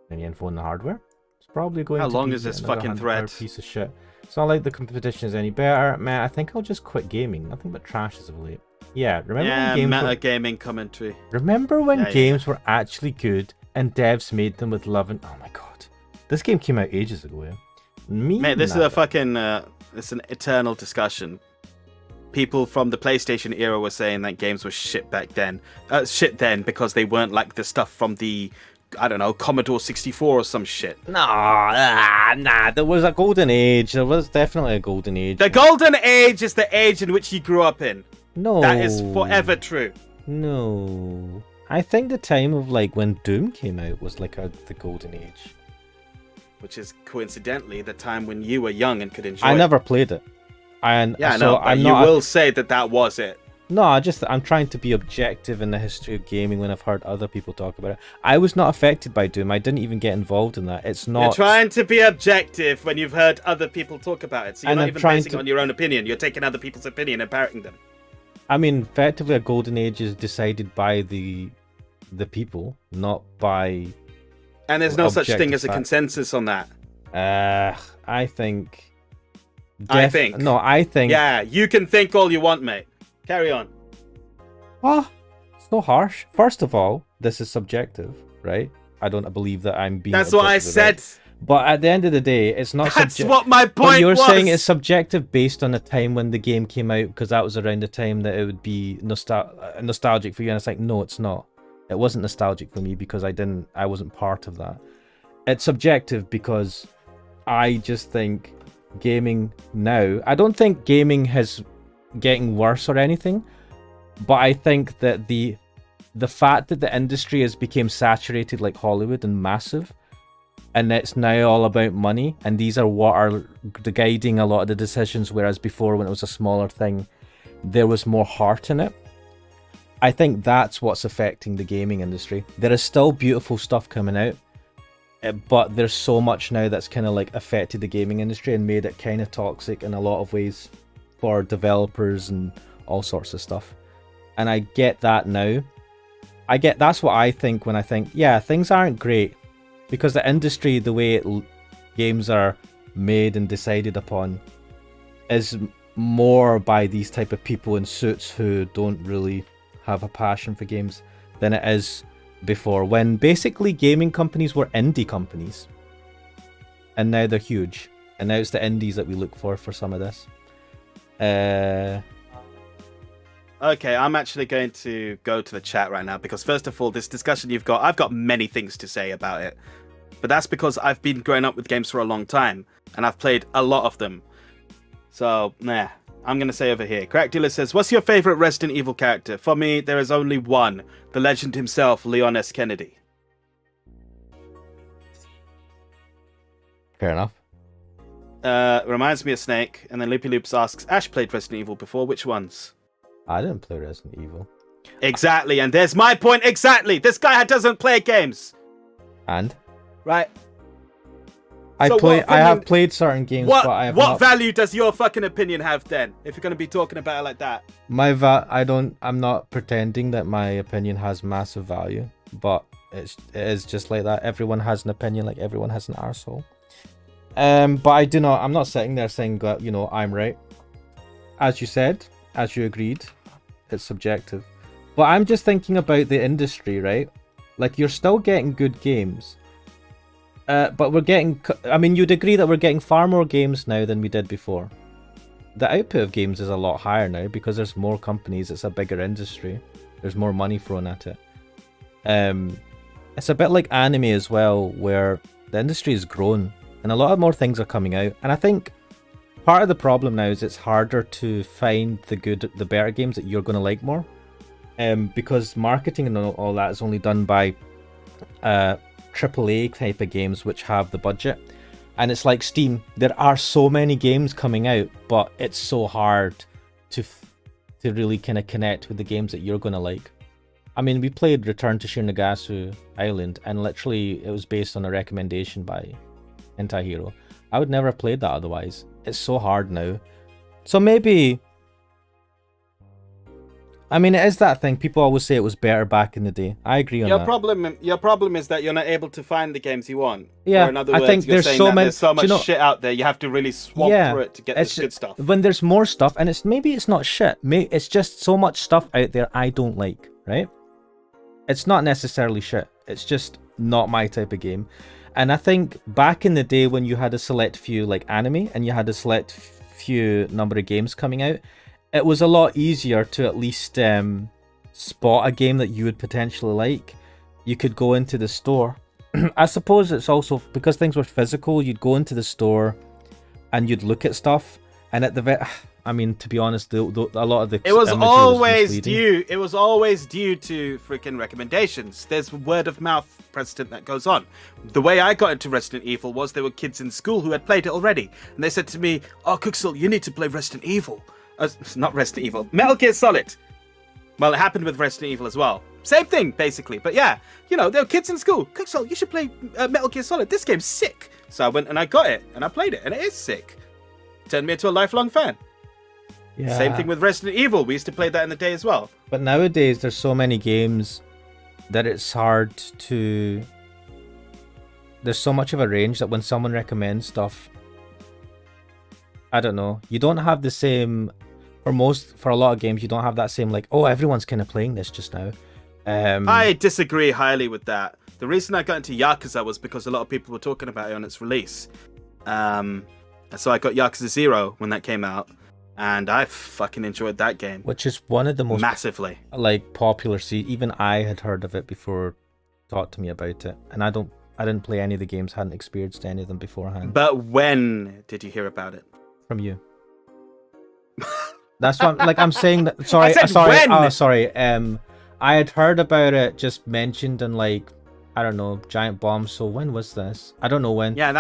Any info on the hardware? It's probably going How to long be is this another fucking £100 thread? piece of shit. It's not like the competition is any better. Man, I think I'll just quit gaming. Nothing but trash as of late. Yeah, remember when games meta were... gaming commentary. Remember when Yeah. games were actually good and devs made them with love and... Oh my god. This game came out ages ago, yeah? Mate, this is a fucking... it's an eternal discussion. People from the PlayStation era were saying that games were shit back then. Shit then because they weren't like the stuff from the... I don't know, Commodore 64 or some shit. Nah. There was a golden age. There was definitely a golden age. The golden age is the age in which you grew up in. No. That is forever true. No. I think the time of like when Doom came out was like the golden age. Which is coincidentally the time when you were young and could enjoy I it. never played it. And Yeah, so no, but I'm you not will say that was it. No, I'm trying to be objective in the history of gaming when I've heard other people talk about it. I was not affected by Doom. I didn't even get involved in that. It's not... You're trying to be objective when you've heard other people talk about it. So you're And not I'm even trying basing to- it on your own opinion. You're taking other people's opinion and parroting them. I mean, effectively a golden age is decided by the people, not by... And there's no such thing Objective as a fact. consensus on that. I think... I think. No, I think... Yeah, you can think all you want, mate. Carry on. Oh, so harsh. First of all, this is subjective, right? I don't believe that I'm being... That's what I objective, right? said. But at the end of the day, it's not That's subjective. what my But point you're was. saying it's subjective based on the time when the game came out, because that was around the time that it would be nostalgic for you. And it's like, no, it's not. It wasn't nostalgic for me because I wasn't part of that. It's subjective because I just think gaming now, I don't think gaming has getting worse or anything, but I think that the fact that the industry has become saturated like Hollywood and massive, and it's now all about money, and these are what are guiding a lot of the decisions, whereas before when it was a smaller thing, there was more heart in it. I think that's what's affecting the gaming industry. There is still beautiful stuff coming out, but there's so much now that's kind of like affected the gaming industry and made it kind of toxic in a lot of ways for developers and all sorts of stuff. And I get that now. That's what I think when I think, yeah, things aren't great. Because the industry, the way games are made and decided upon, is more by these type of people in suits who don't really have a passion for games than it is before, when basically gaming companies were indie companies. And now they're huge. And now it's the indies that we look for some of this. Okay, I'm actually going to go to the chat right now because first of all, this discussion I've got many things to say about it. But that's because I've been growing up with games for a long time and I've played a lot of them. So, I'm going to say over here. Crack Dealer says, what's your favorite Resident Evil character? For me, there is only one. The legend himself, Leon S. Kennedy. Fair enough. Reminds me of Snake. And then Loopy Loops asks, Ash played Resident Evil before. Which ones? I didn't play Resident Evil. Exactly. And there's my point exactly. This guy doesn't play games. And? Right. I have played certain games, but I have What not... value does your fucking opinion have then? If you're going to be talking about it like that. I'm not pretending that my opinion has massive value, but it is just like that. Everyone has an opinion, like everyone has an arsehole. But I'm not sitting there saying that, I'm right. As you said, as you agreed, it's subjective. But I'm just thinking about the industry, right? Like, you're still getting good games. But we're getting... you'd agree that we're getting far more games now than we did before. The output of games is a lot higher now because there's more companies, it's a bigger industry. There's more money thrown at it. It's a bit like anime as well, where the industry has grown and a lot of more things are coming out. And I think part of the problem now is it's harder to find the better games that you're going to like more. Because marketing and all that is only done by AAA type of games which have the budget. And it's like Steam. There are so many games coming out, but it's so hard to really kind of connect with the games that you're going to like. I mean, we played Return to Shinagasu Island, and literally it was based on a recommendation by Hentai Hero. I would never have played that otherwise. It's so hard now. So maybe, I mean, it is that thing. People always say it was better back in the day. I agree on Your that. problem is that you're not able to find the games you want. Or Yeah, in other I words, think you're there's saying so that many. there's so Do you much know? shit out there. You have to really swamp Yeah, through it to get it's this good stuff. when there's more stuff, and it's not shit. It's just so much stuff out there I don't like. Right? It's not necessarily shit. It's just not my type of game. And I think back in the day when you had a select few like anime and you had a select few number of games coming out, it was a lot easier to at least spot a game that you would potentially like. You could go into the store. I suppose it's also because things were physical, you'd go into the store and you'd look at stuff, and at the I mean, to be honest, a lot of the It was imagery always misleading. due. It was always due to freaking recommendations. There's word of mouth precedent that goes on. The way I got into Resident Evil was there were kids in school who had played it already, and they said to me, "Oh, Cooksel, you need to play Resident Evil." Not Resident Evil, Metal Gear Solid. Well, it happened with Resident Evil as well. Same thing, basically. But yeah, there were kids in school. Cooksel, you should play Metal Gear Solid. This game's sick. So I went and I got it, and I played it, and it is sick. Turned me into a lifelong fan. Yeah. Same thing with Resident Evil. We used to play that in the day as well. But nowadays, there's so many games that it's hard to... There's so much of a range that when someone recommends stuff, I don't know, you don't have the same... For a lot of games, you don't have that same, like, oh, everyone's kind of playing this just now. I disagree highly with that. The reason I got into Yakuza was because a lot of people were talking about it on its release. So I got Yakuza 0 when that came out. And I fucking enjoyed that game. Which is one of the most massively like popular. See, even I had heard of it before, talked to me about it, and I didn't play any of the games, hadn't experienced any of them beforehand. But when did you hear about it? From you. That's what I'm saying that. Sorry, I said when? Oh, sorry. I had heard about it, just mentioned in like, I don't know, Giant Bomb. So when was this? I don't know when. Yeah,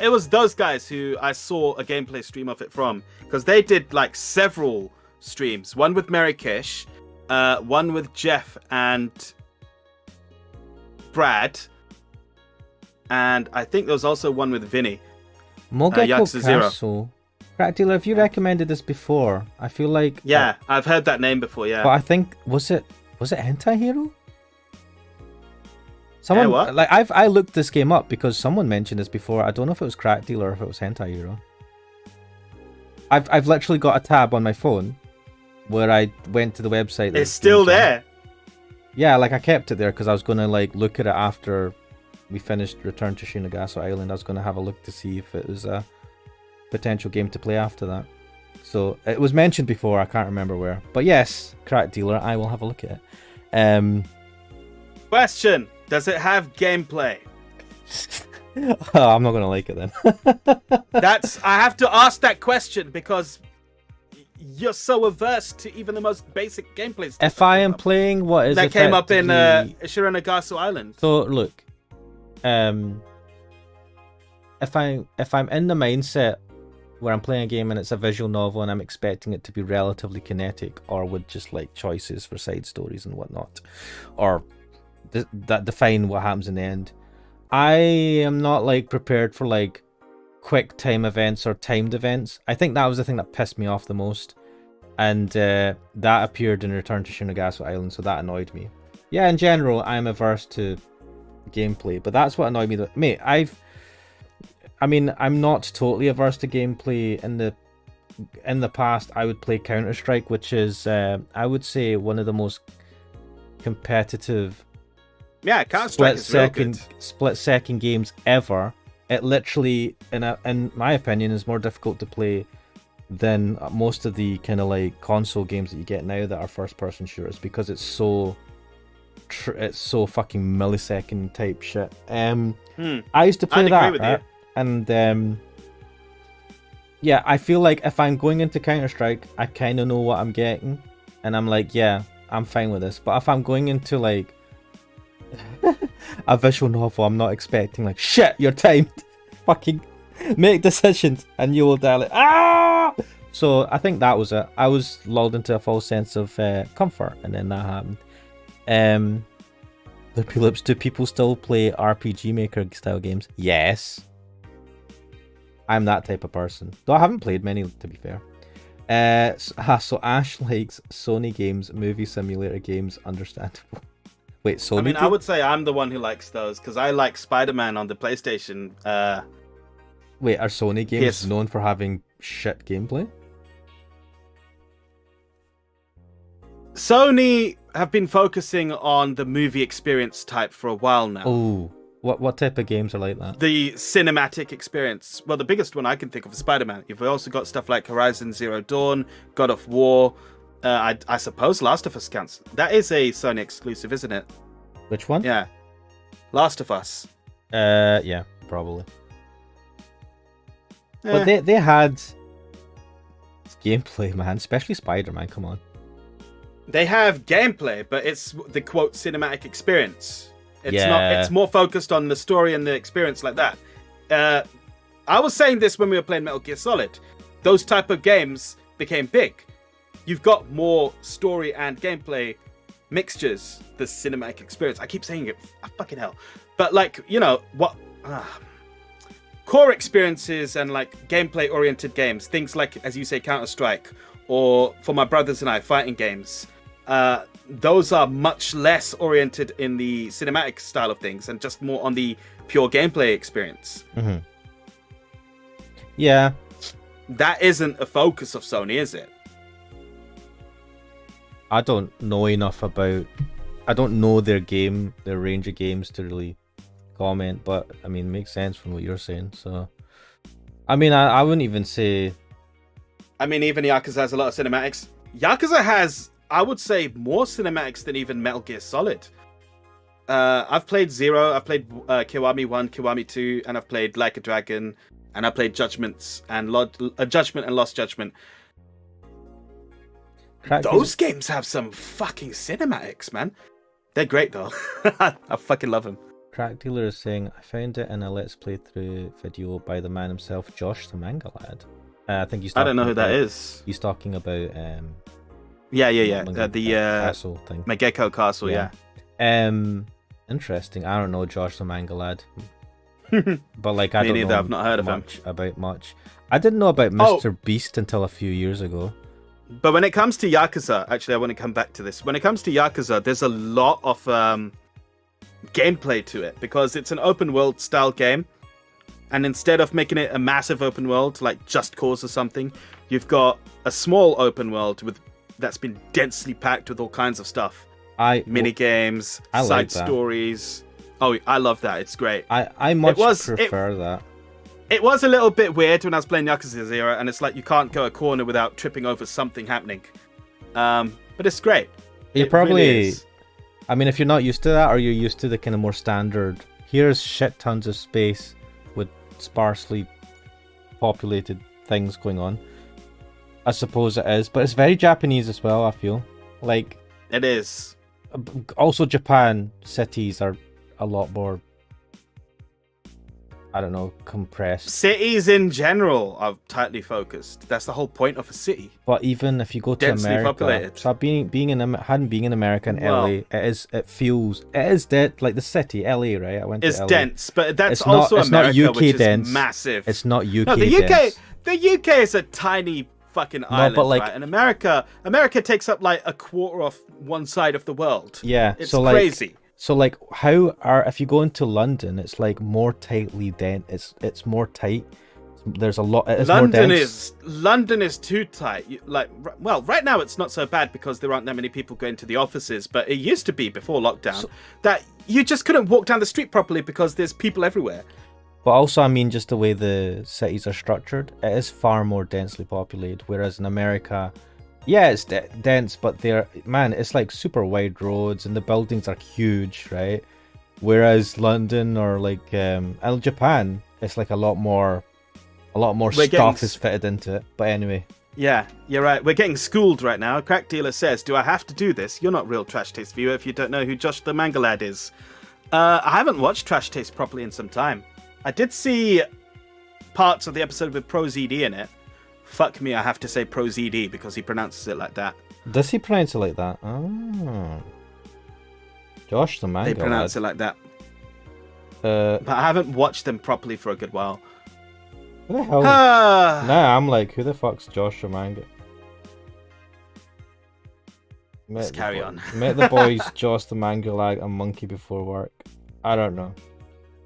it was those guys who I saw a gameplay stream of it from, because they did like several streams. One with Mary Kish, one with Jeff and Brad, and I think there was also one with Vinny. Yakuza Zero. Crack Dealer, have you recommended this before? I feel like... Yeah, I've heard that name before, yeah. But I think, was it Hentai Hero? Someone, what? like I looked this game up because someone mentioned this before. I don't know if it was Crack Dealer or if it was Hentai Hero. I've literally got a tab on my phone where I went to the website. It's still there. Yeah, like I kept it there because I was gonna like look at it after we finished Return to Shinagawa Island. I was gonna have a look to see if it was a potential game to play after that. So it was mentioned before. I can't remember where, but yes, Crack Dealer. I will have a look at it. Question: does it have gameplay? Oh, I'm not gonna like it then. I have to ask that question because you're so averse to even the most basic gameplay stuff. If I am playing what is that came up in Shiranagasu Island. So look, if I'm in the mindset where I'm playing a game and it's a visual novel and I'm expecting it to be relatively kinetic or with just like choices for side stories and whatnot, or that define what happens in the end, I am not like prepared for like quick time events or timed events. I think that was the thing that pissed me off the most, and that appeared in Return to Shinagawa Island, so that annoyed me. Yeah, in general, I'm averse to gameplay, but that's what annoyed me. Mate, I'm not totally averse to gameplay. In the past, I would play Counter-Strike, which is I would say one of the most competitive Counter-Strike is real good. split-second games ever. It literally, in my opinion, is more difficult to play than most of the kind of like console games that you get now that are first-person shooters, because it's so fucking millisecond type shit. I used to play that, right? And yeah, I feel like if I'm going into Counter-Strike, I kind of know what I'm getting, and I'm like, yeah, I'm fine with this. But if I'm going into like a visual novel, I'm not expecting like, shit, you're timed. Fucking make decisions and you will die like, ah! So I think that was it. I was lulled into a false sense of comfort, and then that happened. The Pulips, do people still play RPG Maker style games? Yes. I'm that type of person. Though I haven't played many, to be fair. So Ash likes Sony games, movie simulator games. Understandable. Wait, I Sony mean, I game? would say I'm the one who likes those because I like Spider-Man on the PlayStation. Wait, are Sony games PS. known for having shit gameplay? Sony have been focusing on the movie experience type for a while now. Oh, what type of games are like that? The cinematic experience. Well, the biggest one I can think of is Spider-Man. You've also got stuff like Horizon Zero Dawn, God of War. I suppose Last of Us counts. That is a Sony exclusive, isn't it? Which one? Yeah, Last of Us. Yeah, probably. But Eh. they had gameplay, man. Especially Spider-Man. Come on. They have gameplay, but it's the quote cinematic experience. It's Yeah. not. It's more focused on the story and the experience like that. I was saying this when we were playing Metal Gear Solid. Those type of games became big. You've got more story and gameplay mixtures. The cinematic experience. I keep saying it. Fucking hell. But like, you know what? Core experiences and like gameplay oriented games, things like, as you say, Counter-Strike, or for my brothers and I, fighting games. Those are much less oriented in the cinematic style of things and just more on the pure gameplay experience. Mm-hmm. Yeah. That isn't a focus of Sony, is it? I don't know enough about. I don't know their range of games to really comment, but I mean, it makes sense from what you're saying. So, I mean, I wouldn't even say. I mean, even Yakuza has a lot of cinematics. Yakuza has, I would say, more cinematics than even Metal Gear Solid. I've played Zero, I've played Kiwami 1, Kiwami 2, and I've played Like a Dragon, and I played Judgment and Lost Judgment. Those games have some fucking cinematics, man. They're great, though. I fucking love them. Crack Dealer is saying, I found it in a Let's Play Through video by the man himself, Josh the Manga Lad. I think he's. I don't know who that is. He's talking about. Yeah. The castle thing. Megeko Castle, yeah. Interesting. I don't know Josh the Manga Lad, but like I Me don't neither, know I've not heard of him. much. I didn't know about Mr. Beast until a few years ago. But when it comes to Yakuza, actually, I want to come back to this. When it comes to Yakuza, there's a lot of gameplay to it because it's an open world style game. And instead of making it a massive open world like Just Cause or something, you've got a small open world that's been densely packed with all kinds of stuff. Mini games, side stories. Oh, I love that. It's great. I much prefer that. It was a little bit weird when I was playing Yakuza 0, and it's like you can't go a corner without tripping over something happening. But it's great. You probably... I mean, if you're not used to that, or you're used to the kind of more standard, here's shit tons of space with sparsely populated things going on. I suppose it is, but it's very Japanese as well, I feel. Like... It is. Also, Japan cities are a lot more... I don't know, compressed. Cities in general are tightly focused. That's the whole point of a city. But even if you go to densely America, populated. So being in America and LA, it is dead, like the city, LA, right? I went to LA. It's dense, but that's also America, not UK which dense. is massive. It's not UK no, the UK is a tiny fucking island, but like, right? And America takes up like a quarter of one side of the world. Yeah, it's so crazy. So like, if you go into London, it's like more tightly dense. It's more tight. There's a lot. It's London more dense. London is too tight. Right now it's not so bad because there aren't that many people going to the offices. But it used to be before lockdown that you just couldn't walk down the street properly because there's people everywhere. But also, I mean, just the way the cities are structured, it is far more densely populated. Whereas in America, yeah, it's dense, but it's like super wide roads and the buildings are huge, right? Whereas London or like Japan, it's like a lot more stuff is fitted into it. But anyway. Yeah, you're right. We're getting schooled right now. Crack Dealer says, do I have to do this? You're not real Trash Taste viewer if you don't know who Josh the Manga Lad is. I haven't watched Trash Taste properly in some time. I did see parts of the episode with Pro ZD in it. Fuck me, I have to say Pro ZD because he pronounces it like that. Does he pronounce it like that? Oh. Josh the Manga Lad. They pronounce it like that. But I haven't watched them properly for a good while. Who the hell? Nah, I'm like, who the fuck's Josh the Manga? Let's carry on. Met the boys Joss the Mangalag and Monkey before work. I don't know.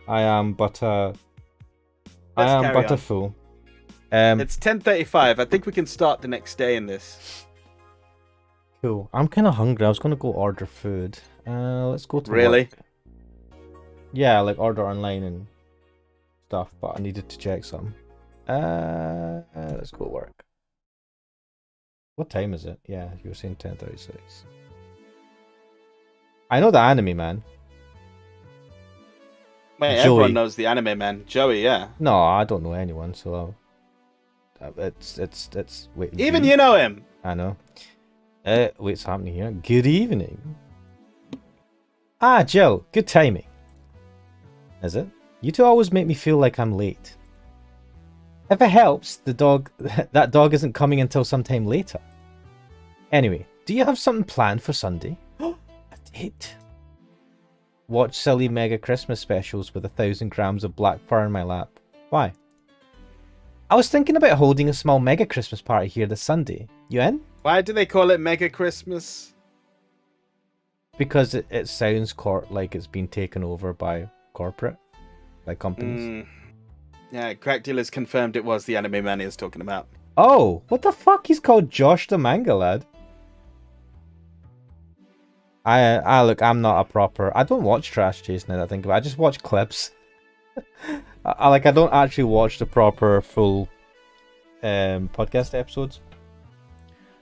I am but a fool. It's 10:35. I think we can start the next day in this. Cool. I'm kind of hungry. I was gonna go order food. Let's go to Really? work. Yeah, like order online and stuff. But I needed to check something. Let's go work. What time is it? Yeah, you were saying 10:36. I know the anime man. Wait, Joey. everyone knows the anime man. Joey, yeah. No, I don't know anyone, so it's wait. Even you know him. I know. What's happening here? Good evening. Ah, Jill, good timing. Is it? You two always make me feel like I'm late. If it helps, that dog isn't coming until sometime later. Anyway, do you have something planned for Sunday? A date. Watch silly mega Christmas specials with 1,000 grams of black fur in my lap. Why? I was thinking about holding a small mega Christmas party here this Sunday. You in? Why do they call it Mega Christmas? Because it sounds like it's been taken over by corporate, by companies. Yeah, Crack Dealers confirmed it was the anime man he was talking about. Oh, what the fuck? He's called Josh the Manga Lad. Look, I'm not a proper. I don't watch Trash Chase now that I think about it. I just watch clips. I don't actually watch the proper full podcast episodes.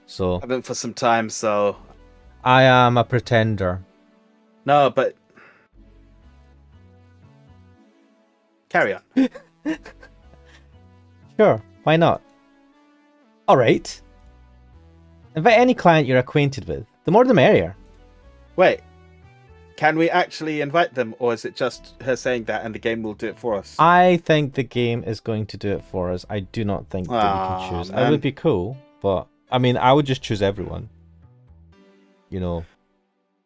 So I haven't for some time, so I am a pretender. no, but carry on. Sure, why not? Alright. Invite any client you're acquainted with. The more the merrier. Wait, can we actually invite them, or is it just her saying that and the game will do it for us? I think the game is going to do it for us. I do not think that we can choose. Man. It would be cool, but I mean, I would just choose everyone. You know,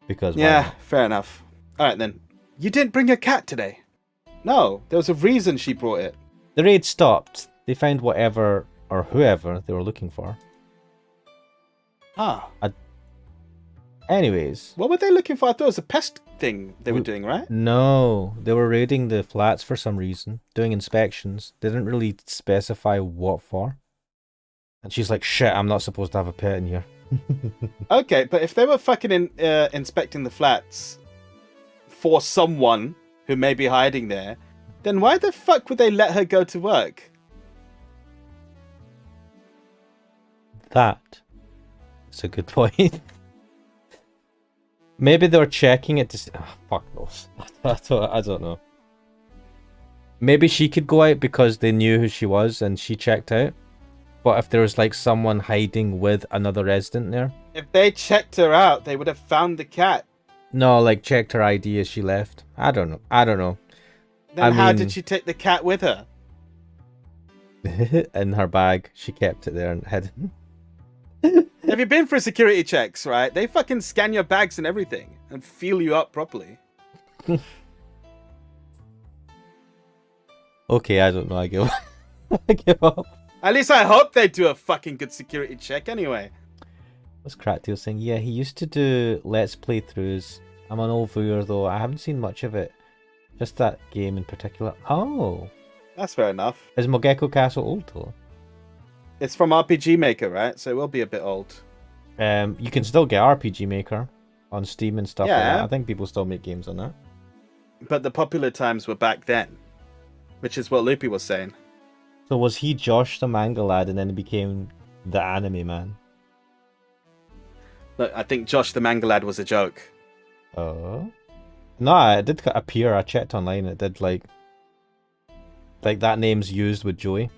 because yeah, fair enough. All right then. You didn't bring your cat today. No, there was a reason she brought it. The raid stopped. They found whatever or whoever they were looking for. Ah. Anyways. What were they looking for? I thought it was a pest thing they were doing, right? No, they were raiding the flats for some reason, doing inspections. They didn't really specify what for. And she's like, shit, I'm not supposed to have a pet in here. Okay, but if they were fucking inspecting the flats for someone who may be hiding there, then why the fuck would they let her go to work? That's a good point. Maybe they were checking it to see. Oh, fuck knows. I don't know. Maybe she could go out because they knew who she was and she checked out. But if there was like someone hiding with another resident there. If they checked her out, they would have found the cat. No, like checked her ID as she left. I don't know. Then how did she take the cat with her? In her bag. She kept it there and had. Have you been for security checks, right? They fucking scan your bags and everything and feel you up properly. Okay, I don't know. I give up. I give up. At least I hope they do a fucking good security check anyway. What's Cracktail saying? Yeah, he used to do Let's Playthroughs. I'm an old viewer though. I haven't seen much of it. Just that game in particular. Oh. That's fair enough. Is Mogeko Castle old though? It's from RPG Maker, right? So it will be a bit old. You can still get RPG Maker on Steam and stuff like Yeah. that. I think people still make games on that. But the popular times were back then. Which is what Loopy was saying. So was he Josh the manga lad and then he became the anime man? Look, I think Josh the Manga Lad was a joke. Oh. No, it did appear. I checked online. It did like that name's used with Joey.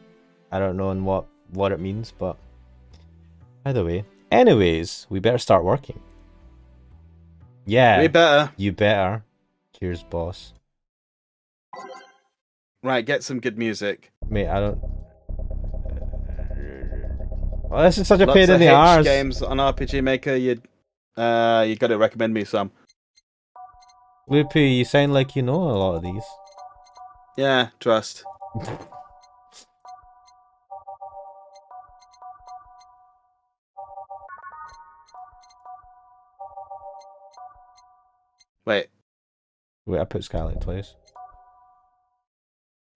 I don't know in what it means, but either way. Anyways, we better start working. Yeah. We better. You better. Cheers, boss. Right, get some good music. Mate, I don't. Well, this is such a Lots pain in of the H arse. games on RPG Maker. You got to recommend me some. Loopy, you sound like you know a lot of these. Yeah, trust. Wait, Wait, I put Skylight twice.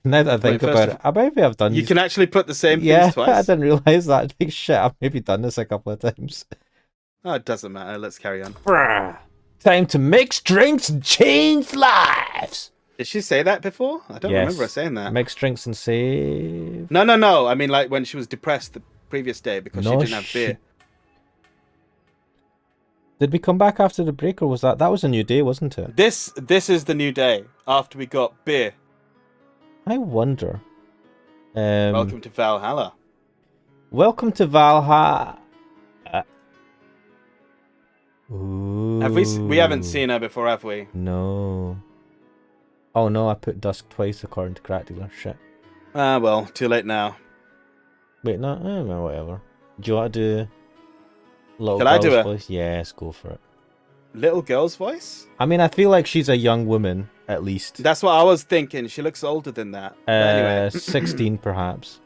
Now that I wait. think about it, maybe I've done You these. can actually put the same things Yeah, I twice. didn't realize that. Big shit, I've maybe done this a couple of times. Oh, it doesn't matter. Let's carry on. Bruh. Time to mix drinks and change lives. Did she say that before? I don't remember her saying that. Mix drinks and save. No. I mean, like when she was depressed the previous day because she No didn't have beer. Did we come back after the break, or was that was a new day, wasn't it? This is the new day after we got beer. I wonder. Welcome to Valhalla. Welcome to Valhalla. Ooh. Have we haven't seen her before, have we? No. Oh no, I put dusk twice according to Crack Dealer. Shit. Ah, well, too late now. Wait, no, whatever. Do you want to do little Shall I do girl's it? voice? Yes, go for it. Little girl's voice? I mean, I feel like she's a young woman, at least. That's what I was thinking. She looks older than that. But anyway. 16 perhaps.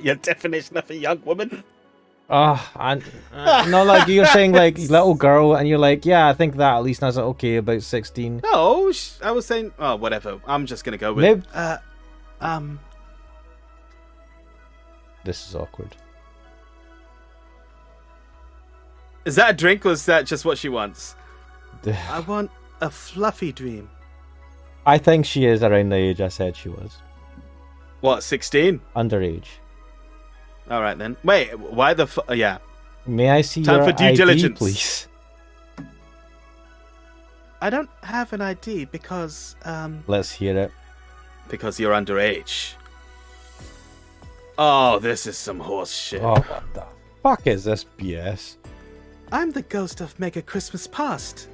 Your definition of a young woman? Oh, no, like you're saying, like little girl, and you're like, yeah, I think that at least. And I was like, okay, about 16. No, I was saying, oh, whatever. I'm just gonna go with. Maybe... This is awkward. Is that a drink or is that just what she wants? I want a fluffy dream. I think she is around the age I said she was. What, 16? Underage. All right then. Wait, why the yeah. May I see Time your for due ID, diligence, please? I don't have an ID because Let's hear it. Because you're underage. Oh, this is some horse shit. Oh, what the fuck is this BS? I'm the ghost of Mega Christmas Past.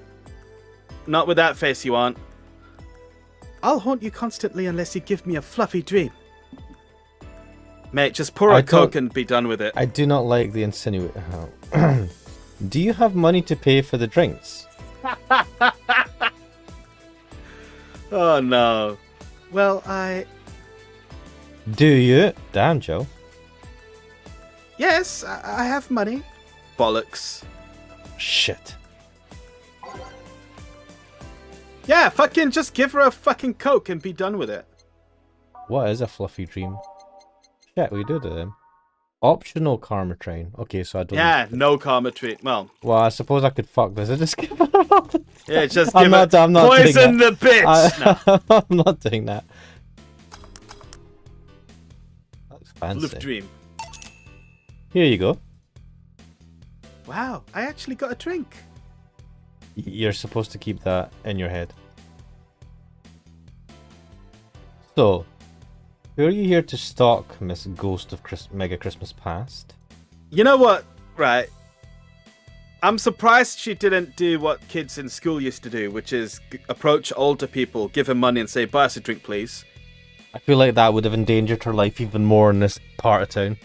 Not with that face you want. I'll haunt you constantly unless you give me a fluffy dream. Mate, just pour a Coke and be done with it. I do not like the insinuate. Do you have money to pay for the drinks? Oh no. Well, Do you? Damn, Joe. Yes, I have money. Bollocks. Shit. Yeah, fucking just give her a fucking Coke and be done with it. What is a fluffy dream? Shit, we do them. Optional karma train. Okay, so I don't. Yeah, no karma treat. Well, I suppose I could fuck this. I just give it all the... Yeah, just give I'm not poison the bitch. No. I'm not doing that. That's fancy. Floof dream. Here you go. Wow, I actually got a drink. You're supposed to keep that in your head. So, who are you here to stalk, Miss Ghost of Mega Christmas Past? You know what? Right. I'm surprised she didn't do what kids in school used to do, which is approach older people, give them money and say, buy us a drink, please. I feel like that would have endangered her life even more in this part of town.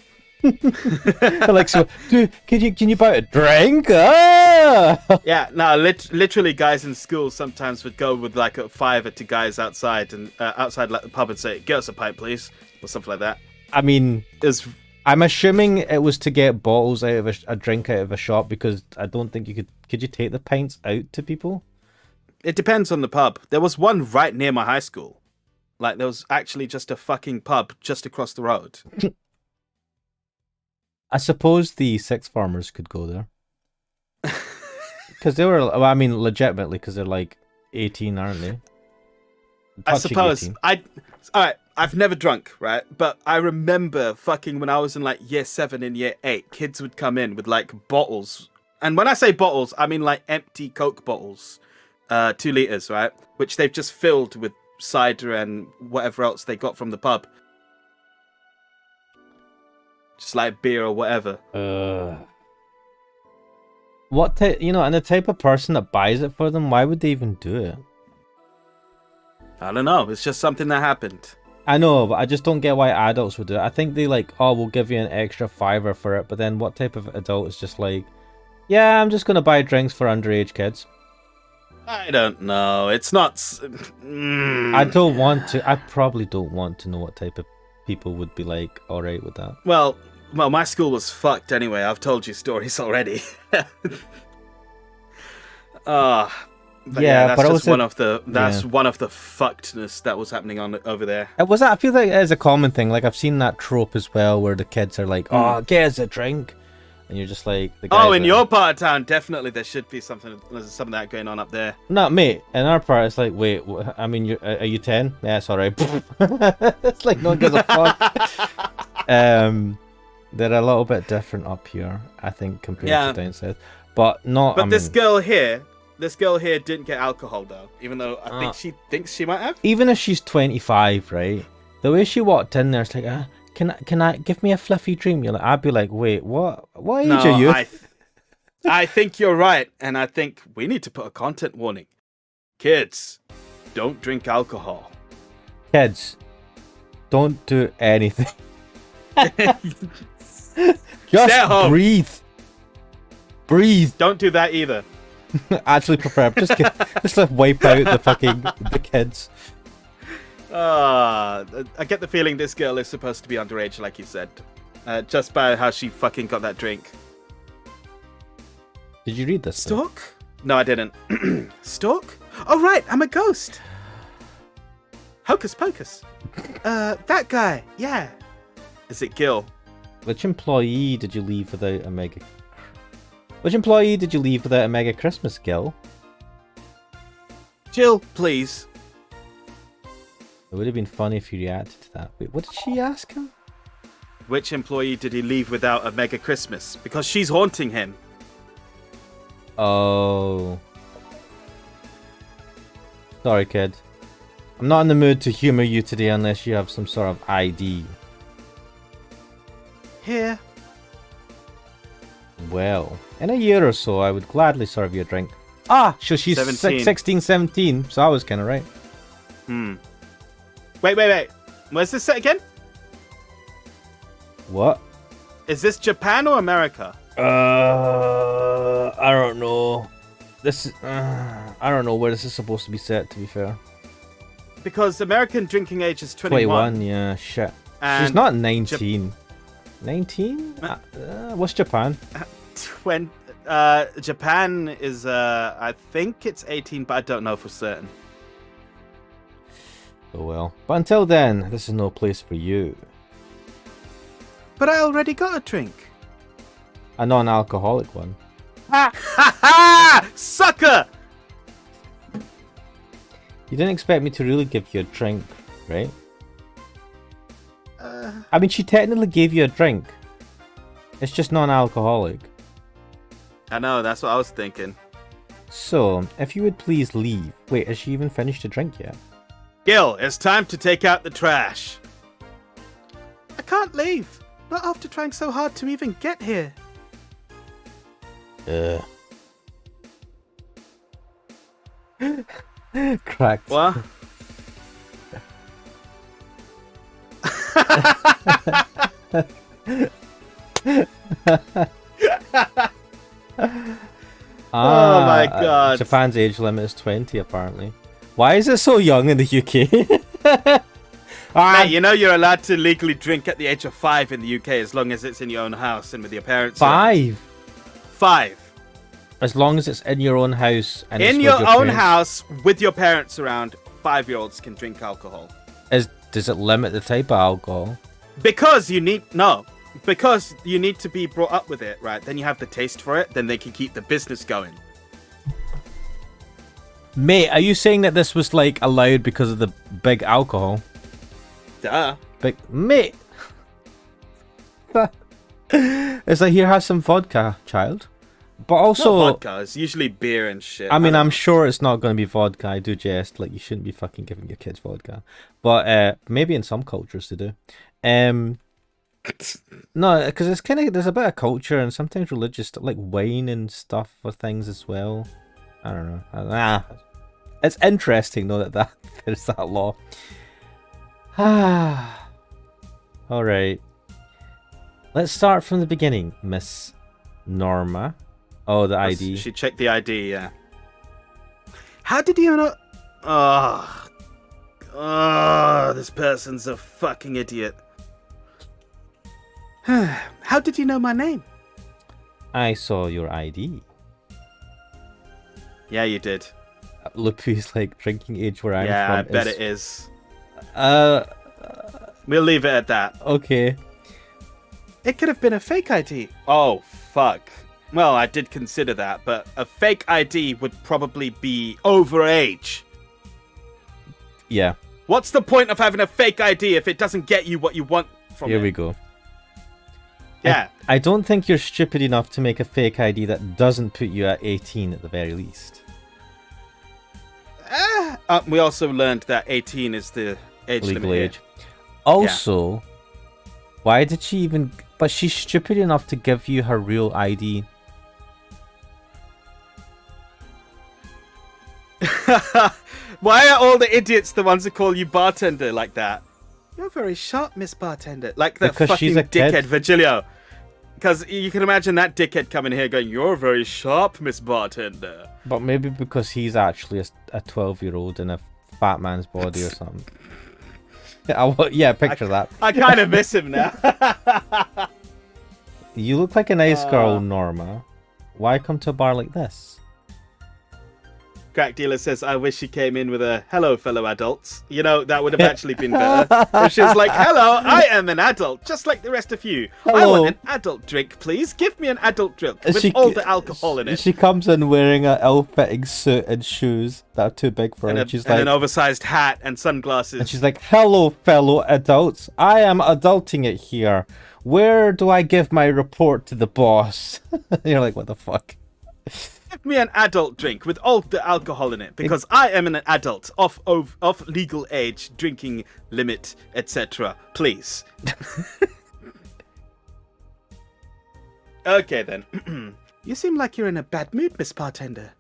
Like, so, dude, can you buy a drink? Ah! Yeah, no, literally guys in school sometimes would go with like a $5 to guys outside and outside like the pub and say, get us a pint, please, or something like that. I mean, I'm assuming it was to get bottles out of a drink out of a shop, because I don't think you could you take the pints out to people? It depends on the pub. There was one right near my high school. Like, there was actually just a fucking pub just across the road. I suppose the sixth farmers could go there. Because they were, well, I mean, legitimately, because they're like 18, aren't they? I suppose. Alright, I've never drunk, right? But I remember fucking when I was in like year 7 and year 8, kids would come in with like bottles. And when I say bottles, I mean like empty Coke bottles. 2 liters, right? Which they've just filled with cider and whatever else they got from the pub. Just like beer or whatever. What and the type of person that buys it for them, why would they even do it? I don't know. It's just something that happened. I know, but I just don't get why adults would do it. I think they like, oh, we'll give you an extra $5 for it. But then what type of adult is just like, yeah, I'm just going to buy drinks for underage kids? I don't know. It's not... I probably don't want to know what type of people would be like alright with that. Well, my school was fucked anyway. I've told you stories already. But Yeah, that's but just also one of the yeah. one of the fuckedness that was happening on over there. It was that. I feel like it is a common thing. Like I've seen that trope as well, where the kids are like, "Oh, get us a drink," and you're just like, the Oh, guys. in your part of town, definitely there should be some of that going on up there. No, mate. In our part, it's like, wait. I mean, are you 10? Yeah, it's all right. It's like no one gives a fuck. They're a little bit different up here, I think, compared to down south. But not. But this girl here didn't get alcohol though, even though I think she thinks she might have. Even if she's 25, right? The way she walked in there, it's like, can I give me a fluffy dream? You're like, I'd be like, wait, what age are you? I think you're right, and I think we need to put a content warning. Kids, don't drink alcohol. Kids, don't do anything. Just breathe. Breathe. Don't do that either. Actually, prefer just like wipe out the kids. I get the feeling this girl is supposed to be underage, like you said, just by how she fucking got that drink. Did you read this? Stalk? No, I didn't. Stalk? Oh right, I'm a ghost. Hocus pocus. That guy. Yeah. Is it Gil? Which employee did you leave without a mega? Which employee did you leave without a mega Christmas, Gil? Jill, please. It would have been funny if you reacted to that. Wait, what did she ask him? Which employee did he leave without a mega Christmas? Because she's haunting him. Oh. Sorry, kid. I'm not in the mood to humor you today unless you have some sort of ID. Here. Well, in a year or so, I would gladly serve you a drink. Ah, so she's 16, 17, so I was kind of right. Wait. Where's this set again? What? Is this Japan or America? I don't know. This is, I don't know where this is supposed to be set, to be fair. Because American drinking age is 21. 21, yeah, shit. And she's not 19. 19? What's Japan? Japan is, I think it's 18, but I don't know for certain. Oh well. But until then, this is no place for you. But I already got a drink. A non-alcoholic one. Ha ha ha! Sucker! You didn't expect me to really give you a drink, right? I mean, she technically gave you a drink. It's just non-alcoholic. I know, that's what I was thinking. So, if you would please leave. Wait, has she even finished a drink yet? Gil, it's time to take out the trash. I can't leave. Not after trying so hard to even get here. Cracked. What? Oh my god. Japan's age limit is 20 apparently. Why is it so young in the UK? Mate, you know you're allowed to legally drink at the age of 5 in the UK as long as it's in your own house and with your parents. 5? 5. As long as it's in your own house and in your own house with your parents around, 5-year-olds can drink alcohol. Does it limit the type of alcohol? Because you need to be brought up with it, right? Then you have the taste for it, then they can keep the business going. Mate, are you saying that this was like allowed because of the big alcohol? Duh. Big mate. It's like, here, have some vodka, child. But also, not vodka. It's usually beer and shit. I mean, I'm sure it's not going to be vodka. I do jest. Like, you shouldn't be fucking giving your kids vodka. But maybe in some cultures they do. No, because it's kind of, there's a bit of culture and sometimes religious stuff, like wine and stuff for things as well. I don't know. It's interesting though that there's that law. All right. Let's start from the beginning, Miss Norma. Oh, the ID. She checked the ID, yeah. How did you know? Oh, this person's a fucking idiot. How did you know my name? I saw your ID. Yeah, you did. Lupu's like drinking age where I'm Yeah, from I bet is it is. uh We'll leave it at that. okay. It could have been a fake ID. Oh, fuck. Well, I did consider that, but a fake ID would probably be overage. Yeah, What's the point of having a fake ID if it doesn't get you what you want from here it? we go. Yeah. I don't think you're stupid enough to make a fake ID that doesn't put you at 18 at the very least. We also learned that 18 is the age Legal limit. age. Also, why did she even... But she's stupid enough to give you her real ID. Why are all the idiots the ones who call you bartender like that? You're very sharp, Miss Bartender. Like that Because fucking she's a dickhead kid. Virgilio. Because you can imagine that dickhead coming here going, "You're very sharp, Miss Bartender." But maybe because he's actually a 12-year-old in a fat man's body or something. Yeah, picture that. I kind of miss him now. You look like a nice girl, Norma. Why come to a bar like this? Crack dealer says, "I wish she came in with a hello, fellow adults." You know, that would have actually been better. If she was like, "Hello, I am an adult, just like the rest of you. I Hello. want an adult drink, please. Give me an adult drink with all the alcohol in it." She comes in wearing an ill-fitting suit and shoes that are too big for her. And, She's and like, an oversized hat and sunglasses. and she's like, "Hello, fellow adults. I am adulting it here. Where do I give my report to the boss?" You're like, "What the fuck?" Give me an adult drink with all the alcohol in it, because I am an adult of legal age, drinking limit, etc. Please. Okay then. You seem like you're in a bad mood, Miss Bartender.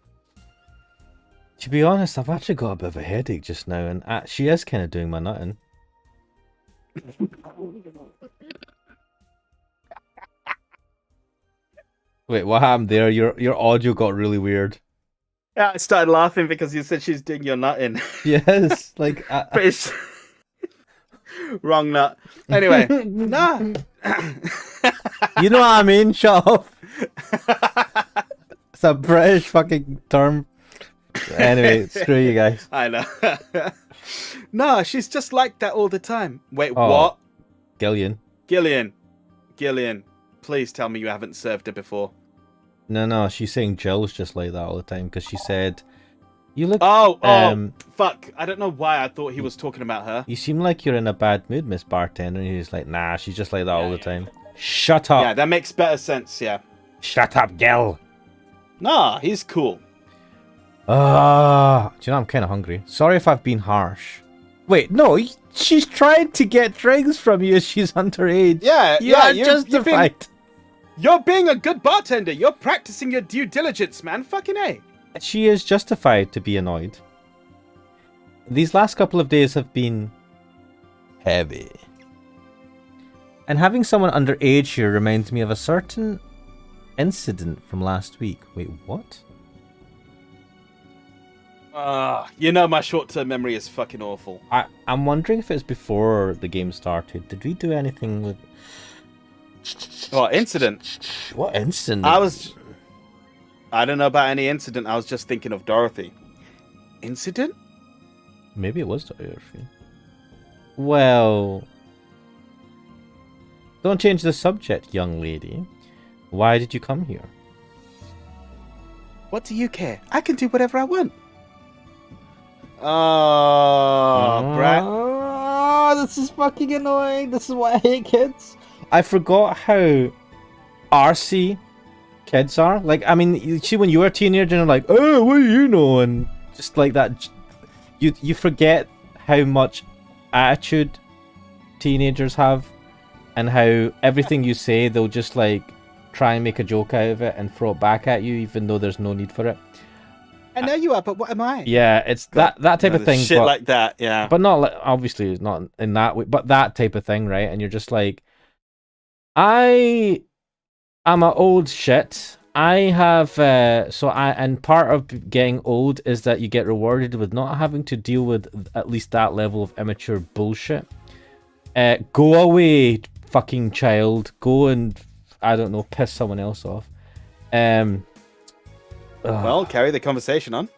To be honest, I've actually got a bit of a headache just now, and she is kind of doing my nutting. Wait, what happened there? Your audio got really weird. Yeah, I started laughing because you said she's doing your nut in. Yes, like But it's wrong nut. Anyway, nah. you know what I mean? Shut up. It's a British fucking term. Anyway, screw you guys. I know. No, she's just like that all the time. Wait, Oh. what? Gillian. Gillian, please tell me you haven't served her before. No, she's saying Jill's just like that all the time because she said, "You look. Fuck. I don't know why I thought he was talking about her. You seem like you're in a bad mood, Miss Bartender." And he's like, "Nah, she's just like that all the time." Shut up. Yeah, that makes better sense, yeah. Shut up, Gil. Nah, he's cool. Do you know I'm kind of hungry? Sorry if I've been harsh. Wait, no, she's trying to get drinks from you. She's underage. Yeah, you are justified. You're being a good bartender. You're practicing your due diligence, man. Fucking A. She is justified to be annoyed. These last couple of days have been heavy. And having someone underage here reminds me of a certain incident from last week. Wait, what? You know my short-term memory is fucking awful. I'm wondering if it's before the game started. Did we do anything with... What incident? What incident? I don't know about any incident. I was just thinking of Dorothy. Incident? Maybe it was Dorothy. Well... Don't change the subject, young lady. Why did you come here? What do you care? I can do whatever I want. Oh, brat. Oh, this is fucking annoying. This is why I hate kids. I forgot how arsey kids are. Like, I mean, you see when you were a teenager and you're like, "Oh, what do you know?" And just like that, you forget how much attitude teenagers have, and how everything you say they'll just like try and make a joke out of it and throw it back at you, even though there's no need for it. I know you are, but what am I? Yeah, it's that type of thing. Shit like that, yeah. But not like, obviously not in that way, but that type of thing, right? And you're just like, I am an old shit. I have and part of getting old is that you get rewarded with not having to deal with at least that level of immature bullshit. Go away, fucking child. Go and, I don't know, piss someone else off. Well, carry the conversation on.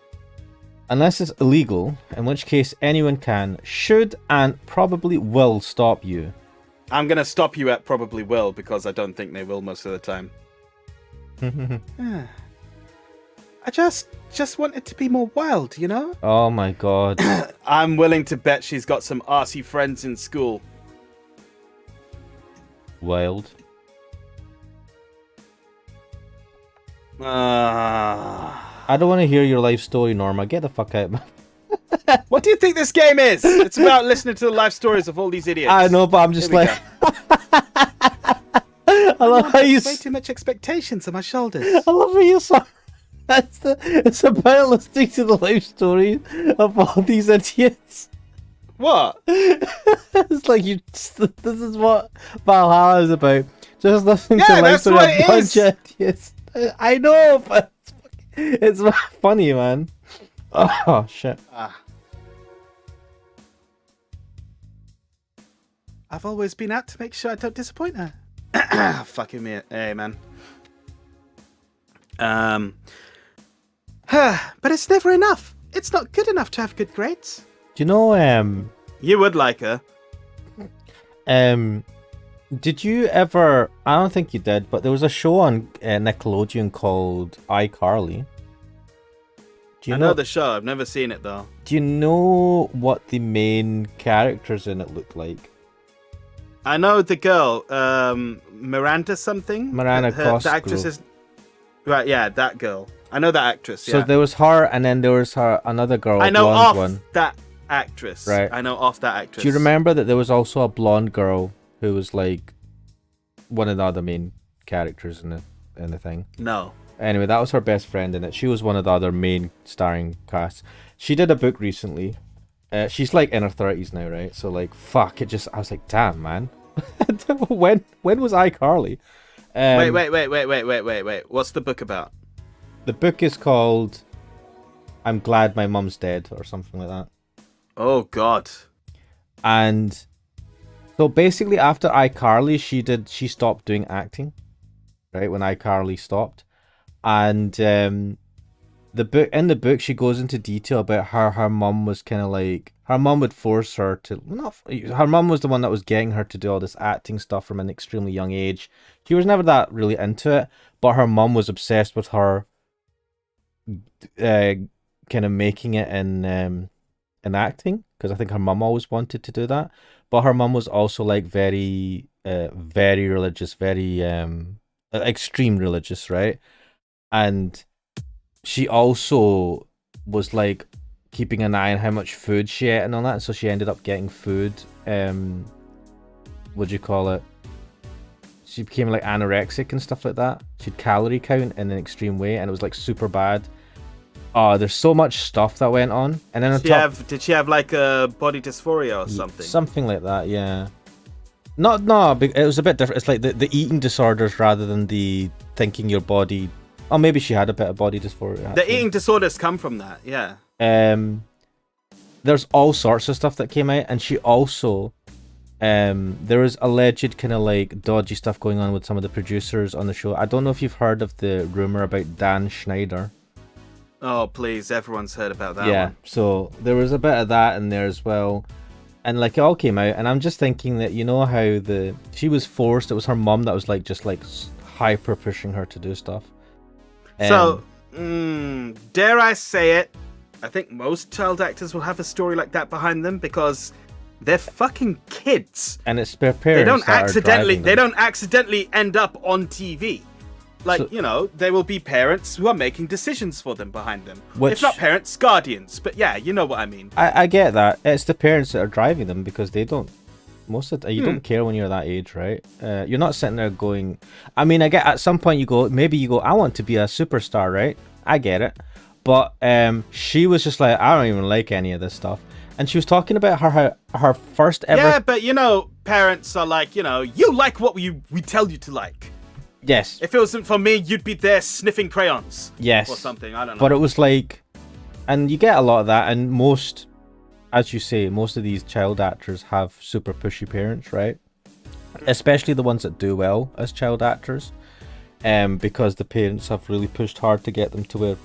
Unless it's illegal, in which case anyone can, should, and probably will stop you. I'm going to stop you at probably will, because I don't think they will most of the time. I just want it to be more wild, you know? Oh my god. I'm willing to bet she's got some arsey friends in school. Wild. I don't want to hear your life story, Norma. Get the fuck out, man. What do you think this game is? It's about listening to the life stories of all these idiots. I know, but I'm just like... I love how you... Way too much expectations on my shoulders. I love how you saw... It's about listening to the life stories of all these idiots. What? It's like you... This is what Valhalla is about. Just listening to life stories of a bunch of idiots. I know, but it's funny, man. Oh, shit. I've always been out to make sure I don't disappoint her. Fucking me. Hey, man. But it's never enough. It's not good enough to have good grades. Do you know, You would like her. Did you ever... I don't think you did, but there was a show on Nickelodeon called iCarly. Do you know the show. I've never seen it, though. Do you know what the main characters in it look like? I know the girl, Miranda something. Miranda Cosgrove. The actress is... Right, yeah, that girl. I know that actress, yeah. So there was her, and then there was another girl, I know blonde off one. that actress. Right. I know off that actress. Do you remember that there was also a blonde girl who was like one of the other main characters in the thing? No. Anyway, that was her best friend in it. She was one of the other main starring casts. She did a book recently. She's like in her 30s now, right? So like, fuck, it just... I was like, damn, man. when was iCarly? Wait. What's the book about? The book is called I'm Glad My Mum's Dead, or something like that. Oh, God. And so basically after iCarly, she stopped doing acting, right? When iCarly stopped. And in the book she goes into detail about how her mum was kind of like, her mum would force her to, her mum was the one that was getting her to do all this acting stuff from an extremely young age. She was never that really into it, but her mum was obsessed with her kind of making it in acting, because I think her mum always wanted to do that. But her mum was also like very religious, very extreme religious, right? And she also was like keeping an eye on how much food she ate and all that, so she ended up getting food, what do you call it? She became like anorexic and stuff like that. She'd calorie count in an extreme way, and it was like super bad. Oh, there's so much stuff that went on. And then did she have like a body dysphoria or something? Something like that, yeah. No, it was a bit different. It's like the eating disorders rather than the thinking your body... Oh, maybe she had a bit of body dysphoria. The eating disorders come from that, yeah. There's all sorts of stuff that came out, and she also... there was alleged kind of like dodgy stuff going on with some of the producers on the show. I don't know if you've heard of the rumor about Dan Schneider. Oh, please, everyone's heard about that Yeah, one. so there was a bit of that in there as well. And like it all came out, and I'm just thinking that, you know how she was forced, it was her mum that was like just like hyper pushing her to do stuff. So, dare I say it, I think most child actors will have a story like that behind them, because they're fucking kids. And it's their parents they don't accidentally end up on TV. Like, so, you know, there will be parents who are making decisions for them behind them. If not parents, guardians. But yeah, you know what I mean. I get that. It's the parents that are driving them, because they don't... Most of the, you don't care when you're that age, right? You're not sitting there going... I mean, I get at some point maybe you go, I want to be a superstar, right? I get it. But she was just like, I don't even like any of this stuff. And she was talking about her first ever... Yeah, but you know, parents are like, you know, you like what we tell you to like. Yes. If it wasn't for me, you'd be there sniffing crayons. Yes. Or something, I don't know. But it was like... And you get a lot of that, and most... As you say, most of these child actors have super pushy parents, right? Especially the ones that do well as child actors. Because the parents have really pushed hard to get them to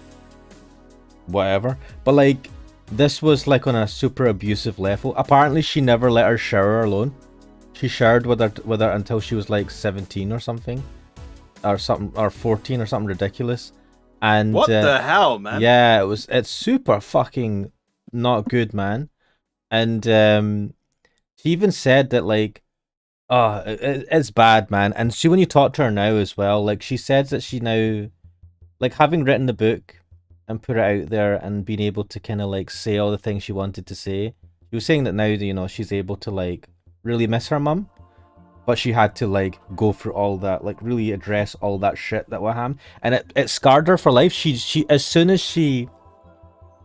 whatever. But like, this was like on a super abusive level. Apparently, she never let her shower alone. She shared with her until she was like 17 or something, or 14 or something ridiculous. And What the hell, man? yeah, it's super fucking not good, man. And she even said that like, oh, it's bad, man. And see, when you talk to her now as well, like she says that she now, like having written the book and put it out there and being able to kind of like say all the things she wanted to say. She was saying that now, you know, she's able to like really miss her mum, but she had to like go through all that, like really address all that shit that what happened, and it scarred her for life. She as soon as she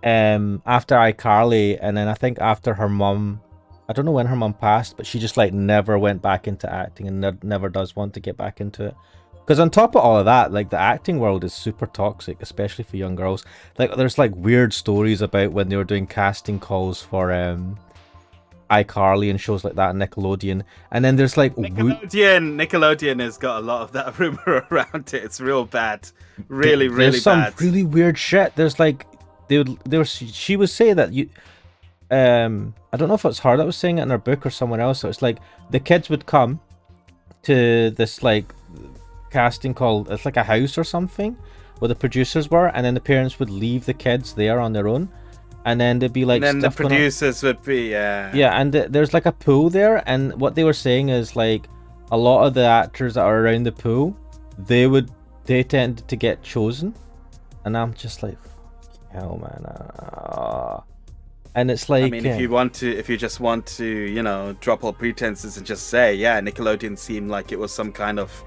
after iCarly, and then I think after her mum, I don't know when her mum passed, but she just like never went back into acting and never does want to get back into it. Because on top of all of that, like the acting world is super toxic, especially for young girls. Like there's like weird stories about when they were doing casting calls for iCarly and shows like that, Nickelodeon, and then there's like Nickelodeon has got a lot of that rumor around it. It's real bad, really there's some bad. really weird shit. There's like she would say that you I don't know if it's her that was saying it in her book or someone else. So it's like the kids would come to this like casting called, it's like a house or something where the producers were, and then the parents would leave the kids there on their own, and then they'd be like, and then the producers would be and there's like a pool there, and what they were saying is like a lot of the actors that are around the pool, they tended to get chosen, and I'm just like, hell, man. And it's like, I mean, if you just want to, you know, drop all pretenses and just say, yeah, Nickelodeon seemed like it was some kind of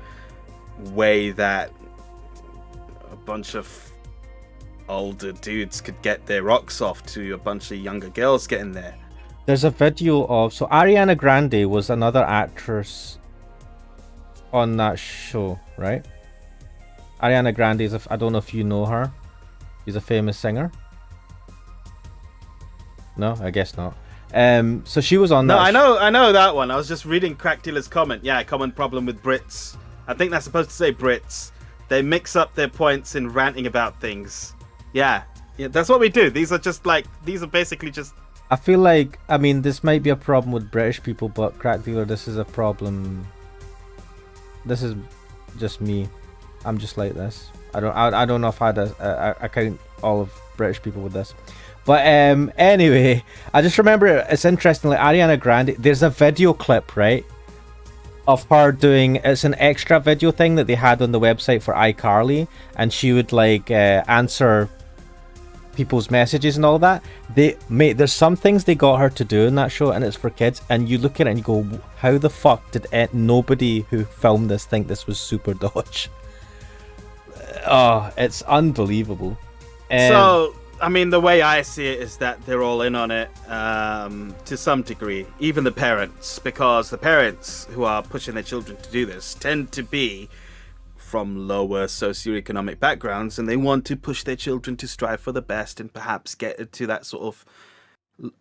way that a bunch of older dudes could get their rocks off to a bunch of younger girls getting there. There's a video of, so Ariana Grande was another actress on that show, right? Ariana Grande is I don't know if you know her. She's a famous singer. No, I guess not. So she was on that. No, I know that one. I was just reading Crack Dealer's comment. Yeah, common problem with Brits. I think that's supposed to say Brits. They mix up their points in ranting about things. Yeah, that's what we do. These are basically just... I feel like, I mean, this might be a problem with British people, but Crack Dealer, this is a problem. This is just me. I'm just like this. I don't know if I'd account all of British people with this. But anyway, I just remember it's interesting, like Ariana Grande, there's a video clip, right, of her doing, it's an extra video thing that they had on the website for iCarly, and she would like answer people's messages and all that. There's some things they got her to do in that show, and it's for kids, and you look at it and you go, how the fuck did nobody who filmed this think this was super dodge? Oh, it's unbelievable. So I mean, the way I see it is that they're all in on it to some degree, even the parents, because the parents who are pushing their children to do this tend to be from lower socioeconomic backgrounds, and they want to push their children to strive for the best and perhaps get to that sort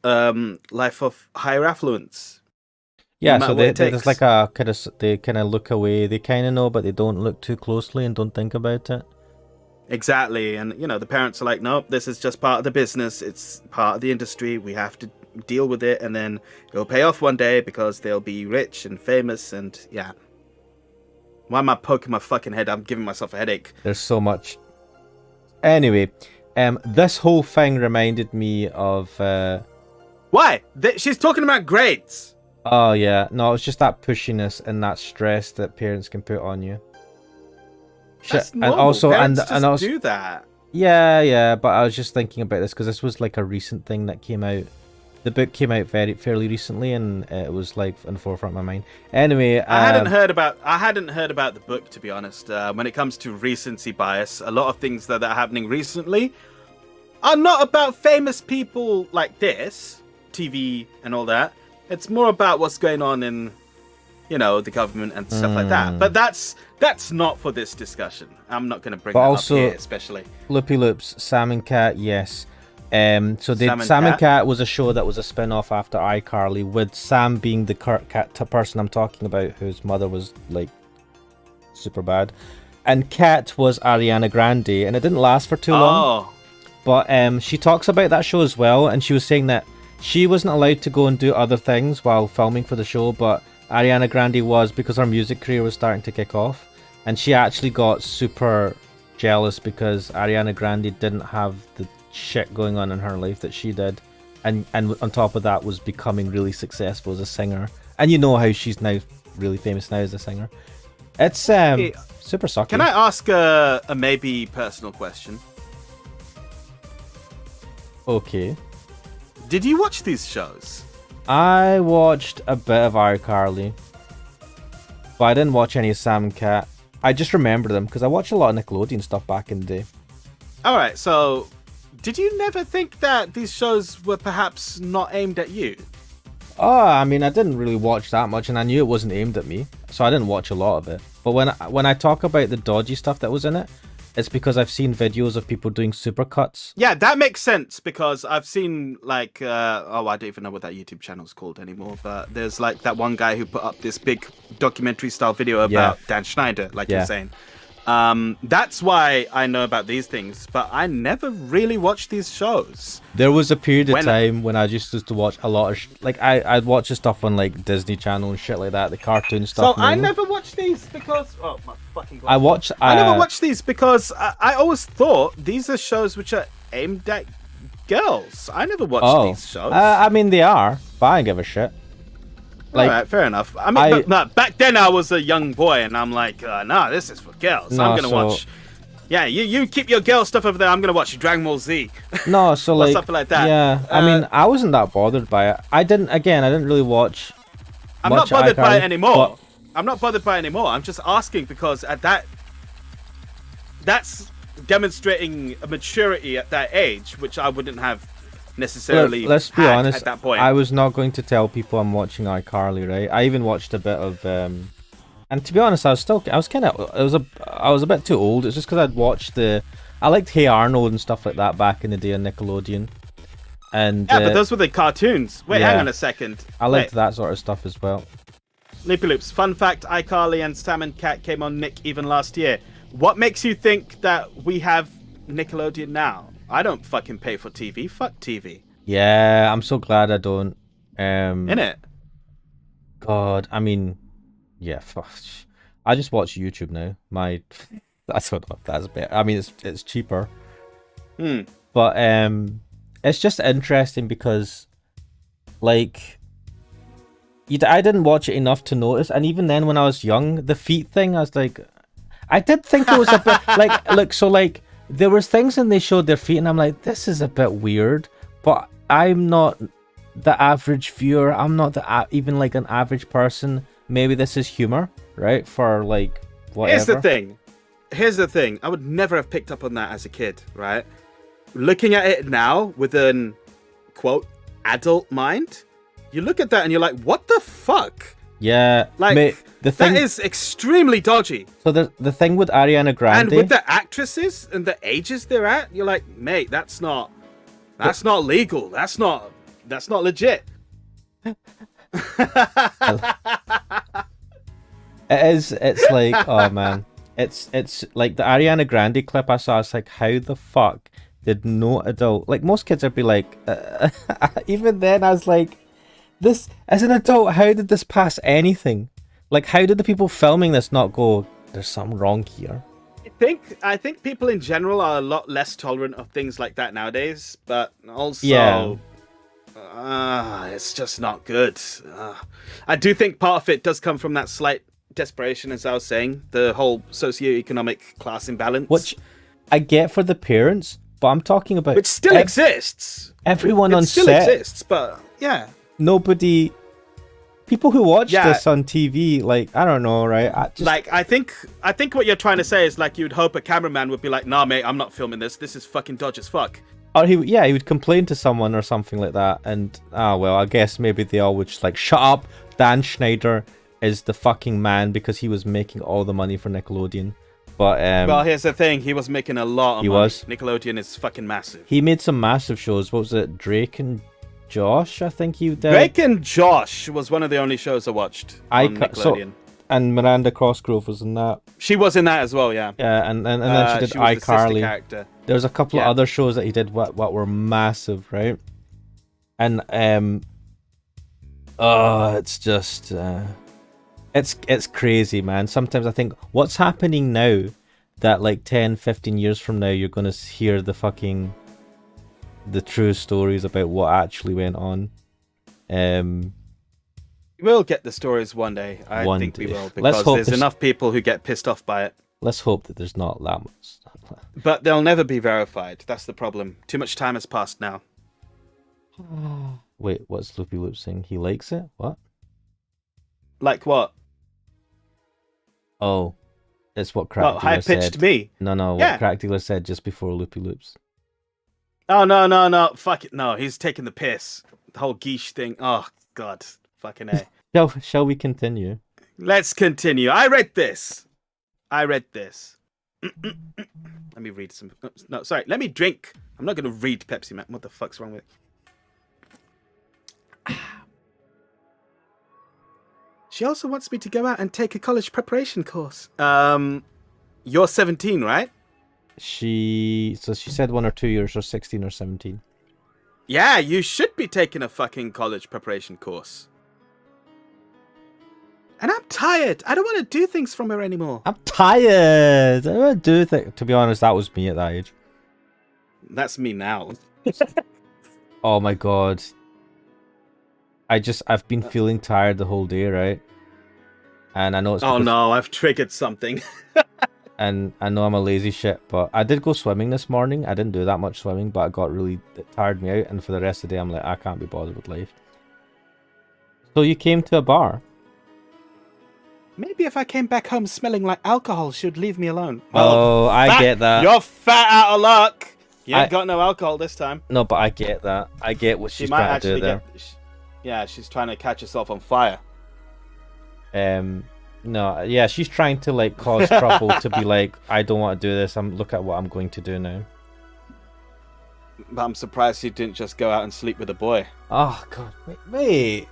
of life of higher affluence. Yeah, so there's like a kind of, they kind of look away, they kind of know, but they don't look too closely and don't think about it. Exactly, and you know, the parents are like, nope, this is just part of the business, it's part of the industry, we have to deal with it, and then it'll pay off one day because they'll be rich and famous, and yeah. Why am I poking my fucking head? I'm giving myself a headache. There's so much. Anyway, this whole thing reminded me of... Why? She's talking about grades! Oh yeah, no, it's just that pushiness and that stress that parents can put on you. That's normal. And also, parents and also do that. Yeah, but I was just thinking about this because this was like a recent thing that came out. The book came out fairly recently, and it was like in the forefront of my mind. Anyway, I hadn't heard about the book, to be honest. When it comes to recency bias, a lot of things that are happening recently are not about famous people like this, TV and all that. It's more about what's going on in, you know, the government and stuff like that. But that's not for this discussion. I'm not going to bring that also, up here, especially. Loopy Loops, Sam and Cat, yes. So Sam and Cat was a show that was a spin-off after iCarly, with Sam being the person I'm talking about, whose mother was like super bad, and Cat was Ariana Grande, and it didn't last for too long. But she talks about that show as well, and she was saying that she wasn't allowed to go and do other things while filming for the show, but Ariana Grande was, because her music career was starting to kick off. And she actually got super jealous because Ariana Grande didn't have the shit going on in her life that she did. And on top of that was becoming really successful as a singer. And you know how she's now really famous now as a singer. It's super sucky. Can I ask a maybe personal question? Okay. Did you watch these shows? I watched a bit of iCarly, but I didn't watch any of Sam and Cat. I just remember them because I watched a lot of Nickelodeon stuff back in the day. Alright, so did you never think that these shows were perhaps not aimed at you? Oh, I mean, I didn't really watch that much, and I knew it wasn't aimed at me, so I didn't watch a lot of it. But when I talk about the dodgy stuff that was in it, it's because I've seen videos of people doing supercuts. Yeah, that makes sense because I've seen like I don't even know what that YouTube channel is called anymore, but there's like that one guy who put up this big documentary style video about Dan Schneider, like you're saying. That's why I know about these things, but I never really watched these shows. There was a period of time when I just used to watch a lot of I'd watch the stuff on like Disney Channel and shit like that, the cartoon stuff. So I never watched these because my fucking glasses. I never watched these because I always thought these are shows which are aimed at girls. I never watched these shows. I mean they are, but I don't give a shit. Like, all right, fair enough. I mean, but back then I was a young boy, and I'm like, nah, this is for girls. I'm gonna watch. Yeah, you keep your girl stuff over there. I'm gonna watch Dragon Ball Z. No, so like something like that. Yeah, I mean, I wasn't that bothered by it. I didn't really watch. I'm not bothered by it anymore. I'm not bothered by it anymore. I'm just asking because at that's demonstrating a maturity at that age, which I wouldn't have necessarily. Let's be honest. At that point, I was not going to tell people I'm watching iCarly, right? I even watched a bit of, and to be honest, I was a bit too old. It's just because I'd watched I liked Hey Arnold and stuff like that back in the day on Nickelodeon. And but those were the cartoons. Wait, hang on a second. I liked that sort of stuff as well. Loopy Loops. Fun fact: iCarly and Sam and Cat came on Nick even last year. What makes you think that we have Nickelodeon now? I don't fucking pay for TV. Fuck TV. Yeah, I'm so glad I don't. Innit? God, I mean, yeah, fuck. I just watch YouTube now. I don't know if that's better. I mean, it's cheaper. But it's just interesting because, like, I didn't watch it enough to notice, and even then, when I was young, the feet thing, I was like, I did think it was a bit like, look, so like. There was things and they showed their feet and I'm like, this is a bit weird, but I'm not the average viewer. I'm not even like an average person. Maybe this is humor, right? For like whatever. Here's the thing. I would never have picked up on that as a kid, right? Looking at it now with an quote adult mind, you look at that and you're like, what the fuck? Yeah, like mate, that is extremely dodgy. So the thing with Ariana Grande and with the actresses and the ages they're at, you're like, mate, that's not legal. That's not legit. It is. It's like, oh man, it's like the Ariana Grande clip I saw. It's like, how the fuck did no adult, like most kids would be like, even then I was like, this, as an adult, how did this pass anything? Like, how did the people filming this not go, there's something wrong here? I think people in general are a lot less tolerant of things like that nowadays, but also, it's just not good. I do think part of it does come from that slight desperation, as I was saying, the whole socioeconomic class imbalance. Which I get for the parents, but I'm talking about... Which still exists. Everyone on set... It still exists, but yeah. Nobody... People who watch this on TV, like, I don't know, right? I think what you're trying to say is, like, you'd hope a cameraman would be like, nah, mate, I'm not filming this. This is fucking dodge as fuck. Or he would complain to someone or something like that, and, well, I guess maybe they all would just, like, shut up, Dan Schneider is the fucking man because he was making all the money for Nickelodeon. But well, here's the thing, he was making a lot of money. Was. Nickelodeon is fucking massive. He made some massive shows. What was it? Drake and Josh, I think he did. Drake and Josh was one of the only shows I watched on Nickelodeon. And Miranda Cosgrove was in that. She was in that as well, yeah. Yeah, and then she did She was the sister iCarly. character. There was a couple of Yeah. other shows that he did what were massive, right? And it's just it's crazy, man. Sometimes I think what's happening now that like 10, 15 years from now you're gonna hear the true stories about what actually went on. We'll get the stories one day. I One think we day. will, Let's because hope there's this- enough people who get pissed off by it. Let's hope that there's not that much. But they'll never be verified. That's the problem. Too much time has passed now. Wait, what's Loopy Loop saying? He likes it? What? Like what? Oh, it's what Crack Well, Dealer high pitched said. me. No, what Yeah. Crack Dealer said just before Loopy Loops. Oh no! Fuck it! No, he's taking the piss. The whole geesh thing. Oh god, fucking a. Shall we continue? Let's continue. I read this. Let me read some. No, sorry. Let me drink. I'm not gonna read Pepsi Man. What the fuck's wrong with it? She also wants me to go out and take a college preparation course. You're 17, right? She said 1 or 2 years, or 16 or 17. Yeah, you should be taking a fucking college preparation course. And I'm tired. I don't want to do things from her anymore. I'm tired. I don't do things. To be honest, that was me at that age. That's me now. Oh my god. I've been feeling tired the whole day, right? And I know it's Oh because- no, I've triggered something. And I know I'm a lazy shit, but I did go swimming this morning. I didn't do that much swimming, but it tired me out, and for the rest of the day I'm like, I can't be bothered with life. So you came to a bar? Maybe if I came back home smelling like alcohol, she'd leave me alone. Oh, I get that. You're fat out of luck. You ain't got no alcohol this time. No, but I get that. I get what She she's might trying to do actually there. Yeah, she's trying to catch herself on fire. No, yeah, she's trying to like cause trouble to be like, I don't want to do this. Look at what I'm going to do now. But I'm surprised she didn't just go out and sleep with a boy. Oh god, wait.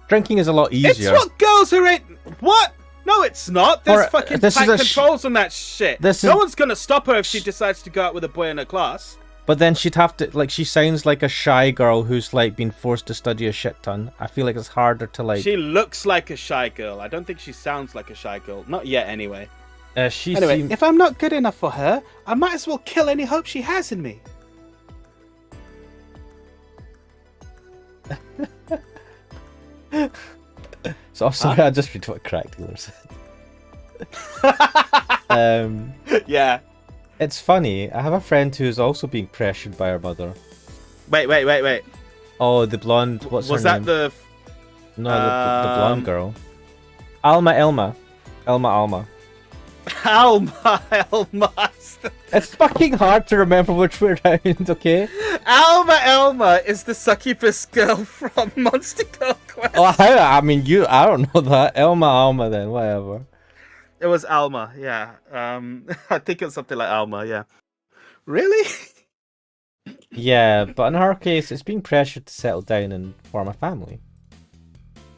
Drinking is a lot easier. It's what girls are in. What? No, it's not. There's fucking this tight is a controls on that shit. No one's gonna stop her if she decides to go out with a boy in her class. But then she'd have to, like, she sounds like a shy girl who's like been forced to study a shit ton. I feel like it's harder to like. She looks like a shy girl. I don't think she sounds like a shy girl. Not yet, anyway. Anyway, If I'm not good enough for her, I might as well kill any hope she has in me. So sorry, I just read what Crack Dealer said. Yeah. It's funny. I have a friend who's also being pressured by her mother. Wait. Oh, the blonde. What's Was her that name? the? No, the blonde girl. Alma. Alma. It's fucking hard to remember which way around. Okay. Alma is the succubus girl from Monster Girl Quest. Oh, how? I mean, I don't know that. Alma. Then whatever. It was Alma, yeah. I think it was something like Alma, yeah. Really? Yeah, but in her case, it's being pressured to settle down and form a family.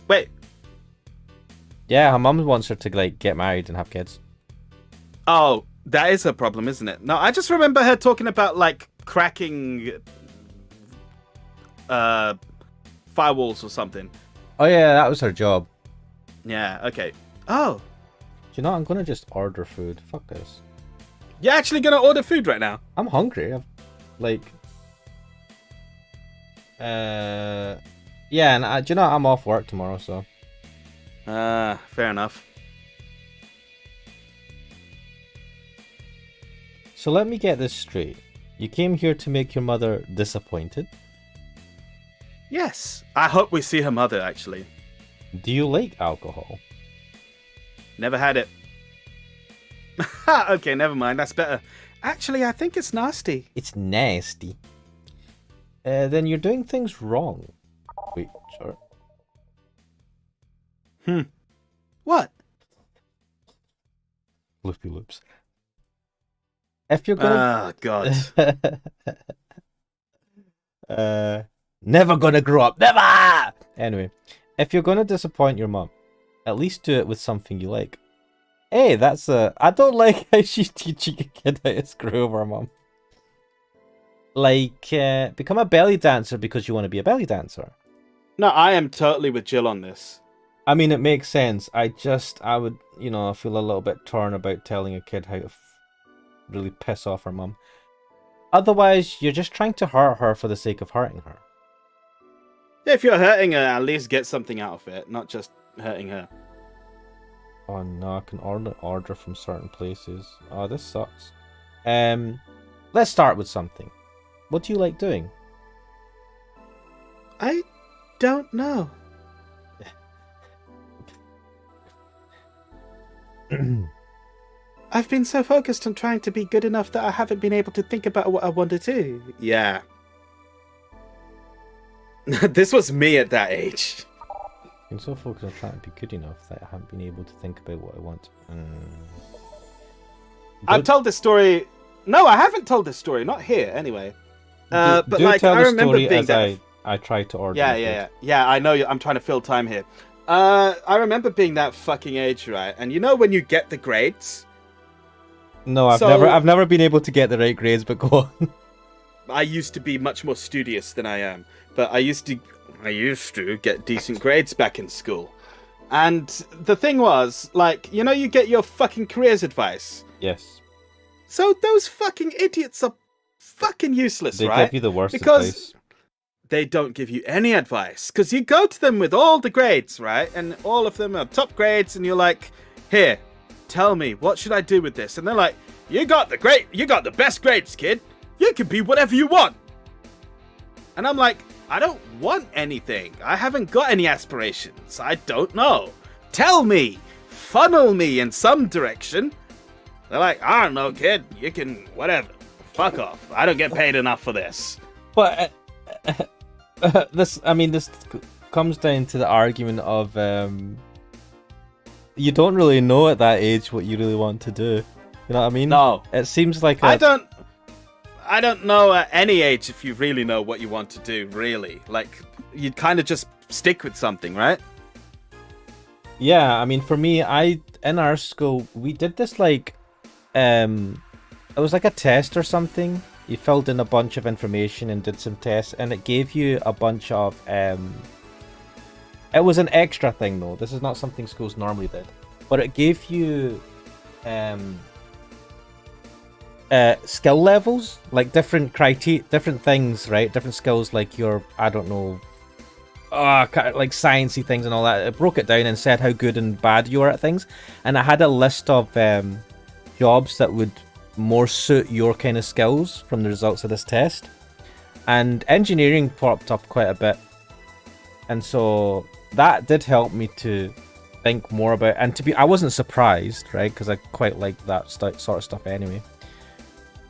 Wait. Yeah, her mum wants her to like get married and have kids. Oh, that is a problem, isn't it? No, I just remember her talking about like cracking firewalls or something. Oh yeah, that was her job. Yeah, okay. Oh, You know, I'm gonna just order food. Fuck this. you're actually gonna order food right now? I'm hungry. Yeah, and do you know I'm off work tomorrow, so. Fair enough. So let me get this straight. You came here to make your mother disappointed? Yes, I hope we see her mother, actually. Do you like alcohol? Never had it. Okay, never mind, that's better. Actually, I think it's nasty. It's nasty. Then you're doing things wrong. Wait, sorry. What? Loopy loops. If you're gonna... Oh, God. Never gonna grow up. Never! Anyway, if you're gonna disappoint your mum, At least do it with something you like. Hey, that's a. I don't like how she's teaching a kid how to screw over mum. Like, become a belly dancer because you want to be a belly dancer. No, I am totally with Jill on this. I mean, it makes sense. I would, I feel a little bit torn about telling a kid how to really piss off her mum. Otherwise, you're just trying to hurt her for the sake of hurting her. Yeah, if you're hurting her, at least get something out of it, not just hurting her. Oh no, I can order from certain places. Oh, this sucks. Let's start with something. What do you like doing? I don't know. I've been so focused on trying to be good enough that I haven't been able to think about what I want to do. Yeah. This was me at that age. I'm so focused on trying to be good enough that I haven't been able to think about what I want. I've told this story. No, I haven't told this story. Not here, anyway. But like, tell I the remember story being as that. I tried to order. Yeah. I know. I'm trying to fill time here. I remember being that fucking age, right? And you know when you get the grades. No, I've never been able to get the right grades, but go on. I used to be much more studious than I am, but I used to get decent grades back in school. And the thing was, like, you get your fucking careers advice. Yes. So those fucking idiots are fucking useless, they right? They give you the worst advice. They don't give you any advice. Because you go to them with all the grades, right? And all of them are top grades, and you're like, here, tell me, what should I do with this? And they're like, you got the best grades, kid. You can be whatever you want. And I'm like, I don't want anything. I haven't got any aspirations. I don't know. Tell me. Funnel me in some direction. They're like, I don't know, kid. You can, whatever. Fuck off. I don't get paid enough for this. But this comes down to the argument of you don't really know at that age what you really want to do. You know what I mean? No. It seems like I don't know at any age if you really know what you want to do, really. Like, you'd kind of just stick with something, right? Yeah, I mean, for me, in our school, we did this, like, it was like a test or something. You filled in a bunch of information and did some tests, and it gave you a bunch of, it was an extra thing, though. This is not something schools normally did. But it gave you, skill levels, like different things, right? Different skills, like your, I don't know, like sciencey things and all that. It broke it down and said how good and bad you are at things, and it had a list of jobs that would more suit your kind of skills from the results of this test. And engineering popped up quite a bit, and so that did help me to think more about. And I wasn't surprised, right? Because I quite like that sort of stuff anyway.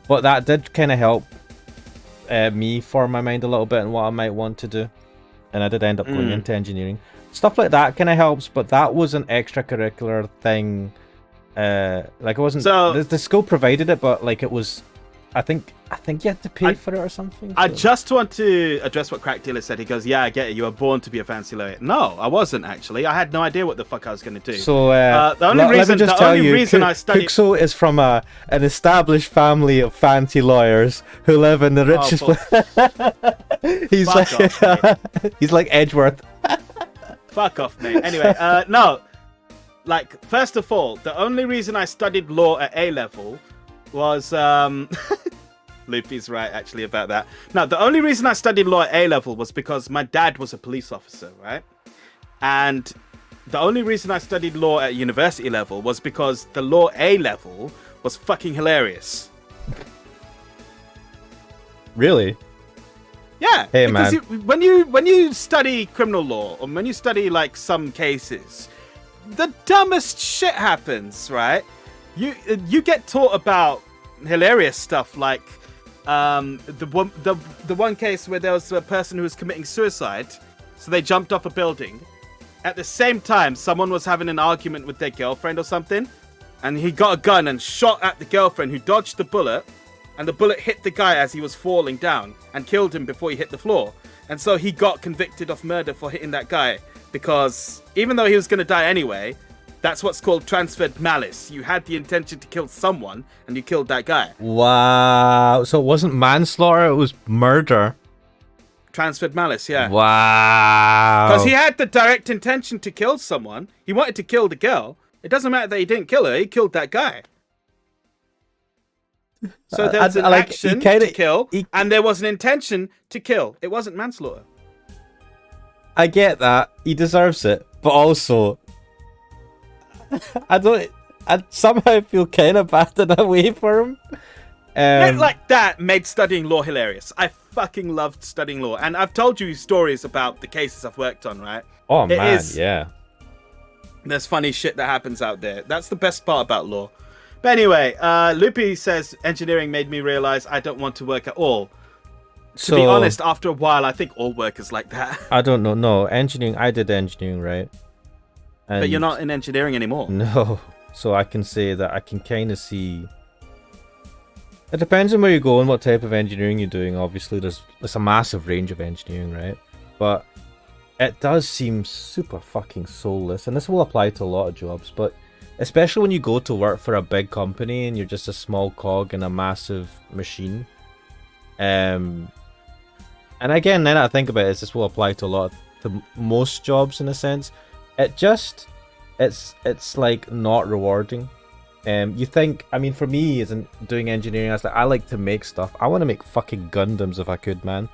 But that did kind of help me form my mind a little bit on what I might want to do. And I did end up going into engineering. Stuff like that kind of helps, but that was an extracurricular thing. Like, it wasn't... So, the school provided it, but like it was... I think you had to pay for it or something. I just want to address what Crack Dealer said. He goes, yeah, I get it. You were born to be a fancy lawyer. No, I wasn't, actually. I had no idea what the fuck I was going to do. So, the only reason I studied... Kuxo is from an established family of fancy lawyers who live in the richest... He's like Edgeworth. Fuck off, mate. Anyway, no. Like, first of all, the only reason I studied law at A-level was... Loopy's right, actually, about that. No, the only reason I studied law at A-level was because my dad was a police officer, right? And the only reason I studied law at university level was because the law A-level was fucking hilarious. Really? Yeah. Hey, because man. When you study criminal law, or when you study, like, some cases, the dumbest shit happens, right? You get taught about hilarious stuff, like the one case where there was a person who was committing suicide, so they jumped off a building. At the same time, someone was having an argument with their girlfriend or something, and he got a gun and shot at the girlfriend, who dodged the bullet, and the bullet hit the guy as he was falling down and killed him before he hit the floor. And so he got convicted of murder for hitting that guy. because even though he was going to die anyway, that's what's called transferred malice. You had the intention to kill someone, and you killed that guy. Wow. So it wasn't manslaughter, it was murder. Transferred malice, yeah. Wow. Because he had the direct intention to kill someone. He wanted to kill the girl. It doesn't matter that he didn't kill her. He killed that guy. So there's an action to kill, and there was an intention to kill. It wasn't manslaughter. I get that. He deserves it. But also, I somehow feel kind of bad in a way for him. Like that made studying law hilarious. I fucking loved studying law. And I've told you stories about the cases I've worked on, right? Oh, man, yeah. There's funny shit that happens out there. That's the best part about law. But anyway, Loopy says, engineering made me realize I don't want to work at all. To be honest, after a while, I think all work is like that. I don't know. No, engineering, I did engineering, right? And but you're not in engineering anymore. No. So I can say that I can kind of see... It depends on where you go and what type of engineering you're doing. Obviously, there's a massive range of engineering, right? But it does seem super fucking soulless. And this will apply to a lot of jobs, but especially when you go to work for a big company and you're just a small cog in a massive machine. And again, then I think about it, this will apply to most jobs in a sense. It's like not rewarding. You think, I mean, for me, as in doing engineering, I like to make stuff. I want to make fucking Gundams if I could, man.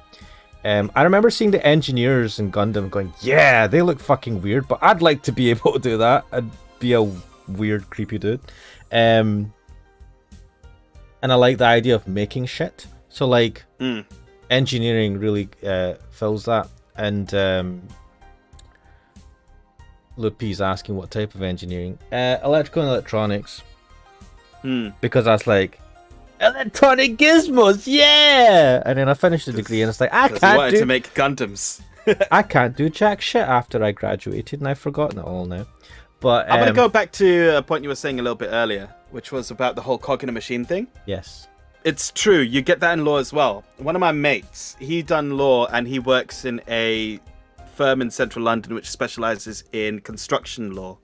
I remember seeing the engineers in Gundam going, yeah, they look fucking weird, but I'd like to be able to do that. I'd be a weird, creepy dude. And I like the idea of making shit. So, like, engineering really fills that. And Loopy's asking what type of engineering. Electrical and electronics. Because I was like, electronic gizmos, yeah! And then I finished the degree and it's like, I wanted to make Gundams. I can't do jack shit after I graduated, and I've forgotten it all now. But I'm going to go back to a point you were saying a little bit earlier, which was about the whole cog in a machine thing. Yes. It's true. You get that in law as well. One of my mates, he done law and he works in a firm in central London which specializes in construction law.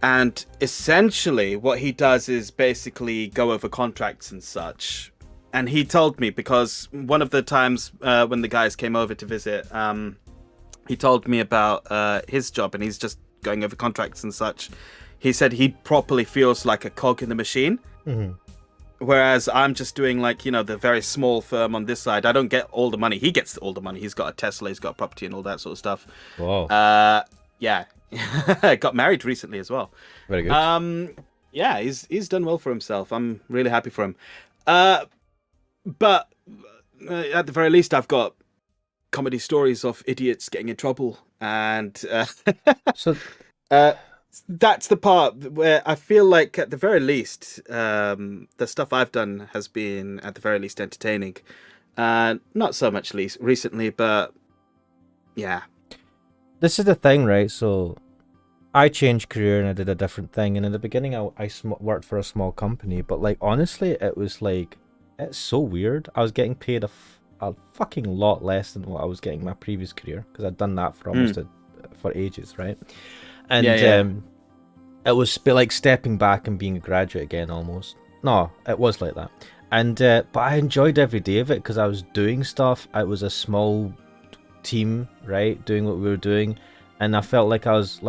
And essentially what he does is basically go over contracts and such. And he told me, because one of the times when the guys came over to visit, he told me about his job, and he's just going over contracts and such. He said he properly feels like a cog in the machine. Mm-hmm. Whereas I'm just doing, like, you know, the very small firm on this side. I don't get all the money. He gets all the money. He's got a Tesla, he's got a property and all that sort of stuff. Wow. Yeah. Got married recently as well. Very good. Yeah, he's done well for himself. I'm really happy for him. But at the very least, I've got comedy stories of idiots getting in trouble, and so that's the part where I feel like, at the very least, the stuff I've done has been, at the very least, entertaining. Not so much recently, but yeah. This is the thing, right? So I changed career and I did a different thing. And in the beginning, I worked for a small company. But, like, honestly, it was like, it's so weird. I was getting paid a fucking lot less than what I was getting in my previous career, because I'd done that for almost for ages, right? And it was like stepping back and being a graduate again, almost. No, it was like that. And but I enjoyed every day of it because I was doing stuff. It was a small team, right, doing what we were doing, and I felt like I was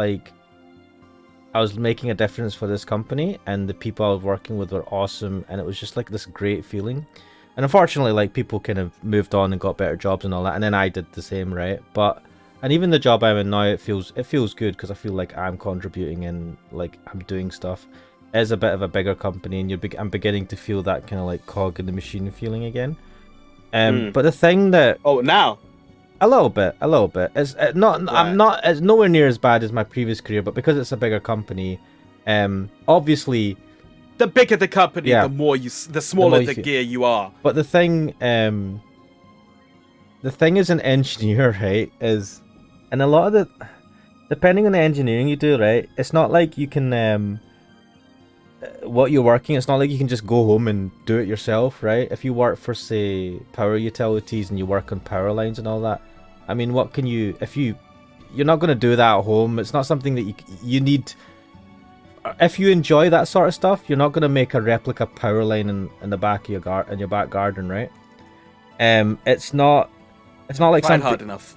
making a difference for this company, and the people I was working with were awesome, and it was just like this great feeling. And unfortunately, like, people kind of moved on and got better jobs and all that, and then I did the same, right? And even the job I'm in now, it feels good because I feel like I'm contributing and, like, I'm doing stuff. It is a bit of a bigger company, and I'm beginning to feel that kind of like cog in the machine feeling again. But the thing that now. A little bit. It's not. Right. I'm not. It's nowhere near as bad as my previous career, but because it's a bigger company, obviously, the bigger the company, the smaller the gear you are. But the thing as an engineer, right, is, and a lot of the, depending on the engineering you do, right, it's not like you can what you're working. It's not like you can just go home and do it yourself, right? If you work for, say, power utilities and you work on power lines and all that, I mean, what can you, if you you're not going to do that at home. It's not something that you need. If you enjoy that sort of stuff, you're not going to make a replica power line in the back of your back garden, right? It's not like Tried something hard enough.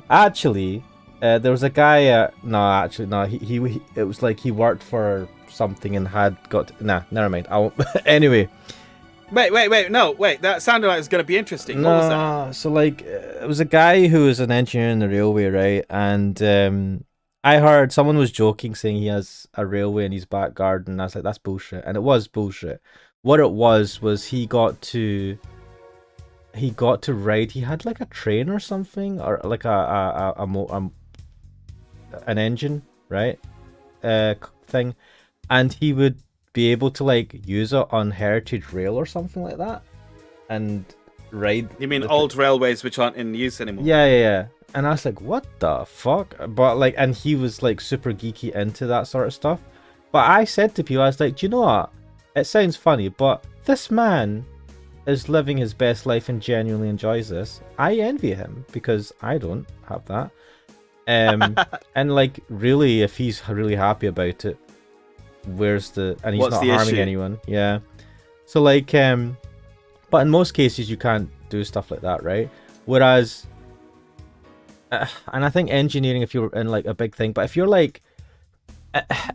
Actually, there was a guy. No, he it was like he worked for something and had got. Nah, never mind. Anyway. Wait. That sounded like it was going to be interesting. What was that? So like, it was a guy who was an engineer in the railway, right? And I heard someone was joking, saying he has a railway in his back garden. And I was like, that's bullshit, and it was bullshit. What it was he got to ride. He had like a train or something, or like an engine, right? Thing, and he would be able to like use it on heritage rail or something like that, and ride. You mean old railways which aren't in use anymore? Yeah. And I was like, what the fuck? But like, and he was like super geeky into that sort of stuff. But I said to people, I was like, do you know what? It sounds funny, but this man is living his best life and genuinely enjoys this. I envy him because I don't have that. And like, really, if he's really happy about it, and he's What's not the harming issue? anyone. Yeah. So like, but in most cases you can't do stuff like that, right? Whereas, and I think engineering, if you're in like a big thing, but if you're like,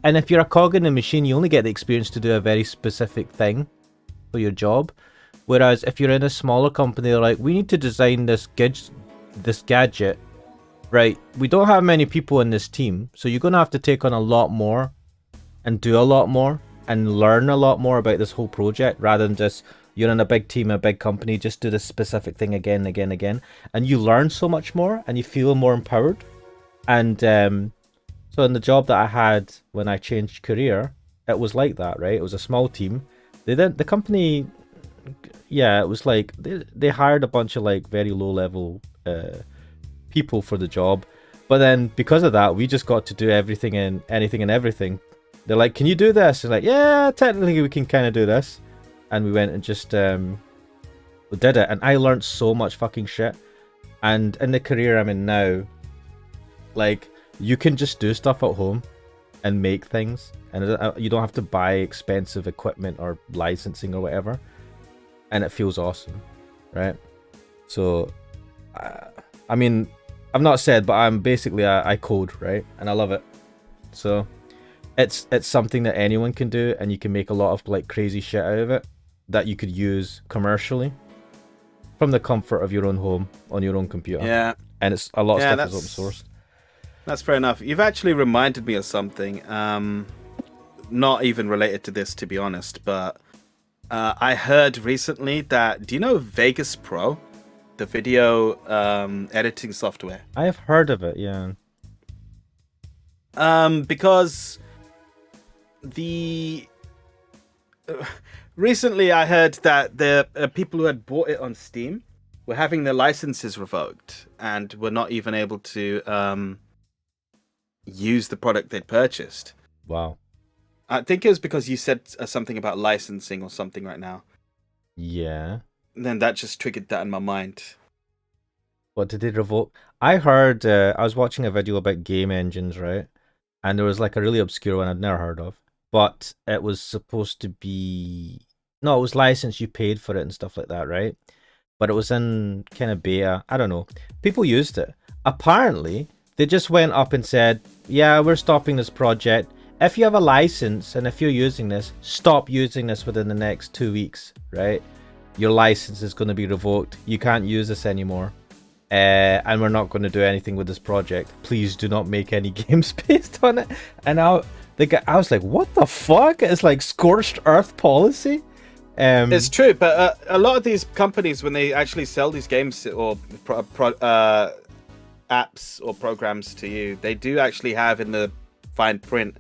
and if you're a cog in the machine, you only get the experience to do a very specific thing for your job. Whereas if you're in a smaller company, they're like, we need to design this gadget, right? We don't have many people in this team, so you're gonna have to take on a lot more, and do a lot more, and learn a lot more about this whole project, rather than just you're in a big team, a big company, just do this specific thing again and again and again, and you learn so much more, and you feel more empowered. And so in the job that I had when I changed career, it was like that, right? It was a small team. The company, yeah, it was like they hired a bunch of like very low level people for the job, but then because of that, we just got to do everything and anything and everything. They're like, can you do this? And like, yeah, technically we can kind of do this. And we went and just we did it, and I learned so much fucking shit. And in the career I'm in now, like, you can just do stuff at home and make things, and you don't have to buy expensive equipment or licensing or whatever, and it feels awesome, right? So I mean, I've not said, but I'm basically I code, right? And I love it. So it's something that anyone can do, and you can make a lot of like crazy shit out of it that you could use commercially from the comfort of your own home on your own computer. Yeah. And it's a lot of stuff is open source. That's fair enough. You've actually reminded me of something, not even related to this, to be honest, but I heard recently that, do you know Vegas Pro, the video editing software? I have heard of it, yeah. Because recently I heard that the people who had bought it on Steam were having their licenses revoked and were not even able to use the product they'd purchased. Wow. I think it was because you said something about licensing or something right now. Yeah. And then that just triggered that in my mind. What did they revoke? I heard, I was watching a video about game engines, right? And there was like a really obscure one I'd never heard of. But it was supposed to be... No, it was licensed, you paid for it and stuff like that, right? But it was in kind of beta. I don't know. People used it. Apparently, they just went up and said, yeah, we're stopping this project. If you have a license and if you're using this, stop using this within the next 2 weeks, right? Your license is going to be revoked. You can't use this anymore. And we're not going to do anything with this project. Please do not make any games based on it. And I was like, what the fuck? It's like scorched earth policy. It's true, but a lot of these companies, when they actually sell these games or apps or programs to you, they do actually have in the fine print,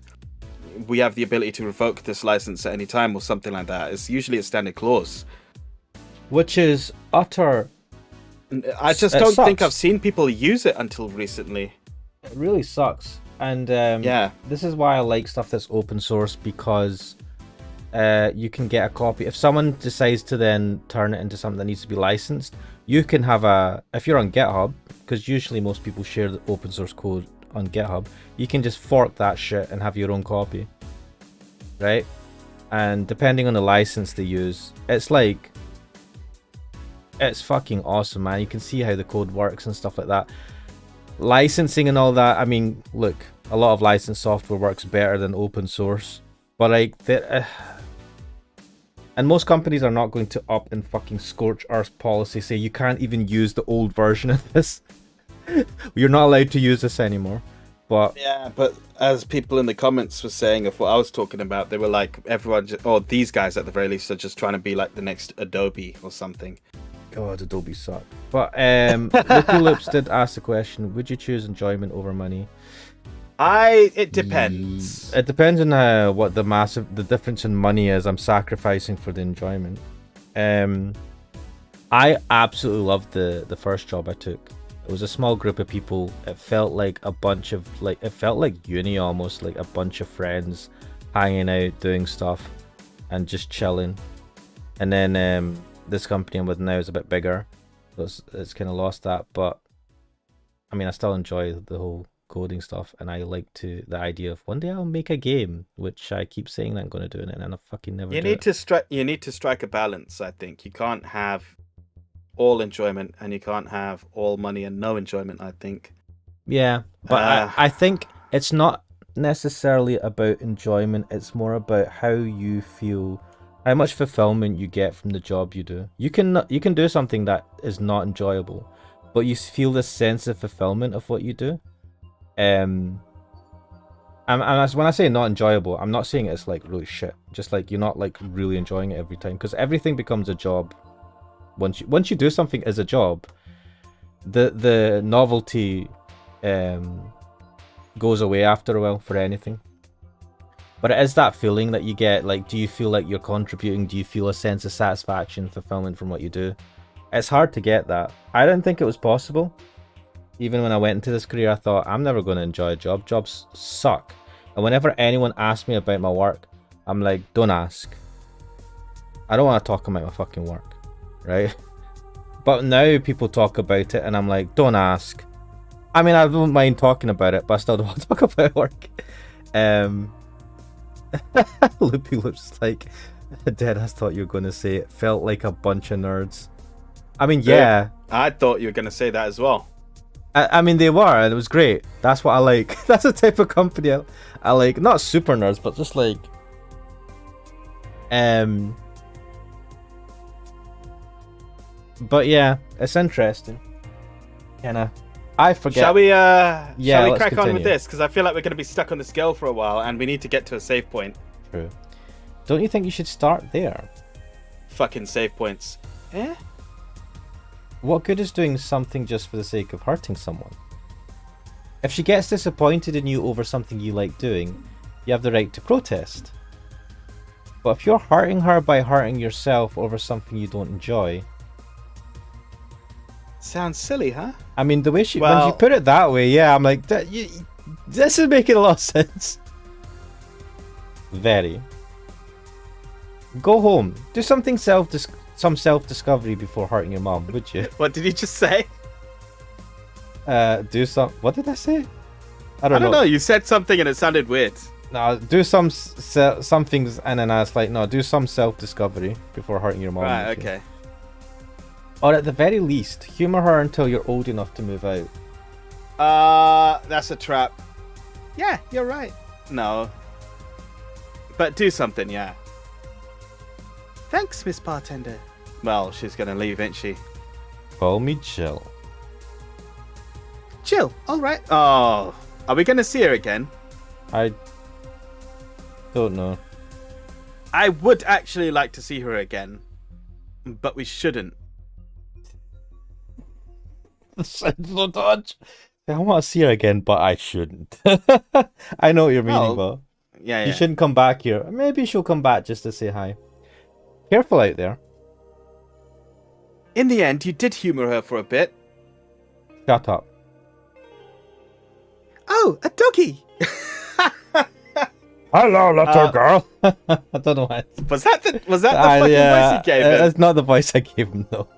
we have the ability to revoke this license at any time or something like that. It's usually a standard clause. Which is utter... I just don't think I've seen people use it until recently. It really sucks. And yeah, this is why I like stuff that's open source, because you can get a copy. If someone decides to then turn it into something that needs to be licensed, you can have if you're on GitHub, because usually most people share the open source code on GitHub, you can just fork that shit and have your own copy, right? And depending on the license they use, it's fucking awesome, man. You can see how the code works and stuff like that. Licensing and all that, I mean, look, a lot of licensed software works better than open source, but like, and most companies are not going to up and fucking scorch earth policy, say you can't even use the old version of this. You're not allowed to use this anymore. But yeah, but as people in the comments were saying of what I was talking about, they were like, everyone, or these guys at the very least, are just trying to be like the next Adobe or something. God, Adobe suck. But Loopy Loops did ask the question: would you choose enjoyment over money? It depends. It depends on what the difference in money is I'm sacrificing for the enjoyment. I absolutely loved the first job I took. It was a small group of people. It felt like a bunch of it felt like uni almost, like a bunch of friends hanging out, doing stuff, and just chilling. And then this company I'm with now is a bit bigger, so it's kind of lost that. But I mean, I still enjoy the whole coding stuff, and I like the idea of one day I'll make a game, which I keep saying that I'm going to do, and then I fucking never. You need to strike a balance. I think you can't have all enjoyment and you can't have all money and no enjoyment. I think. Yeah, but I think it's not necessarily about enjoyment. It's more about how you feel, how much fulfillment you get from the job you do. You can do something that is not enjoyable, but you feel this sense of fulfillment of what you do. And when I say not enjoyable, I'm not saying it's like really shit. Just like you're not like really enjoying it every time, because everything becomes a job. Once you do something as a job, the novelty goes away after a while for anything. But it is that feeling that you get. Like, do you feel like you're contributing? Do you feel a sense of satisfaction, fulfillment from what you do? It's hard to get that. I didn't think it was possible. Even when I went into this career, I thought, I'm never going to enjoy a job. Jobs suck. And whenever anyone asks me about my work, I'm like, don't ask. I don't want to talk about my fucking work, right? But now people talk about it, and I'm like, don't ask. I mean, I don't mind talking about it, but I still don't want to talk about work. Loopy Loops like, dead ass thought you were going to say it felt like a bunch of nerds. I mean, yeah. I thought you were going to say that as well. I mean, they were, and it was great. That's what I like. That's the type of company I like. Not super nerds, but just like... But yeah, it's interesting. Kinda... I forget. Shall we let's crack continue on with this? Because I feel like we're going to be stuck on this girl for a while, and we need to get to a save point. True. Don't you think you should start there? Fucking save points. Eh? What good is doing something just for the sake of hurting someone? If she gets disappointed in you over something you like doing, you have the right to protest. But if you're hurting her by hurting yourself over something you don't enjoy... Sounds silly, huh? I mean, the way when you put it that way, yeah, I'm like, this is making a lot of sense. Very. Go home. Do something some self-discovery before hurting your mom, would you? What did you just say? What did I say? I don't know. You said something and it sounded weird. No, do some things, and then I was like, no, do some self-discovery before hurting your mom. Right, okay. Or at the very least, humor her until you're old enough to move out. That's a trap. Yeah, you're right. No. But do something, yeah. Thanks, Miss Bartender. Well, she's gonna leave, ain't she? Call me Jill. Jill, alright. Oh, are we gonna see her again? I don't know. I would actually like to see her again, but we shouldn't. Sensible dodge. I want to see her again, but I shouldn't. I know what you're meaning, but yeah, you shouldn't come back here. Maybe she'll come back just to say hi. Careful out there. In the end, you did humor her for a bit. Shut up. Oh, a doggy! Hello, little Uh, girl. I don't know why. Was that the fucking Yeah, voice you gave him? it's not the voice I gave him though.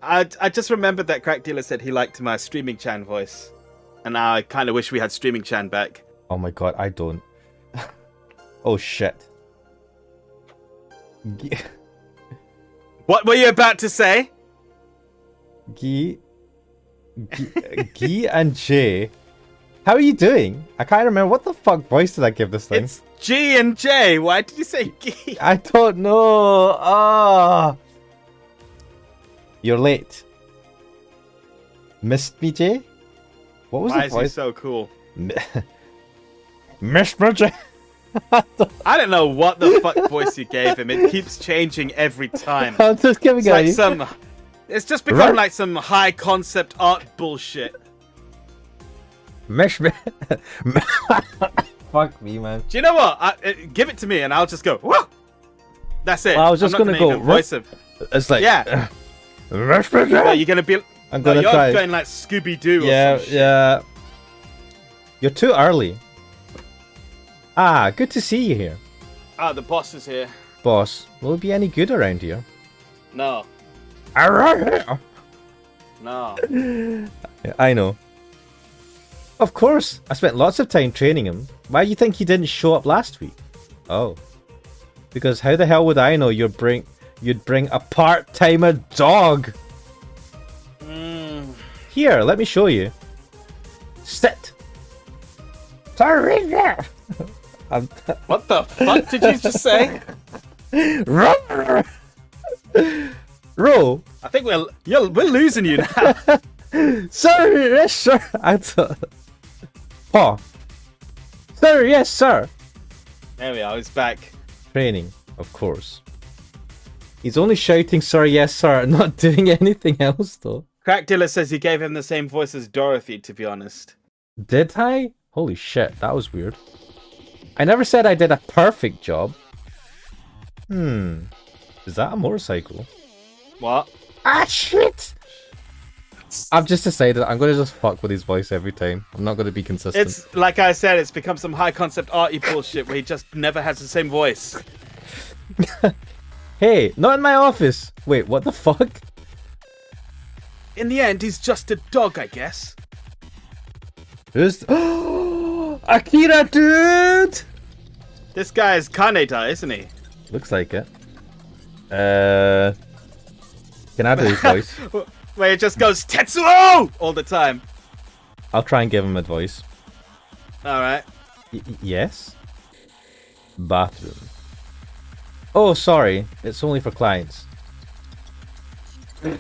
I just remembered that Crack Dealer said he liked my Streaming Chan voice, and now I kind of wish we had Streaming Chan back. Oh my god, I don't. Oh shit. What were you about to say? Guy and J. How are you doing? I can't remember. What the fuck voice did I give this thing? It's G and J. Why did you say G? I don't know. Ah. You're late. Missed me, J? What was Why the is he voice? so cool? Missed me, J? I don't know what the fuck voice you gave him. It keeps changing every time. I'm just giving It's it like you. some. It's just become like some high concept art bullshit. Mish me. Fuck me, man. Do you know what? Give it to me and I'll just go. Whoa! That's it. Well, I was just I'm not gonna gonna go, even voice him. It's like Yeah. Mish me, Yeah, J? you're gonna be. I'm No, gonna you're try. going like Scooby Doo. Yeah, or some shit. yeah. You're too early. Ah, good to see you here, Ah, the boss is here. boss. Will it be any good around here? No, Around here. no. Yeah, I know. Of course, I spent lots of time training him. Why do you think he didn't show up last week? Oh, because how the hell would I know you'd bring a part-timer dog? Here, let me show you. Sit. Sorry. I'm What the fuck did you just say? Roll. I think we're losing you now. Sir, yes, sir. I thought. Paw. Sir, yes, sir. There we are. He's back. Training, of course. He's only shouting, sir, yes, sir, not doing anything else, though. Crack Dealer says you gave him the same voice as Dorothy. To be honest. Did I? Holy shit, that was weird. I never said I did a perfect job. Is that a motorcycle? What? Ah, shit! I've just decided I'm going to just fuck with his voice every time. I'm not going to be consistent. It's like I said. It's become some high concept arty bullshit where he just never has the same voice. Hey, not in my office! Wait, what the fuck? In the end, he's just a dog, I guess. Who's... Akira, dude! This guy is Kaneda, isn't he? Looks like it. Can I do his voice? Where it just goes Tetsuo all the time. I'll try and give him a voice. All right. Yes? Bathroom. Oh, sorry. It's only for clients.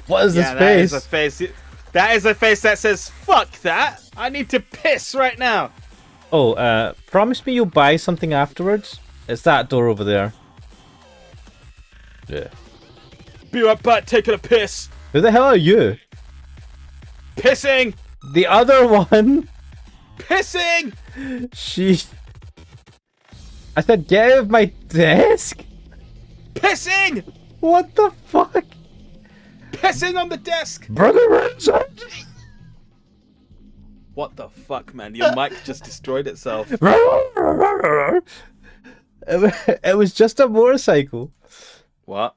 What is this That face? is a face. That is a face that says "fuck that." I need to piss right now. Oh, promise me you'll buy something afterwards? It's that door over there. Yeah. Be right back. Taking a piss. Who the hell are you? Pissing. The other one? Pissing. She... I said get out of my desk? Pissing. What the fuck? Pissing on the desk. Brother Richard! What the fuck, man? Your mic just destroyed itself. It was just a motorcycle. What?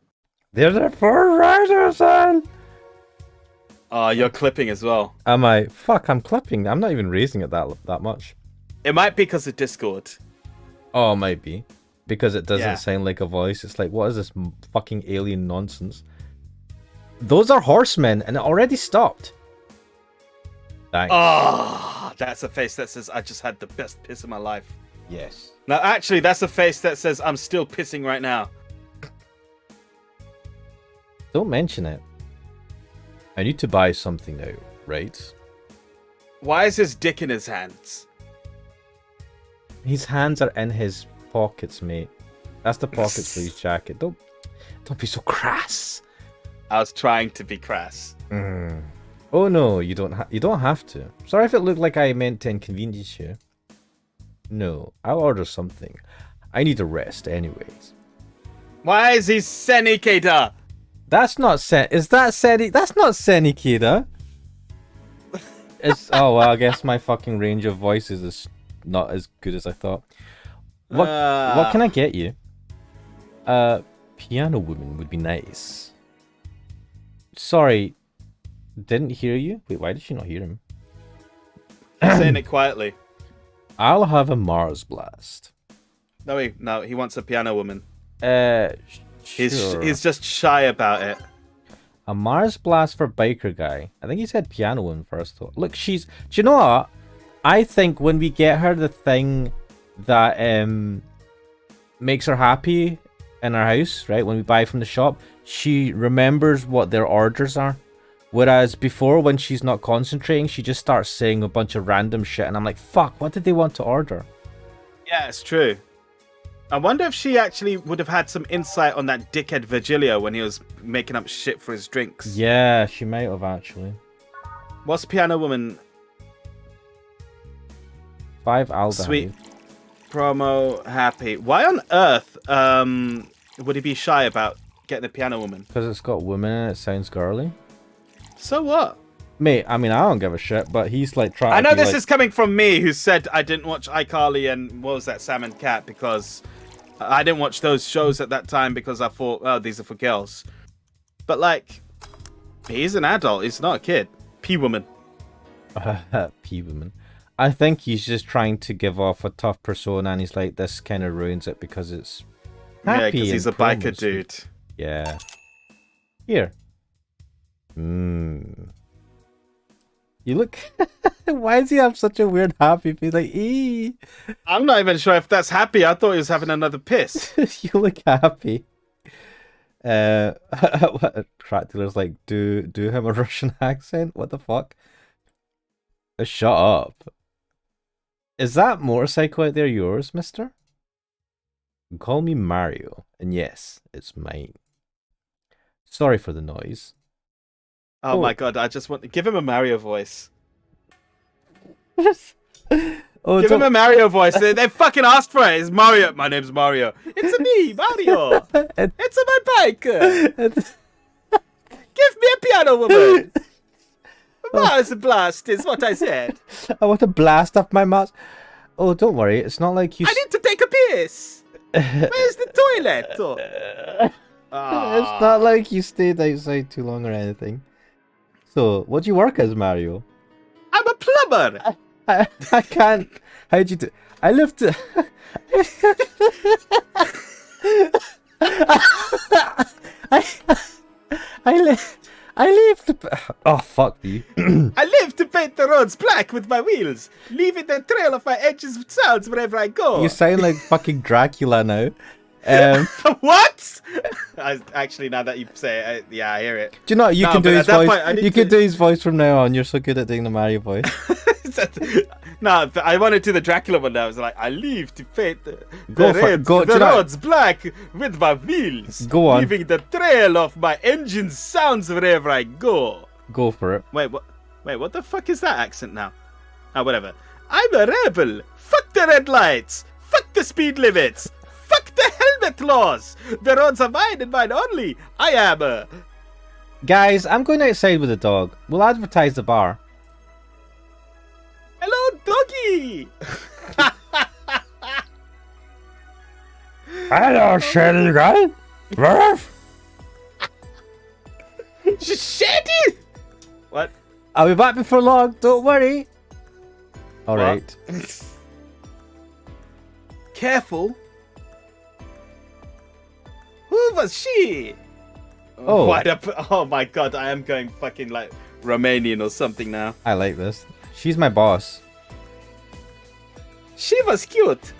There's a four riders on. Oh, you're clipping as well. Am I? Fuck, I'm clipping. I'm not even raising it that much. It might be because of Discord. Oh, it might be. Because it doesn't Yeah. sound like a voice. It's like, what is this fucking alien nonsense? Those are horsemen, and it already stopped. Thanks. Oh, that's a face that says I just had the best piss of my life. Yes. Now, actually, that's a face that says I'm still pissing right now. Don't mention it. I need to buy something now, right? Why is his dick in his hands? His hands are in his pockets, mate. That's the pockets for his jacket. Don't be so crass. I was trying to be crass. Oh no, you don't have to. Sorry if it looked like I meant to inconvenience you. No, I'll order something. I need a rest anyways. Why is he Senikeda? That's not is that Seni? That's not Senikida. It's oh well, I guess my fucking range of voices is not as good as I thought. What can I get you? Piano woman would be nice. Sorry, didn't hear you. Wait, why did she not hear him? Saying it quietly. I'll have a Mars blast. No, he wants a piano woman. Sure. He's just shy about it. A Mars blast for biker guy. I think he said piano woman first though. Look, do you know what? I think when we get her the thing that makes her happy in our house, right? When we buy from the shop, she remembers what their orders are. Whereas before, when she's not concentrating, she just starts saying a bunch of random shit, and I'm like, fuck, what did they want to order? Yeah, it's true. I wonder if she actually would have had some insight on that dickhead Virgilio when he was making up shit for his drinks. Yeah, she might have actually. What's piano woman? 5 aldehyde. Sweet promo happy. Why on earth would he be shy about getting a piano woman? Because it's got women and it sounds girly. So what? Mate, I mean, I don't give a shit, but he's like trying I know to be this like... is coming from me, who said I didn't watch iCarly and what was that, Sam and Cat, because I didn't watch those shows at that time because I thought, oh, these are for girls. But like, he's an adult. He's not a kid. P-woman. P-woman. I think he's just trying to give off a tough persona, and he's like, this kind of ruins it because it's happy. Yeah, because he's a biker dude. Yeah. Here. You look... Why does he have such a weird happy face? Like, ee. I'm not even sure if that's happy. I thought he was having another piss. You look happy. Crack dealer's like, do him a Russian accent? What the fuck? Shut up. Is that motorcycle out there yours, mister? Call me Mario. And yes, it's mine. Sorry for the noise. Oh my god, I just want to give him a Mario voice. Oh, give him a Mario voice. They fucking asked for it. It's Mario. My name's Mario. It's me, Mario. It's my bike. Give me a piano woman. Mars blast is what I said. I want to blast off my Mars. Oh, don't worry. It's not like you... I need to take a piss. Where's the toilet? It's not like you stayed outside too long or anything. So, what do you work as, Mario? I'm a plumber. I can't. How'd you do? I live to. I live to. Oh fuck you! I live to paint the roads black with my wheels, leaving the trail of my edges of sounds wherever I go. You sound like fucking Dracula now. What? Actually, now that you say it, yeah, I hear it. Do you know what? You can do his voice? You can do his voice from now on. You're so good at doing the Mario voice. No, I want to do the Dracula one now. I was like, I leave to paint the roads black with my wheels. Go on. Leaving the trail of my engine sounds wherever I go. Go for it. Wait, what the fuck is that accent now? Oh, whatever. I'm a rebel. Fuck the red lights. Fuck the speed limits. Fuck the helmet laws. The roads are mine and mine only. I am a... Guys, I'm going outside with the dog. We'll advertise the bar. Hello, doggy. Hello, Shelly guy. Shady. What? I'll be back before long. Don't worry. All right. Careful. Who was she? Oh. Oh my god, I am going fucking like Romanian or something now. I like this. She's my boss. She was cute.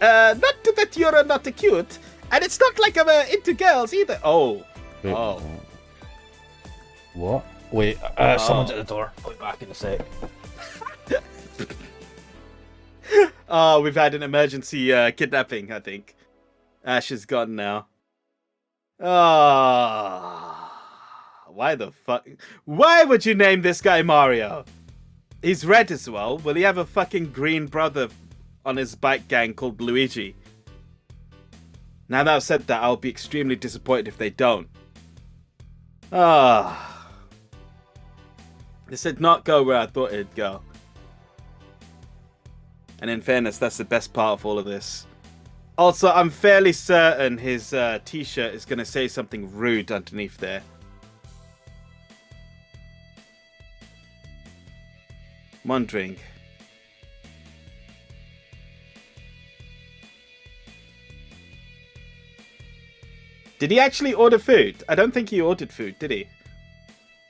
Not that you're not cute. And it's not like I'm into girls either. Oh. Wait. Oh. What? Wait, someone's at the door. I'll be back in a sec. Oh, we've had an emergency kidnapping, I think. Ash is gone now. Oh. Why the fuck? Why would you name this guy Mario? He's red as well. Will he have a fucking green brother on his bike gang called Luigi? Now that I've said that, I'll be extremely disappointed if they don't. Ah. This did not go where I thought it'd go. And in fairness, that's the best part of all of this. Also, I'm fairly certain his t-shirt is going to say something rude underneath there. I'm wondering. Did he actually order food? I don't think he ordered food, did he?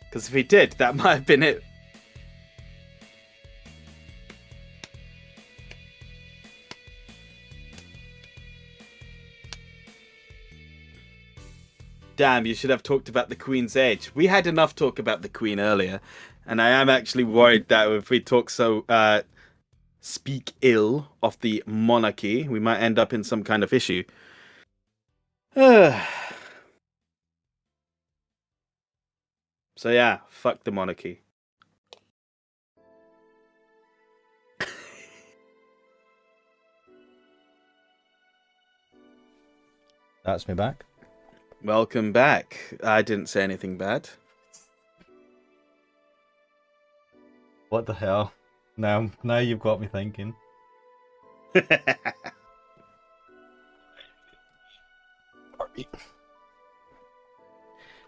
Because if he did, that might have been it. Damn, you should have talked about the Queen's age. We had enough talk about the Queen earlier, and I am actually worried that if we talk speak ill of the monarchy, we might end up in some kind of issue. So yeah, fuck the monarchy. That's me back. Welcome back. I didn't say anything bad. What the hell? Now you've got me thinking.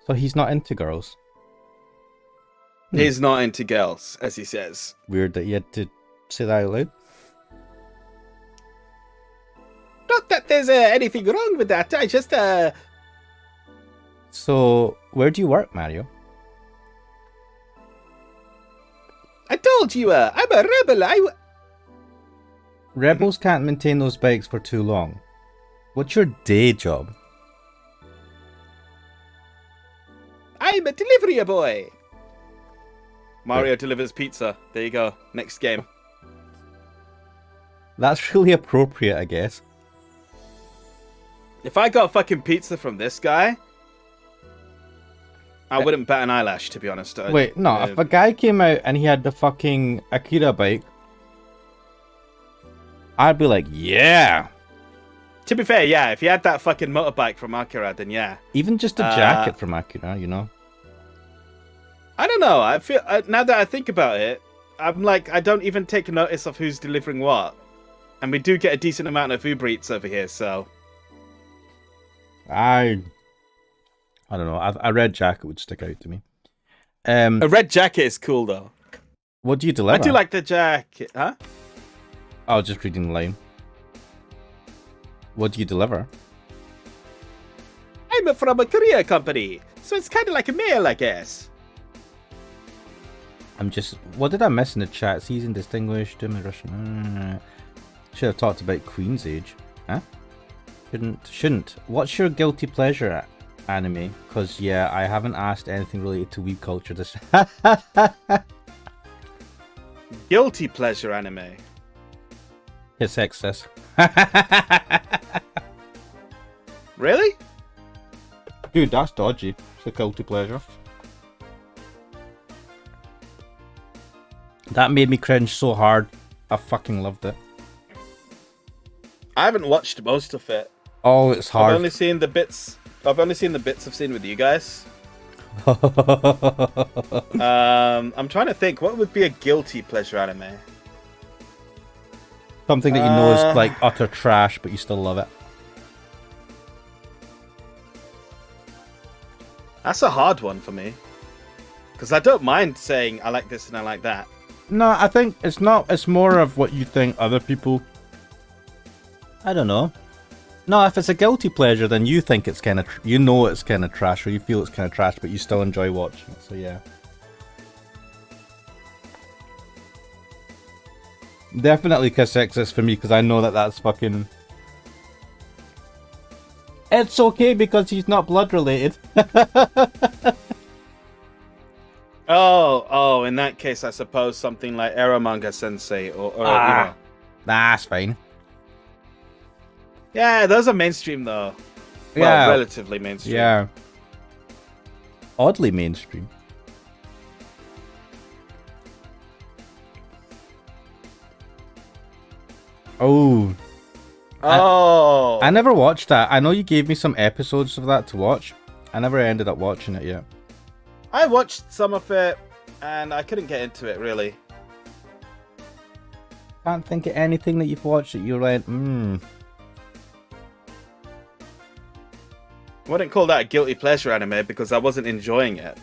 So he's not into girls. He's not into girls, as he says. Weird that you had to say that out loud. Not that there's anything wrong with that. I just So, where do you work, Mario? I told you, I'm a rebel. Rebels can't maintain those bikes for too long. What's your day job? I'm a delivery boy. Mario delivers pizza. There you go. Next game. That's really appropriate, I guess. If I got fucking pizza from this guy, I wouldn't bat an eyelash, to be honest. Wait, no, if a guy came out and he had the fucking Akira bike, I'd be like, yeah. To be fair, yeah, if he had that fucking motorbike from Akira, then yeah. Even just a jacket from Akira, you know? I don't know. I feel now that I think about it, I'm like, I don't even take notice of who's delivering what. And we do get a decent amount of Uber Eats over here, so... I don't know. A red jacket would stick out to me. A red jacket is cool, though. What do you deliver? I do like the jacket. Huh? I was just reading the line. What do you deliver? I'm from a courier company, so it's kind of like a mail, I guess. I'm just... What did I miss in the chat? Season distinguished, Russian... Should have talked about Queen's age. Huh? Shouldn't. What's your guilty pleasure anime? Because, yeah, I haven't asked anything related to weeb culture this... Guilty pleasure anime? It's excess. Really? Dude, that's dodgy. It's a guilty pleasure. That made me cringe so hard. I fucking loved it. I haven't watched most of it. Oh, it's hard. I've only seen the bits. I've seen with you guys. I'm trying to think. What would be a guilty pleasure anime? Something that you know is like utter trash, but you still love it. That's a hard one for me. Because I don't mind saying I like this and I like that. No, I think it's not. It's more of what you think other people... I don't know. No, if it's a guilty pleasure, then you think it's kind of... You know it's kind of trash, or you feel it's kind of trash, but you still enjoy watching it, so yeah. Definitely Kiss Exes for me, because I know that that's fucking... It's okay because he's not blood related. Oh, in that case, I suppose something like Eromanga Sensei or you know. That's fine. Yeah, those are mainstream though. Well, Yeah. relatively mainstream. Yeah. Oddly mainstream. Oh. Oh. I never watched that. I know you gave me some episodes of that to watch. I never ended up watching it yet. I watched some of it and I couldn't get into it really. Can't think of anything that you've watched that you went, I wouldn't call that a guilty pleasure anime because I wasn't enjoying it.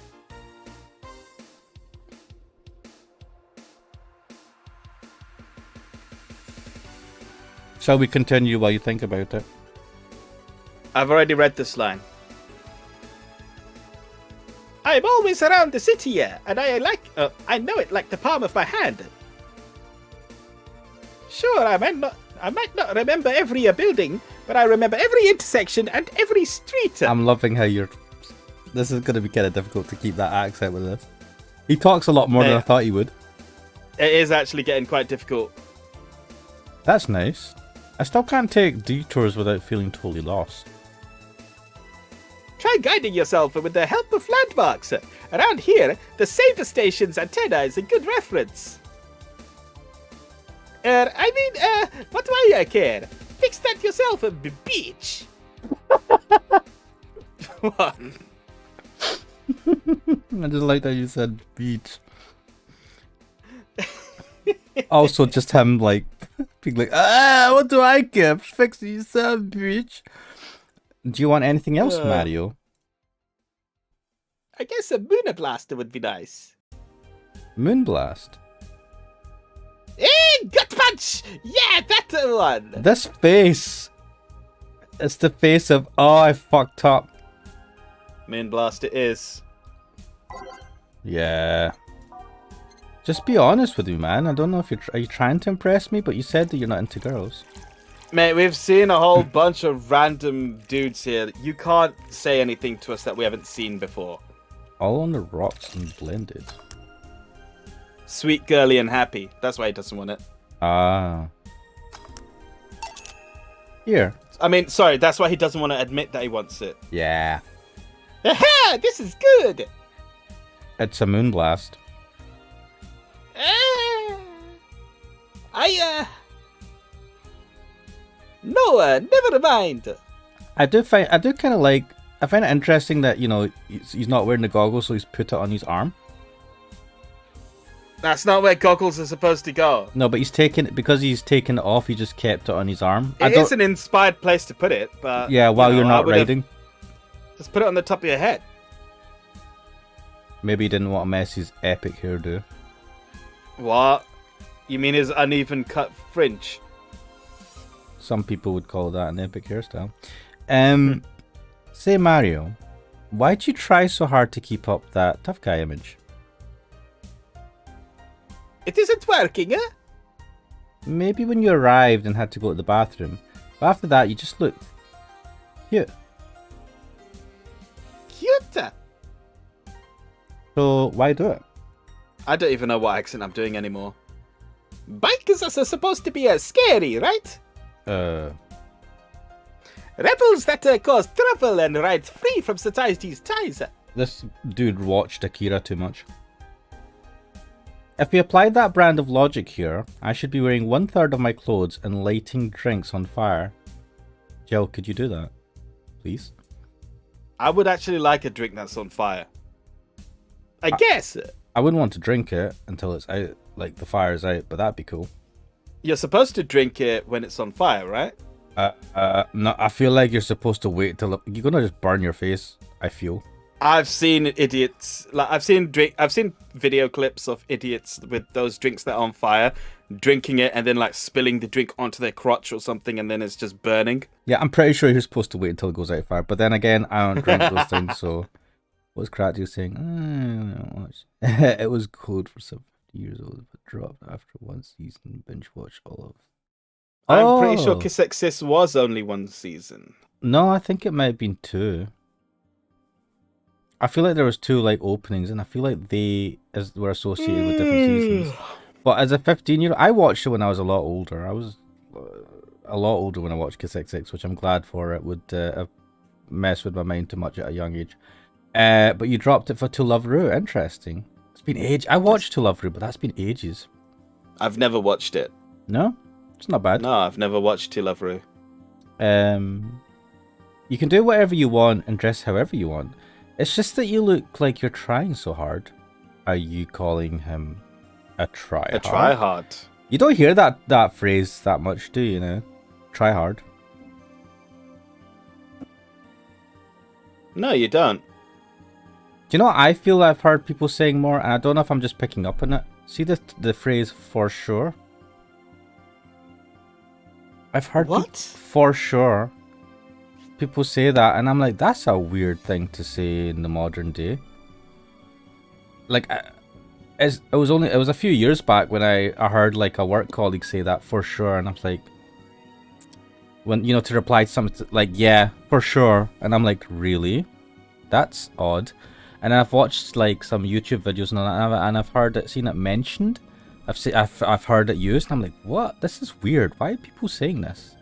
Shall we continue while you think about it? I've already read this line. I'm always around the city here, and I know it like the palm of my hand. Sure, I might not remember every building, but I remember every intersection and every street. I'm loving how you're... This is going to be kind of difficult to keep that accent with this. He talks a lot more than I thought he would. It is actually getting quite difficult. That's nice. I still can't take detours without feeling totally lost. Try guiding yourself with the help of landmarks. Around here, the Saver Station's antenna is a good reference. What do I care? Fix that yourself, beach. What? I just like that you said beach. Also, just him like being like, what do I care? Fix it yourself, beach. Do you want anything else, Mario? I guess a Moon Blaster would be nice. Moonblast? Hey, Gut Punch! Yeah, that one! This face! It's the face of, oh, I fucked up. Moon Blaster is. Yeah. Just be honest with me, man. I don't know if are you trying to impress me, but you said that you're not into girls. Mate, we've seen a whole bunch of random dudes here. You can't say anything to us that we haven't seen before. All on the rocks and blended. Sweet, girly, and happy. That's why he doesn't want it. Ah. Here. I mean, sorry, that's why he doesn't want to admit that he wants it. Yeah. Aha! This is good! It's a moonblast. No, never mind. I find it interesting that, you know, he's not wearing the goggles, so he's put it on his arm. That's not where goggles are supposed to go. No, but he's taken it off, he just kept it on his arm. It is an inspired place to put it, but... Yeah, while you're not riding. Just put it on the top of your head. Maybe he didn't want to mess his epic hairdo. What? You mean his uneven cut fringe? Some people would call that an epic hairstyle. Say, Mario, why'd you try so hard to keep up that tough guy image? It isn't working, eh? Maybe when you arrived and had to go to the bathroom. But after that, you just looked cute. Cute? So, why do it? I don't even know what accent I'm doing anymore. Bikers are supposed to be scary, right? Rebels that cause trouble and ride free from society's ties. This dude watched Akira too much. If we applied that brand of logic here, I should be wearing 1/3 of my clothes and lighting drinks on fire. Jill, could you do that? Please? I would actually like a drink that's on fire. I guess. I wouldn't want to drink it until it's out, like the fire's out, but that'd be cool. You're supposed to drink it when it's on fire, right? No, I feel like you're supposed to wait till you're gonna just burn your face. I feel. I've seen idiots. Like I've seen video clips of idiots with those drinks that are on fire, drinking it and then like spilling the drink onto their crotch or something, and then it's just burning. Yeah, I'm pretty sure you're supposed to wait until it goes out of fire. But then again, I don't drink those things. So, what's Kratzy saying? It was cold for 70 years old, but dropped after one season. Binge watch all of. I'm pretty sure Kiss Exist was only one season. No, I think it might have been 2. I feel like there was 2 like openings, and I feel like they were associated with different seasons. But as a 15-year-old, I watched it when I was a lot older. I was a lot older when I watched Kiss XX, which I'm glad for. It would have messed with my mind too much at a young age. But you dropped it for To Love Ru. Interesting. It's been ages. I watched To Love Ru, but that's been ages. I've never watched it. No? It's not bad. No, I've never watched To Love Ru. You can do whatever you want and dress however you want. It's just that you look like you're trying so hard. Are you calling him a tryhard? A tryhard. You don't hear that phrase that much, do you know? Try hard. No, you don't. Do you know what I feel I've heard people saying more, and I don't know if I'm just picking up on it. See the phrase "for sure"? I've heard What? for sure. People say that, and I'm like, that's a weird thing to say in the modern day. Like, it was a few years back when I heard like a work colleague say that for sure, and I was like, when to reply to something like yeah for sure, and I'm like, really? That's odd. And I've watched like some YouTube videos and all that, and I've seen it mentioned. I've heard it used, and I'm like, what? This is weird. Why are people saying this?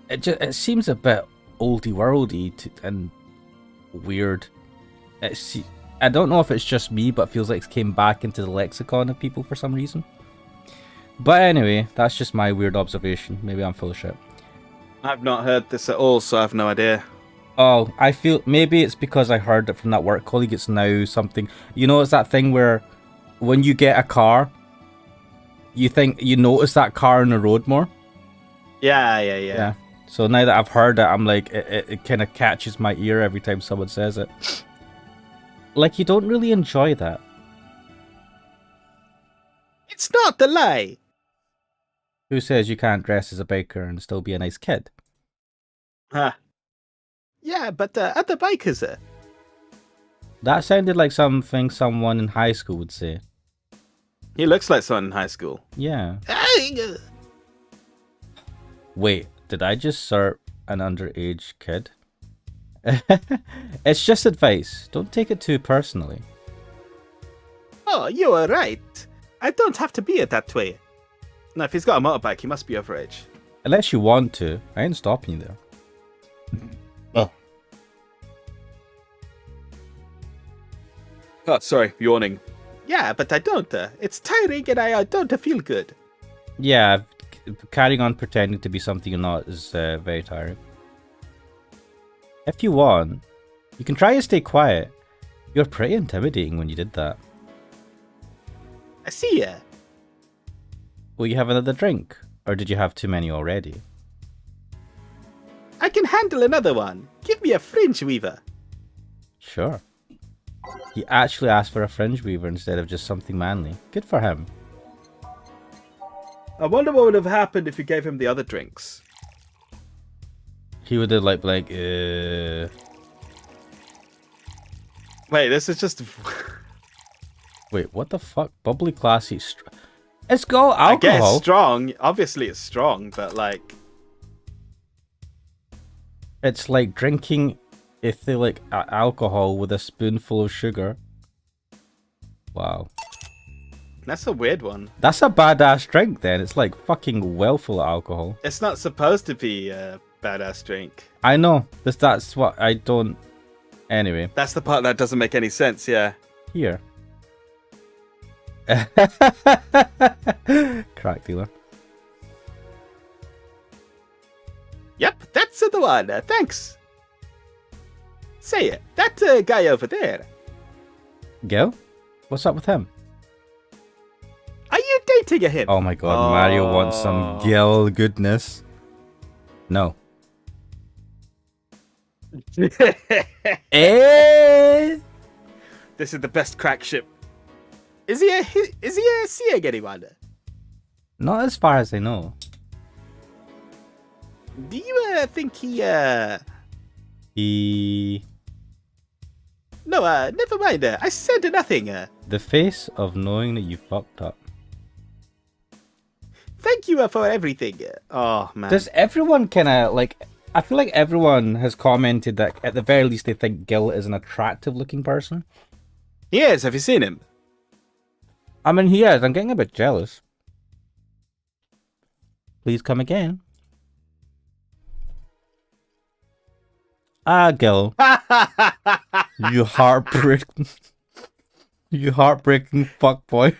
It seems a bit oldie worldy and weird. I don't know if it's just me, but it feels like it came back into the lexicon of people for some reason. But anyway, that's just my weird observation. Maybe I'm full of shit. I've not heard this at all, so I have no idea. Oh, I feel maybe it's because I heard it from that work colleague. It's now something. It's that thing where when you get a car, you notice that car on the road more. Yeah. So now that I've heard it, I'm like, it kind of catches my ear every time someone says it. Like, you don't really enjoy that. It's not the lie. Who says you can't dress as a biker and still be a nice kid? Huh. Yeah, but other bikers are. That sounded like something someone in high school would say. He looks like someone in high school. Yeah. Wait, did I just serve an underage kid? It's just advice. Don't take it too personally. Oh, you are right. I don't have to be it that way. Now, if he's got a motorbike, he must be overage. Unless you want to. I ain't stopping you there. Oh, sorry, yawning. Yeah, but I don't. It's tiring and I don't feel good. Yeah, carrying on pretending to be something you're not is very tiring. If you want, you can try to stay quiet. You're pretty intimidating when you did that. I see ya. Will you have another drink? Or did you have too many already? I can handle another one. Give me a fringe weaver. Sure. He actually asked for a fringe weaver instead of just something manly. Good for him. I wonder what would have happened if you gave him the other drinks. He would have like Wait, this is just... Wait, what the fuck? Bubbly, classy, it's got alcohol. I guess strong. Obviously it's strong, but like... It's like drinking ethylic alcohol with a spoonful of sugar. Wow. That's a weird one. That's a badass drink then. It's like fucking well full of alcohol. It's not supposed to be a badass drink. I know. That's what I don't... Anyway. That's the part that doesn't make any sense, yeah. Here. Crack dealer. Yep, that's the one. Thanks. Say it. That guy over there. Gil? What's up with him? Are you dating him? Oh my god, Mario wants some Gil goodness. No. Eh? This is the best crack ship. Is he seeing anyone? Not as far as I know. Do you think he No, never mind. I said nothing. The face of knowing that you fucked up. Thank you for everything. Oh man. Does everyone kind of like? I feel like everyone has commented that at the very least they think Gil is an attractive looking person. He is. Have you seen him? I mean, he is. I'm getting a bit jealous. Please come again. Ah, Gil. You heartbreaking. You heartbreaking fuckboy.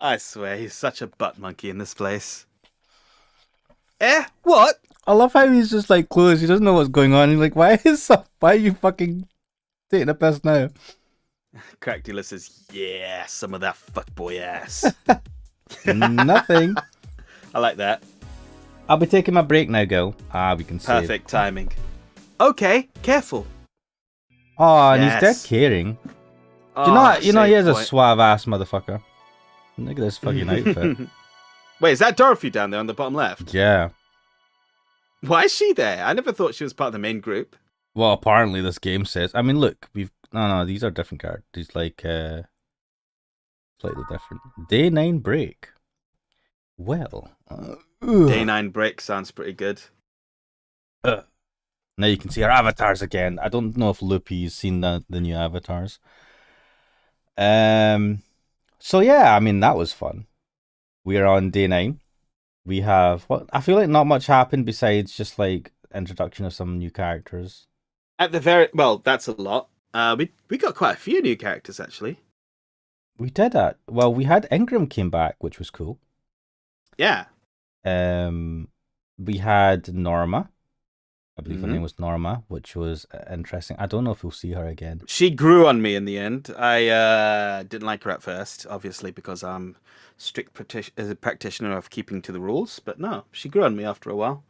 I swear, he's such a butt monkey in this place. What? I love how he's just like clueless. He doesn't know what's going on. He's like, why are you fucking taking a piss now? Crack dealer says, yeah, some of that fuckboy ass. Nothing. I like that. I'll be taking my break now, girl. We can save. Perfect timing. Okay, careful. Oh, and he's dead Yes. caring. Oh, You know, he save is a point. suave ass motherfucker. Look at this fucking outfit. Wait, is that Dorothy down there on the bottom left? Yeah. Why is she there? I never thought she was part of the main group. Well, apparently this game says. I mean, look, no, these are different cards. These like slightly different. Day 9 break. Well, Day 9 break sounds pretty good. Now you can see our avatars again. I don't know if Loopy's seen the new avatars. So yeah, I mean that was fun. We're on day 9. We have what I feel like not much happened besides just like introduction of some new characters. At the very well, that's a lot. We got quite a few new characters actually. We did that. Well, we had Ingram came back, which was cool. Yeah. We had Norma. I believe her name was Norma, which was interesting. I don't know if we'll see her again. She grew on me in the end. I didn't like her at first, obviously, because I'm strict practitioner of keeping to the rules. But no, she grew on me after a while.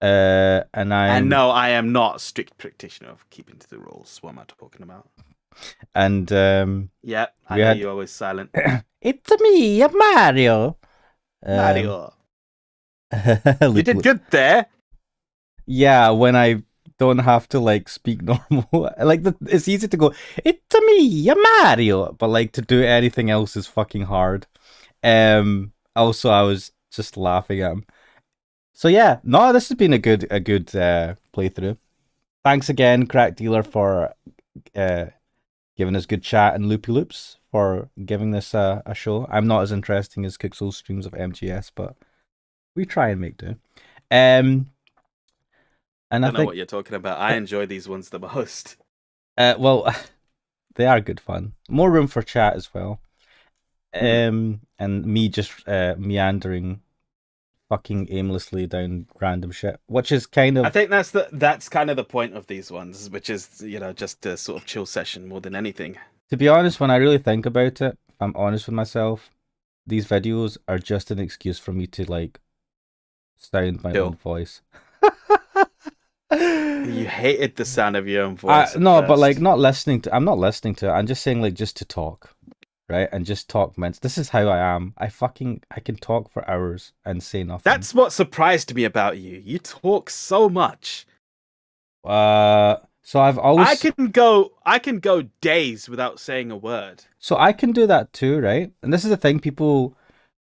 And no, I am not strict practitioner of keeping to the rules. What am I talking about? And yeah, I know you're always silent. It's me, Mario. Mario. You did good there. Yeah, when I don't have to like speak normal, like it's easy to go. It's me, Mario, but like to do anything else is fucking hard. Also, I was just laughing at him. So yeah, no, this has been a good playthrough. Thanks again, Crack Dealer, for giving us good chat, and Loopy Loops for giving this a show. I'm not as interesting as Kixel's streams of MGS, but we try and make do. And I don't know what you're talking about. I enjoy these ones the most. Well, they are good fun. More room for chat as well. And me just meandering fucking aimlessly down random shit, which is kind of... I think that's kind of the point of these ones, which is, you know, just a sort of chill session more than anything. To be honest, when I really think about it, if I'm honest with myself, these videos are just an excuse for me to like sound my own voice. You hated the sound of your own voice. No, but like I'm not listening to it. I'm just saying like just to talk, right? And just talk, man. This is how I am. I can talk for hours and say nothing. That's what surprised me about you. You talk so much. So I've always... I can go days without saying a word. So I can do that too, right? And this is the thing, people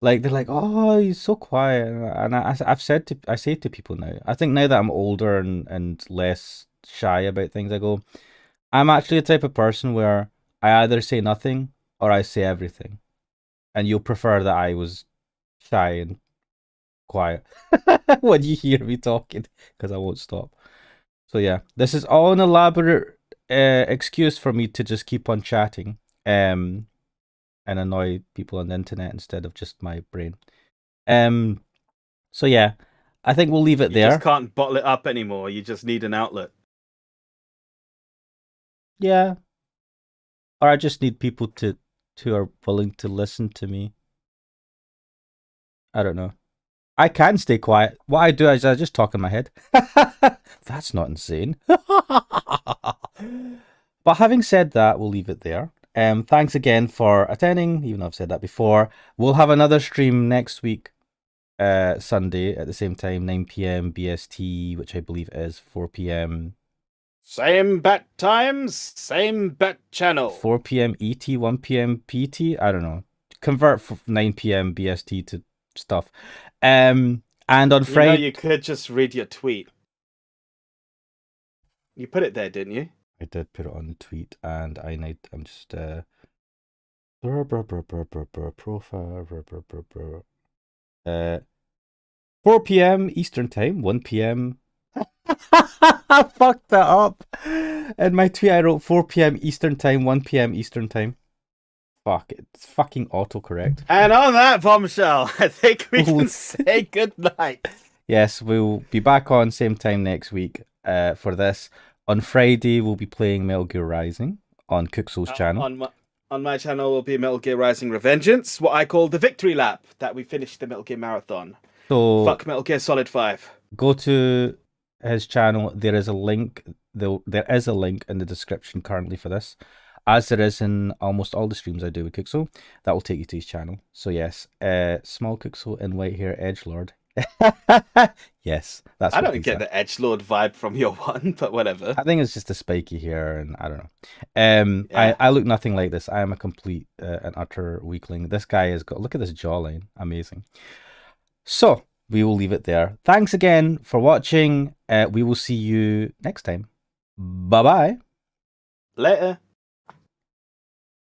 like, they're like, "Oh, he's so quiet," and I say to people now. I think now that I'm older and less shy about things, I go, I'm actually the type of person where I either say nothing or I say everything, and you'll prefer that I was shy and quiet when you hear me talking, because I won't stop. So yeah, this is all an elaborate excuse for me to just keep on chatting and annoy people on the internet instead of just my brain. So yeah, I think we'll leave it there. You just can't bottle it up anymore. You just need an outlet. Yeah. Or I just need people who are willing to listen to me. I don't know. I can stay quiet. What I do is I just talk in my head. That's not insane. But having said that, we'll leave it there. Thanks again for attending, even though I've said that before. We'll have another stream next week, Sunday, at the same time, 9 p.m. BST, which I believe is 4 p.m. Same bat times, same bat channel. 4 p.m. ET, 1 p.m. PT? I don't know. Convert 9 p.m. BST to stuff. And on Friday... You could just read your tweet. You put it there, didn't you? I did put it on the tweet, and I'm just profile 4 p.m. Eastern time, 1 p.m. I fucked that up. In my tweet, I wrote 4 p.m. Eastern time, 1 p.m. Eastern time. Fuck, it's fucking autocorrect. And on that bombshell, I think we can say good night. Yes, we'll be back on same time next week for this. On Friday, we'll be playing Metal Gear Rising on Cooksoul's channel. On my channel will be Metal Gear Rising Revengeance, what I call the victory lap that we finished the Metal Gear Marathon. So Fuck Metal Gear Solid 5. go to his channel. There is a link. There is a link in the description currently for this, as there is in almost all the streams I do with Cookso. That will take you to his channel. So yes, small Cookso in white hair edgelord. Yes, that's I what don't these get are. the edgelord vibe from your one, but whatever. I think it's just the spiky hair, and I don't know. Yeah. I look nothing like this. I am a complete and utter weakling. This guy has got, look at this jawline, amazing. So we will leave it there. Thanks again for watching. We will see you next time. Bye bye. Later.